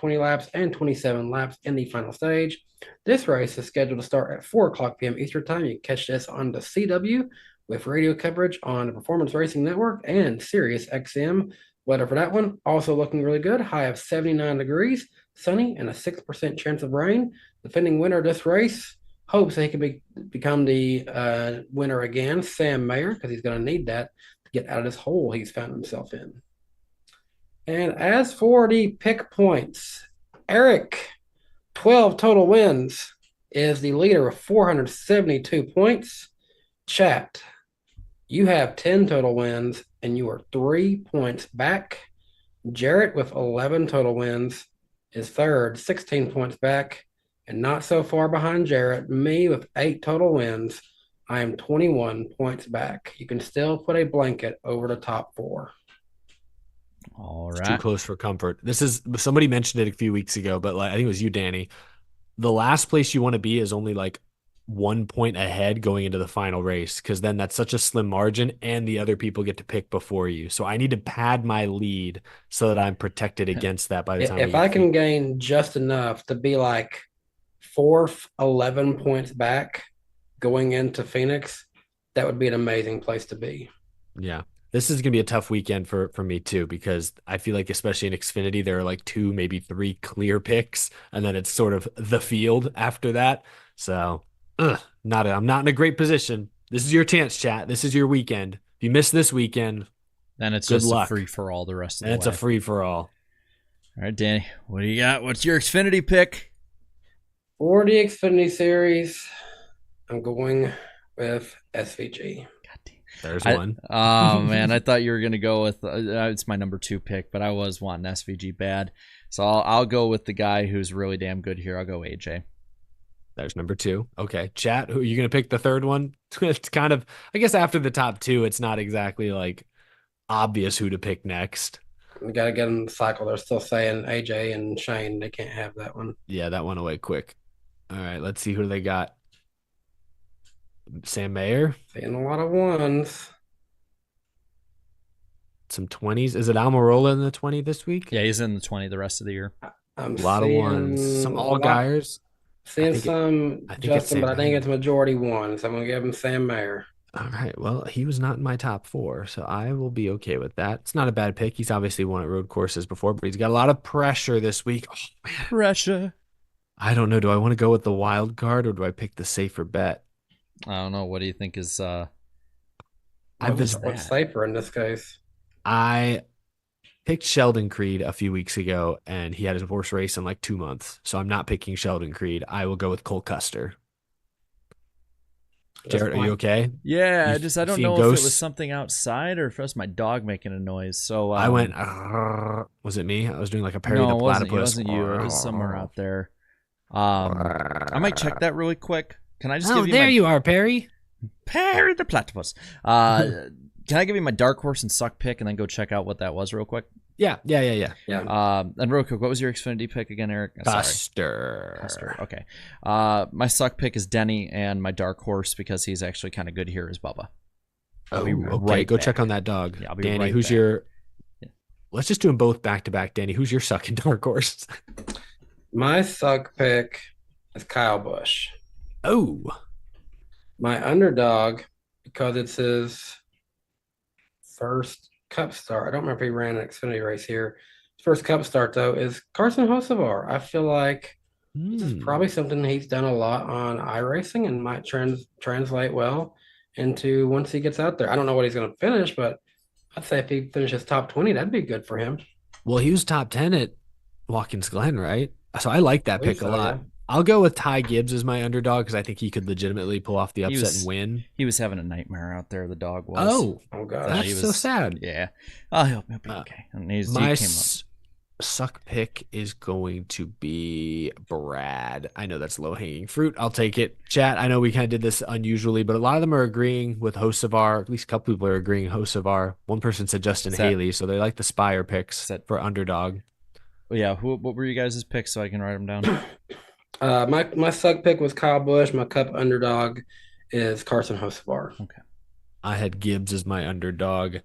and 27 laps in the final stage. This race is scheduled to start at 4:00 p.m. Eastern Time. You can catch this on the CW with radio coverage on the Performance Racing Network and Sirius XM. Weather for that one also looking really good. High of 79 degrees, sunny, and a 6% chance of rain. Defending winner of this race hopes that he can become the winner again, Sam Mayer, because he's going to need that to get out of this hole he's found himself in. And as for the pick points, Eric, 12 total wins, is the leader with 472 points. Chat, you have 10 total wins and you are 3 points back. Jarrett with 11 total wins is third, 16 points back, and not so far behind Jarrett. Me with 8 total wins, I am 21 points back. You can still put a blanket over the top four. All It's too right. close for comfort. This is somebody mentioned it a few weeks ago, but like I think it was you, Danny. The last place you want to be is only like 1 point ahead going into the final race because then that's such a slim margin and the other people get to pick before you. So I need to pad my lead so that I'm protected against that by the time we If get I to can gain just enough to be like fourth, 11 points back going into Phoenix, that would be an amazing place to be. yeah. This is gonna be a tough weekend for me too because I feel like especially in Xfinity there are like 2 maybe 3 clear picks and then it's sort of the field after that. So I'm not in a great position. This is your chance, chat. This is your weekend. If you miss this weekend, Then it's good just luck. a free for all the rest of And the it's way. a free for all. All right, Danny, what do you got? What's your Xfinity pick? For the Xfinity Series, I'm going with SVG. There's one. Oh man, I thought you were gonna go with it's my number 2 pick, but I was wanting SVG bad, so I'll go with the guy who's really damn good here. I'll go AJ. There's number 2. Okay, chat. Who are you gonna pick the third one? It's kind of, I guess, after the top 2, it's not exactly like obvious who to pick next. We got to get them the cycle. They're still saying AJ and Shane. They can't have that one. Yeah, that went away quick. All right, let's see who they got. Sam Mayer, Seeing a lot of ones. some 20s. Is it Almirola in the 20 this week? Yeah, he's in the 20 the rest of the year. I'm A lot of ones. Some all guys. Seeing think some I think it's Justin, Sam but I think Mayer. it's majority ones. I'm going to give him Sam Mayer. All right. Well, he was not in my top 4, so I will be okay with that. It's not a bad pick. He's obviously won at road courses before, but he's got a lot of pressure this week. Oh, man. Pressure. I don't know. Do I want to go with the wild card or do I pick the safer bet? I don't know. What do you think is? What's safer in this case? I picked Sheldon Creed a few weeks ago, and he had his worst race in like 2 months. So I'm not picking Sheldon Creed. I will go with Cole Custer. Jared, are you okay? Yeah, You I don't seeing know if it ghosts? was something outside or if it was my dog making a noise. So I went. Was it me? I was doing like a Perry no, the it wasn't. It Platypus. wasn't you. It was somewhere out there. I might check that really quick. Can I just Oh, give you there my you are, Perry. Perry the Platypus? Can I give you my dark horse and suck pick and then go check out what that was real quick? Yeah. And real quick, what was your Xfinity pick again, Eric? Sorry. Custer. Okay. My suck pick is Denny, and my dark horse because he's actually kind of good here is Bubba. Oh, be okay. right Go back. check on that dog. Yeah, I'll be Danny, right who's back. your? Yeah. Let's just do them both back to back. Danny, who's your sucking dark horse? My suck pick is Kyle Busch. Oh, My underdog, because it's his first Cup start. I don't remember if he ran an Xfinity race here. His first Cup start, though, is Carson Hocevar. I feel like this is probably something he's done a lot on iRacing and might translate well into once he gets out there. I don't know what he's going to finish, but I'd say if he finishes top 20, that'd be good for him. well, he was top 10 at Watkins Glen, right? So I like that pick a lot. Yeah. I'll go with Ty Gibbs as my underdog because I think he could legitimately pull off the upset and win. He was having a nightmare out there. The dog was. Oh gosh. That's so sad. Yeah. Oh, he'll be okay. And he My came up. suck pick is going to be Brad. I know that's low hanging fruit. I'll take it. Chat, I know we kind of did this unusually, but a lot of them are agreeing with Hocevar. At least a couple people are agreeing Hocevar. One person said Justin Haley, so they like the Spire picks for underdog. Yeah. What were you guys' picks so I can write them down? My suck pick was Kyle Busch. My Cup underdog is Carson Hocevar. Okay. I had Gibbs as my underdog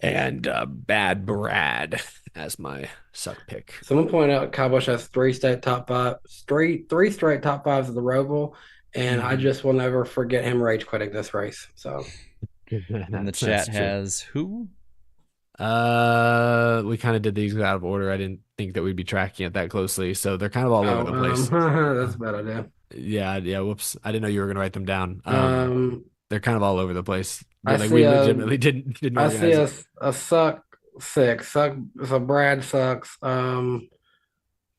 and Bad Brad as my suck pick. Someone pointed out Kyle Busch has three straight top fives of the Roval, and I just will never forget him rage quitting this race. So, And the chat has who? We kind of did these out of order. I didn't think that we'd be tracking it that closely, so they're kind of all over the place. That's a bad idea. Yeah. Whoops, I didn't know you were gonna write them down. They're kind of all over the place. I Like see, we legitimately didn't I organize see it. a suck six. So Brad sucks.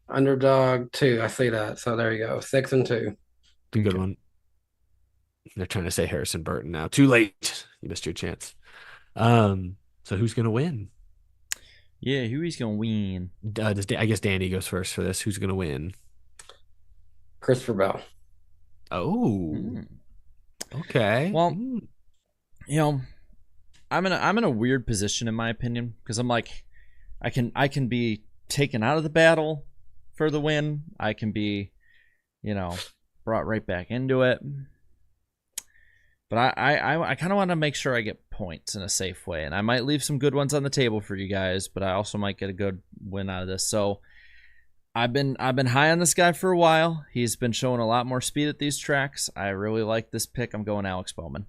Underdog 2. I see that. So there you go. 6-2. Good one. They're trying to say Harrison Burton now. Too late. You missed your chance. So who's gonna win? Yeah, who is gonna win? I guess Danny goes first for this. Who's gonna win? Christopher Bell. Oh, okay. Well, you know, I'm in a weird position in my opinion because I'm like, I can be taken out of the battle for the win. I can be, brought right back into it. But I kind of want to make sure I get points in a safe way, and I might leave some good ones on the table for you guys, but I also might get a good win out of this. So I've been high on this guy for a while. He's been showing a lot more speed at these tracks. I really like this pick. I'm going Alex Bowman.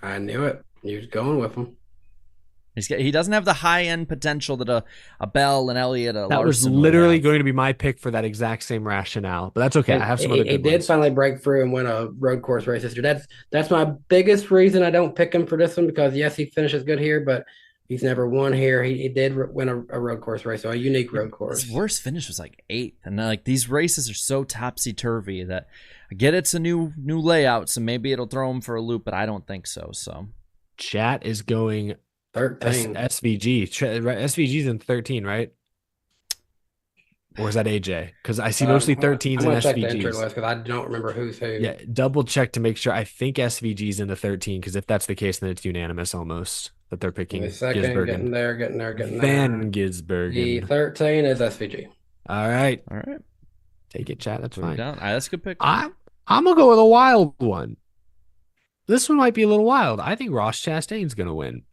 I knew it. You're going with him. He doesn't have the high end potential that a Bell and Elliott, that Larson was literally going to be my pick for that exact same rationale, but that's okay. I have some other good ones. He did finally break through and win a road course race this year. That's my biggest reason I don't pick him for this one, because yes, he finishes good here, but he's never won here. He did win a road course race, so a unique road course. His worst finish was like 8th, and like these races are so topsy turvy that I get it's a new layout, so maybe it'll throw him for a loop, but I don't think so. So chat is going 13. SVG. SVG's in 13, right? Or is that AJ? Because I see mostly 13s and check the entry list SVGs. because I don't remember who's who. Yeah, double check to make sure. I think SVG's in the 13, because if that's the case, then it's unanimous almost that they're picking Gisbergen. Getting there. Van Gisbergen. The 13 is SVG. All right. Take it, chat. That's fine. That's a good pick. I'm gonna go with a wild one. This one might be a little wild. I think Ross Chastain's gonna win.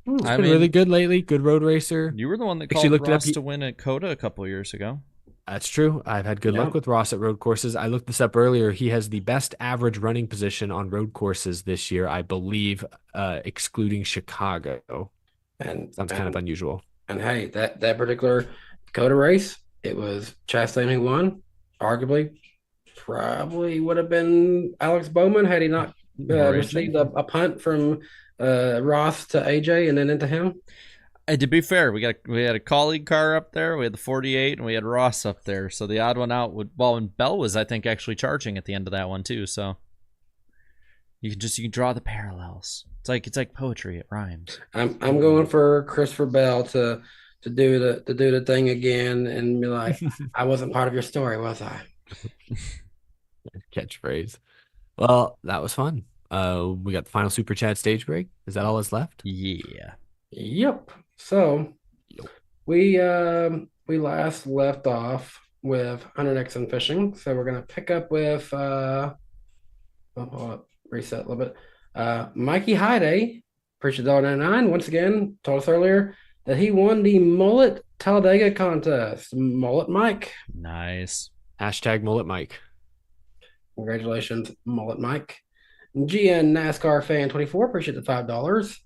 He's been really good lately. Good road racer. You were the one that called Ross to win at Coda a couple years ago. That's true. I've had good luck with Ross at road courses. I looked this up earlier. He has the best average running position on road courses this year, I believe, excluding Chicago. And sounds kind of unusual. And hey, that particular Coda race, it was Chastain who won. Arguably, probably would have been Alex Bowman had he not received a punt from Ross to AJ and then into him. To be fair, we had a colleague car up there. We had the 48, and we had Ross up there. So the odd one out and Bell was, I think, actually charging at the end of that one too. So you can draw the parallels. It's like poetry. It rhymes. I'm going for Christopher Bell to do the thing again and be like, I wasn't part of your story, was I? Catchphrase. Well, that was fun. We got the final super chat stage break. Is that all that's left? Yeah. Yep. So we last left off with Hunter Nixon fishing. So we're gonna pick up with hold up, reset a little bit. Mikey Hyde, appreciate $1.99. Once again, told us earlier that he won the mullet Talladega contest. Mullet Mike. Nice. Hashtag mullet Mike. Congratulations, mullet Mike. GN NASCAR fan 24, appreciate the $5.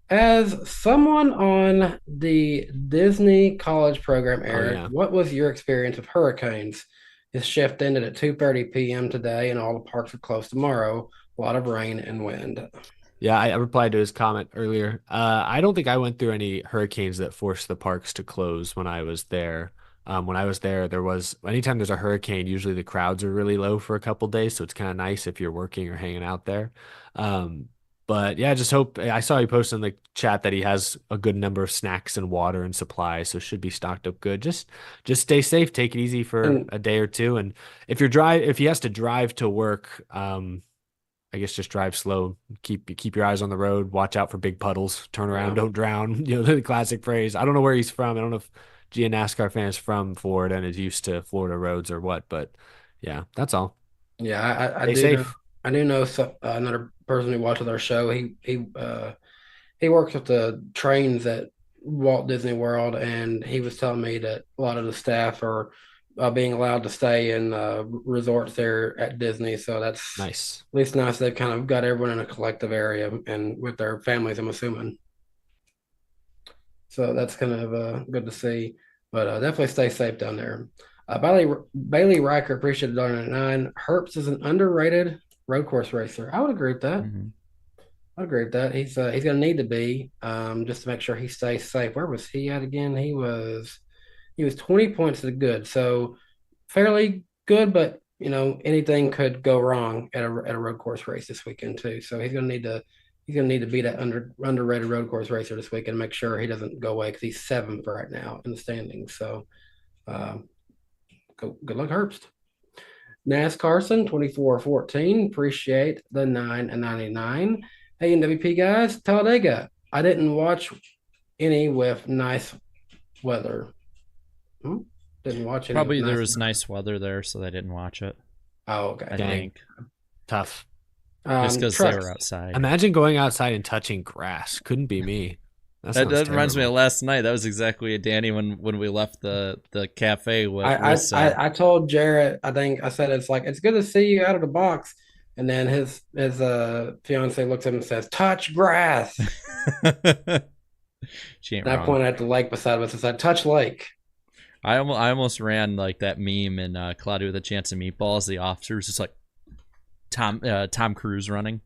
As someone on the Disney college program, Eric, what was your experience with hurricanes? His shift ended at 2:30 p.m. today, and all the parks are closed tomorrow. A lot of rain and wind. Yeah, I replied to his comment earlier. I don't think I went through any hurricanes that forced the parks to close when I was there. When I was there was anytime there's a hurricane, usually the crowds are really low for a couple days, so it's kind of nice if you're working or hanging out there. But yeah, just hope. I saw you post in the chat that he has a good number of snacks and water and supplies, so should be stocked up good. Just stay safe, take it easy for a day or two, and if he has to drive to work, I guess just drive slow, keep your eyes on the road, watch out for big puddles, turn around, don't drown. The classic phrase. I don't know where he's from. I don't know if G and NASCAR fan is from Florida and is used to Florida roads or what, but yeah, that's all. Yeah, I Stay do safe. I do know another person who watches our show. He works with the trains at Walt Disney World, and he was telling me that a lot of the staff are being allowed to stay in resorts there at Disney. So that's nice. At least nice. They've kind of got everyone in a collective area and with their families, I'm assuming. So that's kind of good to see. But definitely stay safe down there. Bailey Riker, appreciate $1.99. Herbst is an underrated road course racer. I would agree with that. Mm-hmm. I agree with that. He's going to need to be just to make sure he stays safe. Where was he at again? He was He was 20 points to the good, so fairly good, but anything could go wrong at a road course race this weekend too. So he's gonna need to beat that underrated road course racer this weekend and make sure he doesn't go away because he's 7th right now in the standings. So good luck, Herbst. NASCAR 24-14. Appreciate the 9.99. Hey, NWP guys, Talladega. I didn't watch any with nice weather. Didn't watch any. Probably there was nice weather there, so they didn't watch it. Oh, okay. I think. Tough. Just because they were outside. Imagine going outside and touching grass. Couldn't be me. That reminds me of last night. That was exactly a Danny when we left the cafe with. I told Jarrett. I think I said it's good to see you out of the box, and then his fiance looks at him and says, "Touch grass." She ain't and wrong. I pointed at the lake beside us and said, "Touch lake." I almost ran like that meme in Cloudy with a Chance of Meatballs. The officer was just like Tom Cruise running.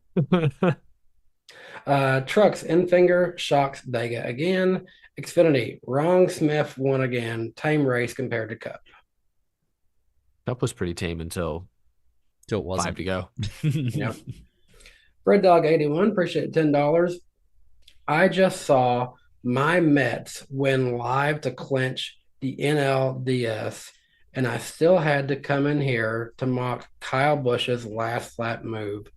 Trucks, Enfinger, shocks Dega again. Xfinity, Wrong Smith won again. Tame race compared to Cup. Cup was pretty tame until it wasn't. 5 to go. Yep. Red Dog 81, appreciate $10. I just saw my Mets win live to clinch the NLDS, and I still had to come in here to mock Kyle Busch's last lap move.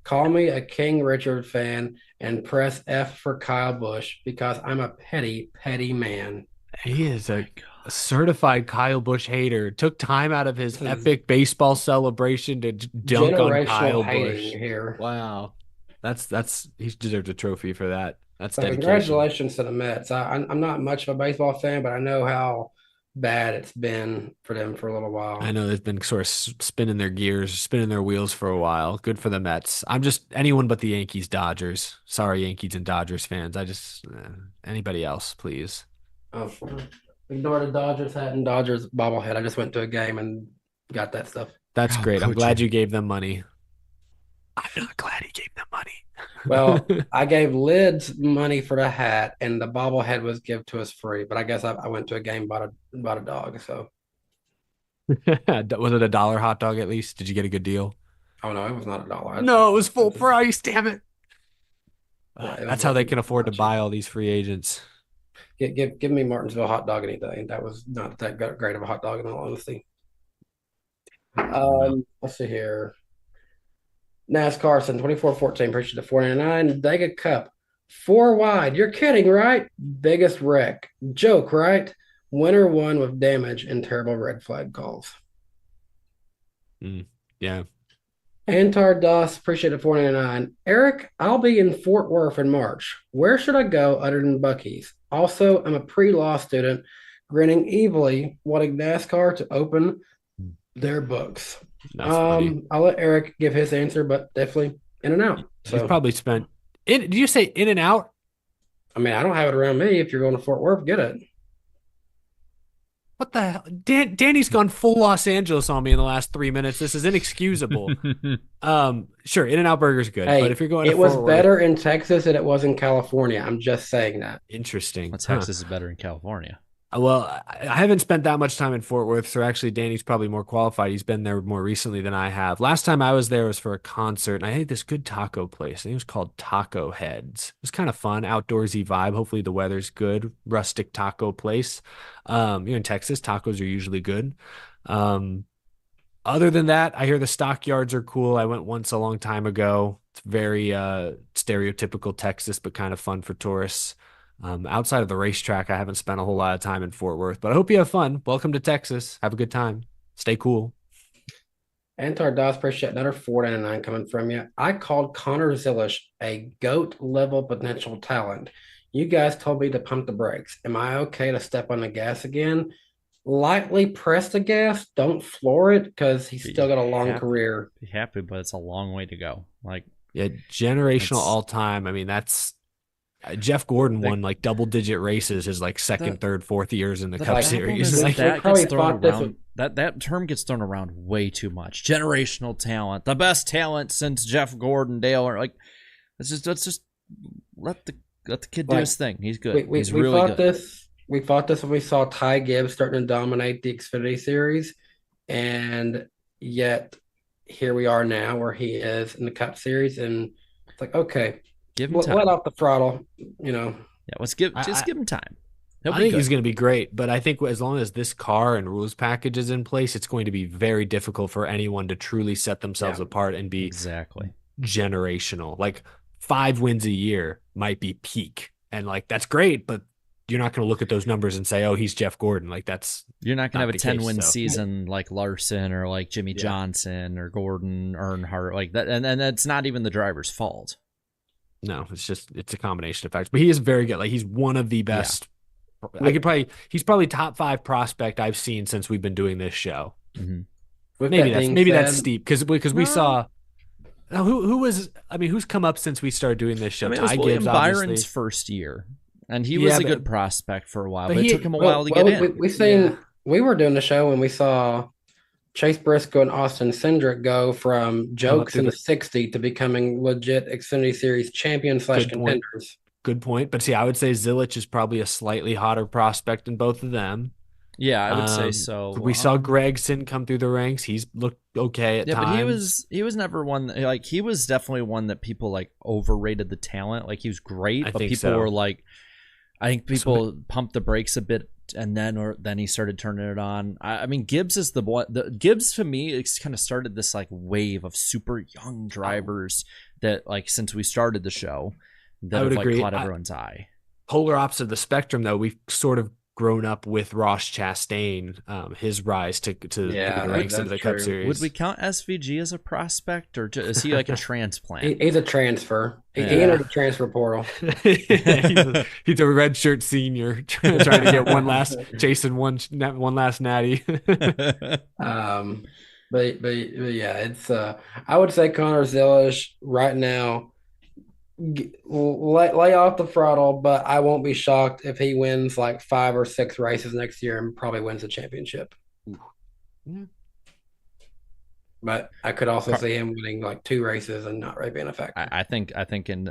Call me a King Richard fan and press F for Kyle Busch because I'm a petty, petty man. He is a certified Kyle Busch hater. Took time out of his epic baseball celebration to dunk on Kyle Busch. Here. Wow. That's he deserves a trophy for that. That's so dedication. Congratulations to the Mets. I'm not much of a baseball fan, but I know how bad it's been for them for a little while. I know they've been sort of spinning their gears, spinning their wheels for a while. Good for the Mets. I'm just anyone but the Yankees, Dodgers. Sorry, Yankees and Dodgers fans. I just anybody else, please. Oh, ignore the Dodgers hat and Dodgers bobblehead. I just went to a game and got that stuff. That's great. I'm glad you gave them money. I'm not glad he gave them money. Well, I gave Lids money for the hat, and the bobblehead was given to us free. But I guess I went to a game, bought a dog. So was it $1 hot dog at least? Did you get a good deal? Oh no, it was not $1. No, it was full price. Damn it! Yeah, That's how they can afford to buy all these free agents. Give me Martinsville hot dog any day. That was not that great of a hot dog, in all honesty. Let's see here. NASCAR 24-14, appreciate the $4.99. Dega Cup, 4 wide. You're kidding, right? Biggest wreck. Joke, right? Winner won with damage and terrible red flag calls. Yeah. Antar Das, appreciate the $4.99. Eric, I'll be in Fort Worth in March. Where should I go other than Buc-ee's? Also, I'm a pre-law student, grinning evilly, wanting NASCAR to open their books. I'll let Eric give his answer, but definitely In and Out. So you've probably spent did you say In and Out? I mean, I don't have it around me. If you're going to Fort Worth, get it. What the hell? Danny's gone full Los Angeles on me in the last 3 minutes. This is inexcusable. Sure, In and Out Burger's good, but if you're going to Fort Worth, Worth, better in Texas than it was in California. I'm just saying that. Interesting. Well, Texas is better in California. Well, I haven't spent that much time in Fort Worth, so actually Danny's probably more qualified. He's been there more recently than I have. Last time I was there was for a concert, and I ate this good taco place. I think it was called Taco Heads. It was kind of fun, outdoorsy vibe. Hopefully the weather's good. Rustic taco place. You're in Texas, tacos are usually good. Other than that, I hear the stockyards are cool. I went once a long time ago. It's very stereotypical Texas, but kind of fun for tourists. Outside of the racetrack, I haven't spent a whole lot of time in Fort Worth, but I hope you have fun. Welcome to Texas. Have a good time. Stay cool. Antar Das, appreciate another $4.99 coming from you. I called Connor Zilish a GOAT level potential talent. You guys told me to pump the brakes. Am I okay to step on the gas again? Lightly press the gas. Don't floor it because he's still got a long career. Be happy, but it's a long way to go. Yeah, generational all time. I mean, that's Jeff Gordon won like double-digit races his like second, third, fourth years in the Cup Series. That term gets thrown around way too much. Generational talent, the best talent since Jeff Gordon, Dale, or like let's just let the kid do his thing. He's good. We He's really fought good. we thought this when we saw Ty Gibbs starting to dominate the Xfinity Series, and yet here we are now where he is in the Cup Series, and it's like, okay, Give him time. let off the throttle, you know. Yeah, give him time. I think he's going to be great, but I think as long as this car and rules package is in place, it's going to be very difficult for anyone to truly set themselves apart and be generational. Like 5 wins a year might be peak, and like that's great, but you're not going to look at those numbers and say, "Oh, he's Jeff Gordon." Like you're not going to have a 10-win season like Larson or like Jimmy Johnson or Gordon Earnhardt like that, and that's not even the driver's fault. No, it's a combination of factors. But he is very good. Like he's one of the best. Yeah. He's probably top 5 prospect I've seen since we've been doing this show. Mm-hmm. Maybe that's steep because we saw. Who was? I mean, who's come up since we started doing this show? It was William Byron's first year, and he was a good prospect for a while. But it took him a while to get in. We were doing the show when we saw Chase Briscoe and Austin Cindric go from jokes in the 60 to becoming legit Xfinity Series champions / contenders. Good point. But see, I would say Zilich is probably a slightly hotter prospect than both of them. Yeah, I would say so. We saw Gregson come through the ranks. He's looked okay at times. Yeah, but he was never one like he was definitely one that people like overrated the talent. Like he was great, but people were like, I think people pumped the brakes a bit, and then he started turning it on. I mean, Gibbs is the one. Gibbs to me, it's kind of started this like wave of super young drivers that like since we started the show. That have like caught everyone's eye. Polar opposite of the spectrum, though, we've sort of grown up with Ross Chastain, his rise to the ranks of the Cup Series. Would we count SVG as a prospect, or is he like a transplant? He's a transfer. He entered the transfer portal. He's a redshirt senior trying to get chasing one last natty. But yeah, it's I would say Connor Zilish right now. Lay off the throttle, but I won't be shocked if he wins like 5 or 6 races next year and probably wins the championship. Yeah. But I could also see him winning like 2 races and not really being a factor. I think in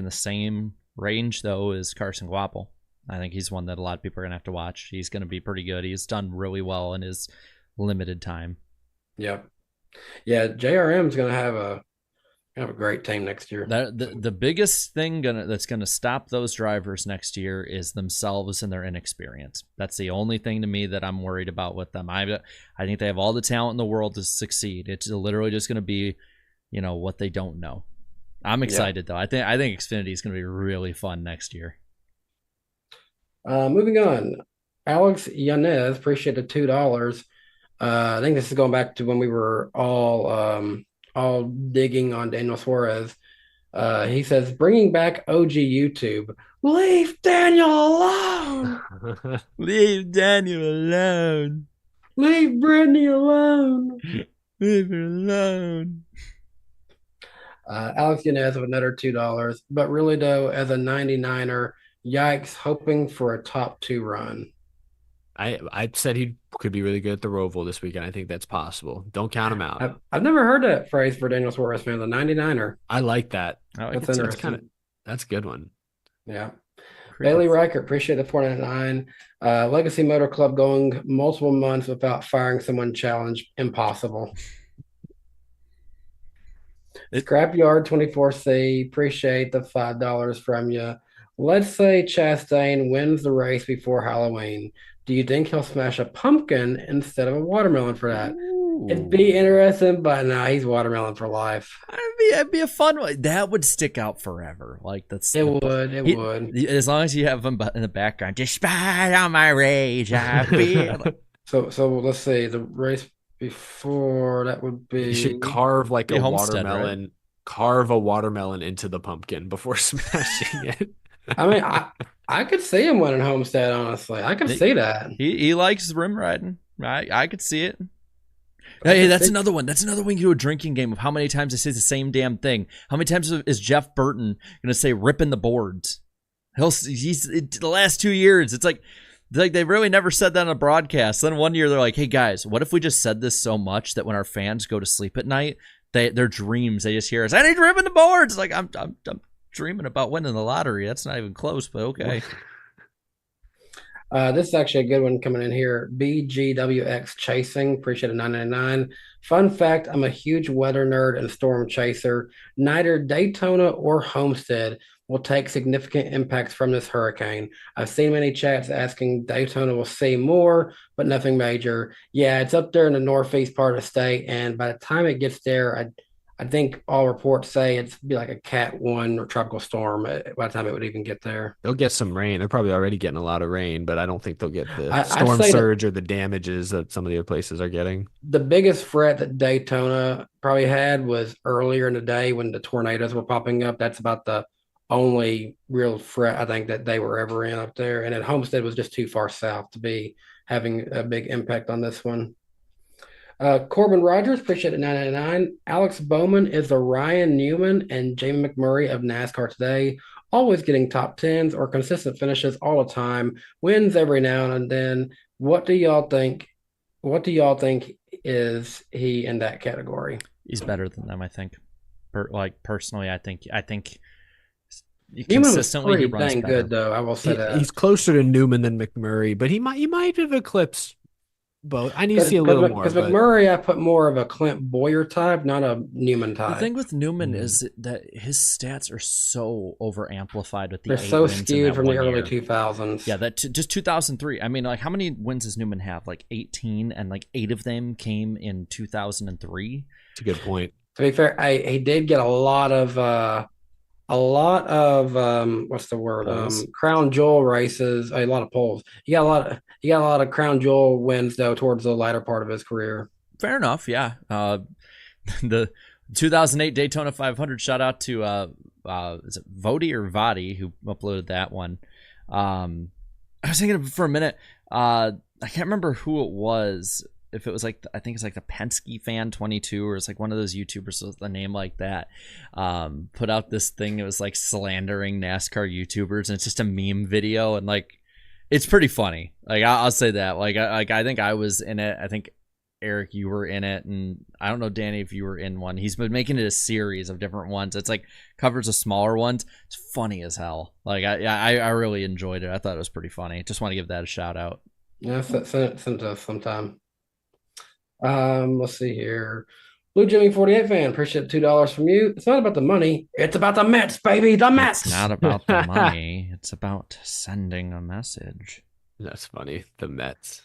the same range though is Carson Guapel. I think he's one that a lot of people are gonna have to watch. He's gonna be pretty good. He's done really well in his limited time. Yep. Yeah, JRM's gonna have a great team next year. The biggest thing that's gonna stop those drivers next year is themselves and their inexperience. That's the only thing to me that I'm worried about with them. I think they have all the talent in the world to succeed. It's literally just gonna be, what they don't know. I'm excited though. I think Xfinity is gonna be really fun next year. Moving on, Alex Yanez, appreciate the $2. I think this is going back to when we were all digging on Daniel Suarez. He says, bringing back OG YouTube. Leave Daniel alone. Leave Daniel alone. Leave Brittany alone. Leave her alone. Alex Yanez with another $2. But really, though, as a 99er, yikes, hoping for a top 2 run. I said he could be really good at the Roval this weekend. I think that's possible. Don't count him out. I've never heard that phrase for Daniel Suarez fan, the 99er. I like that. That's interesting. That's a good one. Yeah. Bailey Reichert, appreciate the $4.99. Legacy Motor Club going multiple months without firing someone challenge. Impossible. Scrapyard 24C, appreciate the $5 from you. Let's say Chastain wins the race before Halloween. Do you think he'll smash a pumpkin instead of a watermelon for that? Ooh. It'd be interesting, but no, he's watermelon for life. It'd be a fun one. That would stick out forever. Like it would. As long as you have him in the background, despite all my rage, I feel. So let's see. The race before that would be. You should carve like a watermelon. Right? Carve a watermelon into the pumpkin before smashing it. I mean, I could see him winning Homestead, honestly. I could see that. He likes rim riding. I could see it. Hey, that's another one. That's another way you do a drinking game of how many times I say the same damn thing. How many times is Jeff Burton going to say ripping the boards? He's the last 2 years. It's like they really never said that on a broadcast. Then one year they're like, hey, guys, what if we just said this so much that when our fans go to sleep at night, their dreams, they just hear us, I need ripping the boards. Like, I'm dreaming about winning the lottery. That's not even close, but okay. This is actually a good one coming in here. BGWX Chasing, appreciate it, 999. Fun fact, I'm a huge weather nerd and storm chaser. Neither Daytona or Homestead will take significant impacts from this hurricane. I've seen many chats asking Daytona will see more, but nothing major. Yeah, it's up there in the northeast part of the state, and by the time it gets there, I think all reports say it's be like a Cat 1 or tropical storm by the time it would even get there. They'll get some rain. They're probably already getting a lot of rain, but I don't think they'll get the I'd storm say that surge or the damages that some of the other places are getting. the biggest threat that Daytona probably had was earlier in the day when the tornadoes were popping up. That's about the only real threat I think that they were ever in up there. And then Homestead was just too far south to be having a big impact on this one. Corbin Rogers, appreciate it, 999. Alex Bowman is the Ryan Newman and Jamie McMurray of NASCAR today, always getting top tens or consistent finishes all the time, wins every now and then. What do y'all think? What do y'all think is he in that category? He's better than them, I think. Personally, I think Newman was consistently he pretty runs dang better. good, though. I will say that. He's closer to Newman than McMurray, but he might have eclipsed both. I need to see a little more. Because But McMurray, I put more of a Clint Boyer type, not a Newman The type. thing with Newman is that his stats are so over amplified with the They're 8 so wins in skewed that from the 1 early year. 2000s. Yeah, just 2003. I mean, like, how many wins does Newman have? Like 18, and like 8 of them came in 2003. it's a good point. To be fair, he did get a lot of what's the word? Poles. Crown Jewel races, a lot of poles. He got a lot of Crown Jewel wins though towards the latter part of his career. Fair enough, yeah. The 2008 Daytona 500. Shout out to is it Vodi or Vadi who uploaded that one. I was thinking for a minute. I can't remember who it was. If it was like, I think it's like the Penske Fan 22, or it's like one of those YouTubers with a name like that, put out this thing. It was like slandering NASCAR YouTubers, and it's just a meme video, and like, it's pretty funny. Like, I'll say that. Like, I think I was in it. I think Eric, you were in it, and I don't know, Danny, if you were in one. He's been making it a series of different ones. It's like covers of smaller ones. It's funny as hell. Like, I really enjoyed it. I thought it was pretty funny. Just want to give that a shout out. Yeah, send it to us sometime. Let's see here. Blue Jimmy 48 fan, appreciate $2 from you. It's not about the money, it's about the Mets, baby. The Mets. It's not about the money. It's about sending a message. That's funny. The Mets.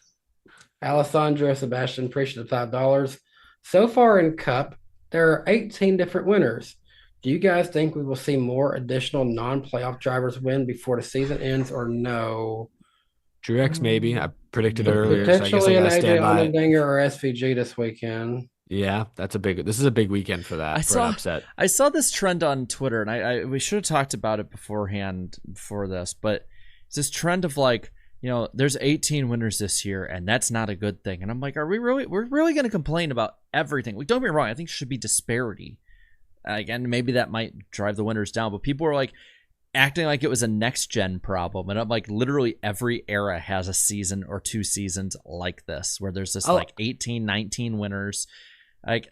Alessandro Sebastian, appreciate the $5. So far in Cup, there are 18 different winners. Do you guys think we will see more additional non-playoff drivers win before the season ends, or no? Truex, maybe. I predicted earlier, so I guess I Potentially an gotta AJ stand by it. Allmendinger or SVG this weekend. Yeah, this is a big weekend for that, for an upset. I saw this trend on Twitter, and we should have talked about it beforehand for this, but it's this trend of like, there's 18 winners this year, and that's not a good thing. And I'm like, we're really going to complain about everything? Don't get me wrong, I think it should be disparity. And maybe that might drive the winners down, but people are like acting like it was a next gen problem. And I'm like, literally every era has a season or 2 seasons like this, where there's this like 18, 19 winners. Like,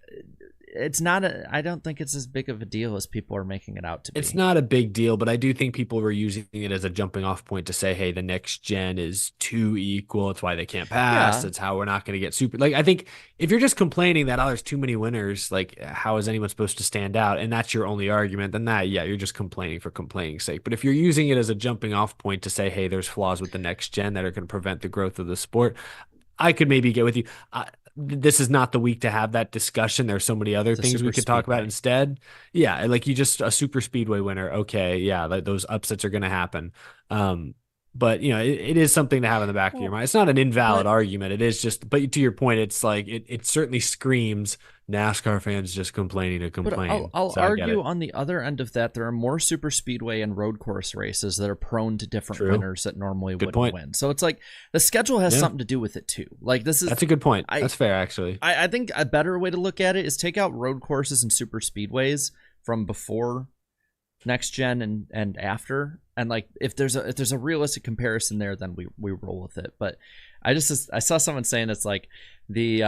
it's not I don't think it's as big of a deal as people are making it out to be. It's not a big deal, but I do think people were using it as a jumping off point to say, hey, the next gen is too equal. It's why they can't pass. Yeah. It's how we're not going to get super. Like, I think if you're just complaining that, there's too many winners, like, how is anyone supposed to stand out? And that's your only argument, then you're just complaining for complaining's sake. But if you're using it as a jumping off point to say, hey, there's flaws with the next gen that are going to prevent the growth of the sport, I could maybe get with you. This is not the week to have that discussion. There's so many other things we could talk about instead. Yeah, like a super speedway winner. Okay, yeah, those upsets are going to happen. But it is something to have in the back of your mind. It's not an invalid argument. It is just, but to your point, it's like it certainly screams NASCAR fans just complaining to complain. But I'll argue on the other end of that, there are more super speedway and road course races that are prone to different winners that normally wouldn't win. So it's like the schedule has something to do with it too. Like, that's a good point. That's fair, actually. I think a better way to look at it is take out road courses and super speedways from before next gen and after, and like if there's a realistic comparison there, then we roll with it. But I saw someone saying it's like the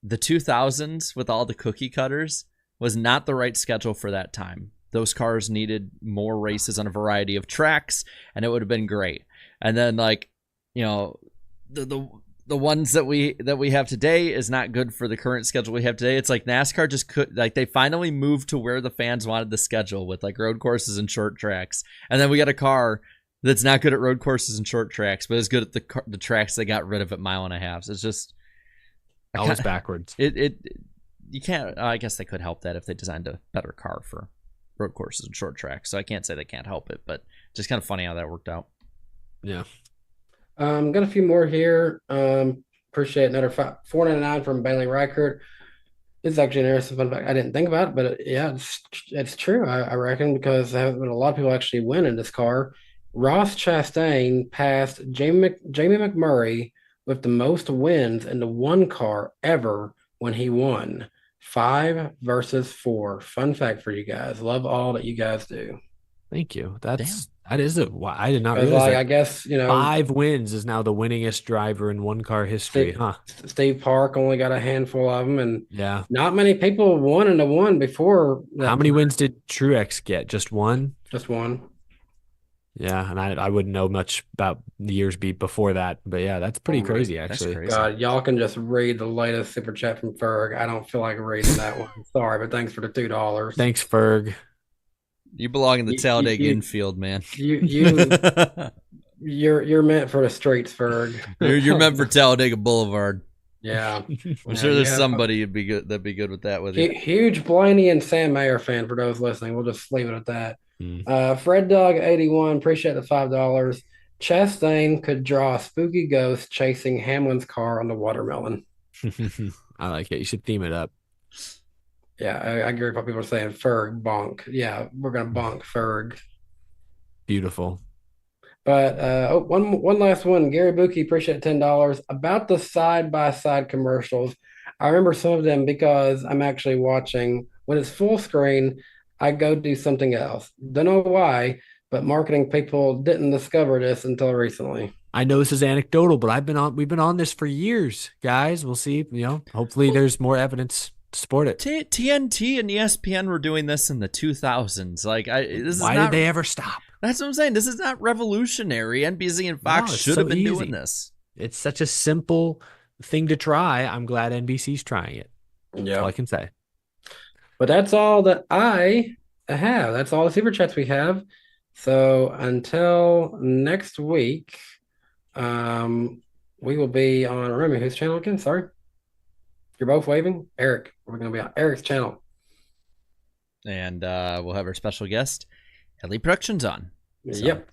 2000s with all the cookie cutters was not the right schedule for that time. Those cars needed more races on a variety of tracks, and it would have been great. And then like, the ones that we have today is not good for the current schedule we have today. It's like NASCAR just could, like, they finally moved to where the fans wanted the schedule with like road courses and short tracks. And then we got a car that's not good at road courses and short tracks, but is good at the tracks they got rid of at 1.5 miles. It's just always backwards. You can't. I guess they could help that if they designed a better car for road courses and short tracks. So I can't say they can't help it, but just kind of funny how that worked out. Yeah. Got a few more here. Appreciate another $4.99 from Bailey Reichert. It's actually an interesting fun fact. I didn't think about it, but it's true. I reckon, because there haven't been a lot of people actually win in this car. Ross Chastain passed Jamie McMurray with the most wins in the one car ever when he won. 5 versus 4. Fun fact for you guys. Love all that you guys do. Thank you. That is I did not realize like, that. I guess 5 wins is now the winningest driver in one car history, Steve Park only got a handful of them, and yeah, not many people won in the one before. How many wins did Truex get? Just one? Just one. Yeah, and I wouldn't know much about the years before that, but yeah, that's pretty crazy, actually. Crazy. God, y'all can just read the latest super chat from Ferg. I don't feel like reading that one. Sorry, but thanks for the $2. Thanks, Ferg. You belong in the Talladega infield, man. You're meant for the streets, Ferg. You're meant for Talladega Boulevard. Yeah, I'm sure there's somebody that'd be good with that with you. Huge Blaney and Sam Mayer fan for those listening. We'll just leave it at that. Fred Dog 81, appreciate the $5. Chastain could draw a spooky ghost chasing Hamlin's car on the watermelon. I like it. You should theme it up. Yeah, I agree with what people are saying. Ferg, bonk. Yeah, we're gonna bonk Ferg. Beautiful. But one last one. Gary Buki, appreciate $10. About the side-by-side commercials. I remember some of them because I'm actually watching. When it's full screen, I go do something else. Don't know why, but marketing people didn't discover this until recently. I know this is anecdotal, but we've been on this for years, guys. We'll see. Hopefully there's more evidence to support it. TNT and ESPN were doing this in the 2000s. Why did they ever stop? That's what I'm saying. This is not revolutionary. NBC and Fox should have been doing this. It's such a simple thing to try. I'm glad NBC's trying it. Yeah, that's all I can say. But that's all that I have. That's all the super chats we have. So until next week, we will be on. Remember whose channel again? Sorry, you're both waving. Eric. We're going to be on Eric's channel, and we'll have our special guest, Ellie Productions, on. So. Yep,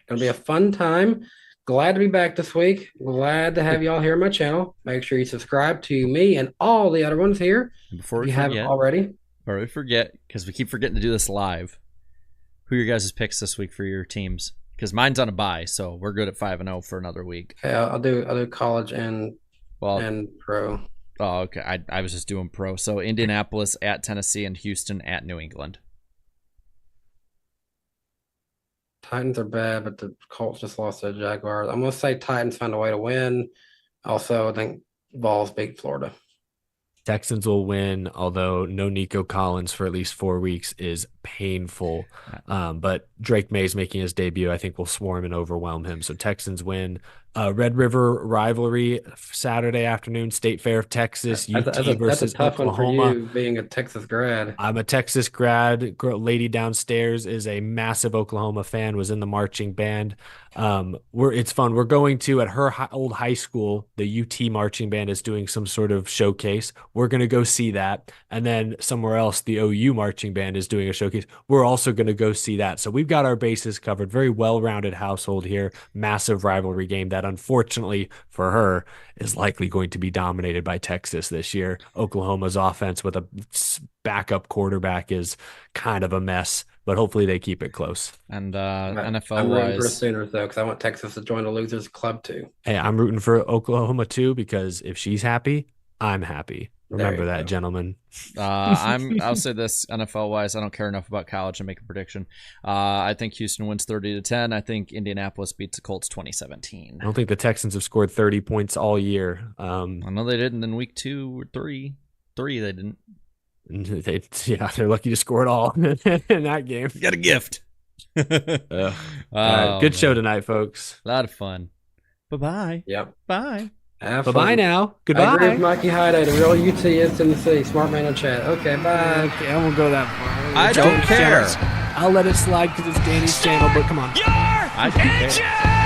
gonna be a fun time. Glad to be back this week. Glad to have y'all here on my channel. Make sure you subscribe to me and all the other ones here. Before we haven't already. Before we forget, because we keep forgetting to do this live. Who are your guys' picks this week for your teams? Because mine's on a bye, so we're good at 5-0 for another week. Okay, I'll do college and pro. Oh, okay. I was just doing pro. So Indianapolis at Tennessee and Houston at New England. Titans are bad, but the Colts just lost to the Jaguars. I'm going to say Titans find a way to win. Also, I think Vols beat Florida. Texans will win, although no Nico Collins for at least 4 weeks is painful. But Drake May's making his debut. I think will swarm and overwhelm him. So Texans win. Red River rivalry Saturday afternoon, State Fair of Texas, UT versus that's a tough Oklahoma. one for you, being a Texas grad. I'm a Texas grad. Lady downstairs is a massive Oklahoma fan, was in the marching band. It's fun. We're going to, at her old high school, the UT marching band is doing some sort of showcase. We're going to go see that. And then somewhere else, the OU marching band is doing a showcase. We're also going to go see that. So we've got our bases covered. Very well-rounded household here. Massive rivalry game that, unfortunately for her, is likely going to be dominated by Texas this year. Oklahoma's offense with a backup quarterback is kind of a mess, but hopefully they keep it close. And NFL I'm rooting wise, for the Sooners though, because I want Texas to join the losers club too. Hey, I'm rooting for Oklahoma too, because if she's happy, I'm happy. Remember that, gentlemen. I'll say this, NFL wise, I don't care enough about college to make a prediction. I think Houston wins 30-10. I think Indianapolis beats the Colts 2017. I don't think the Texans have scored 30 points all year. I know they didn't in week 2 or 3. They didn't. They're lucky to score it all in that game. You got a gift. All right, good show tonight, folks. A lot of fun. Bye-bye. Yep. Bye. Have Bye-bye fun. now. I agree with Goodbye. Mikey Hyde. The real UT is Tennessee. Smart man in chat. Okay, bye. Okay, I won't go that far. I don't care. I'll let it slide because it's Danny's channel, but come on. Your I don't care. engine!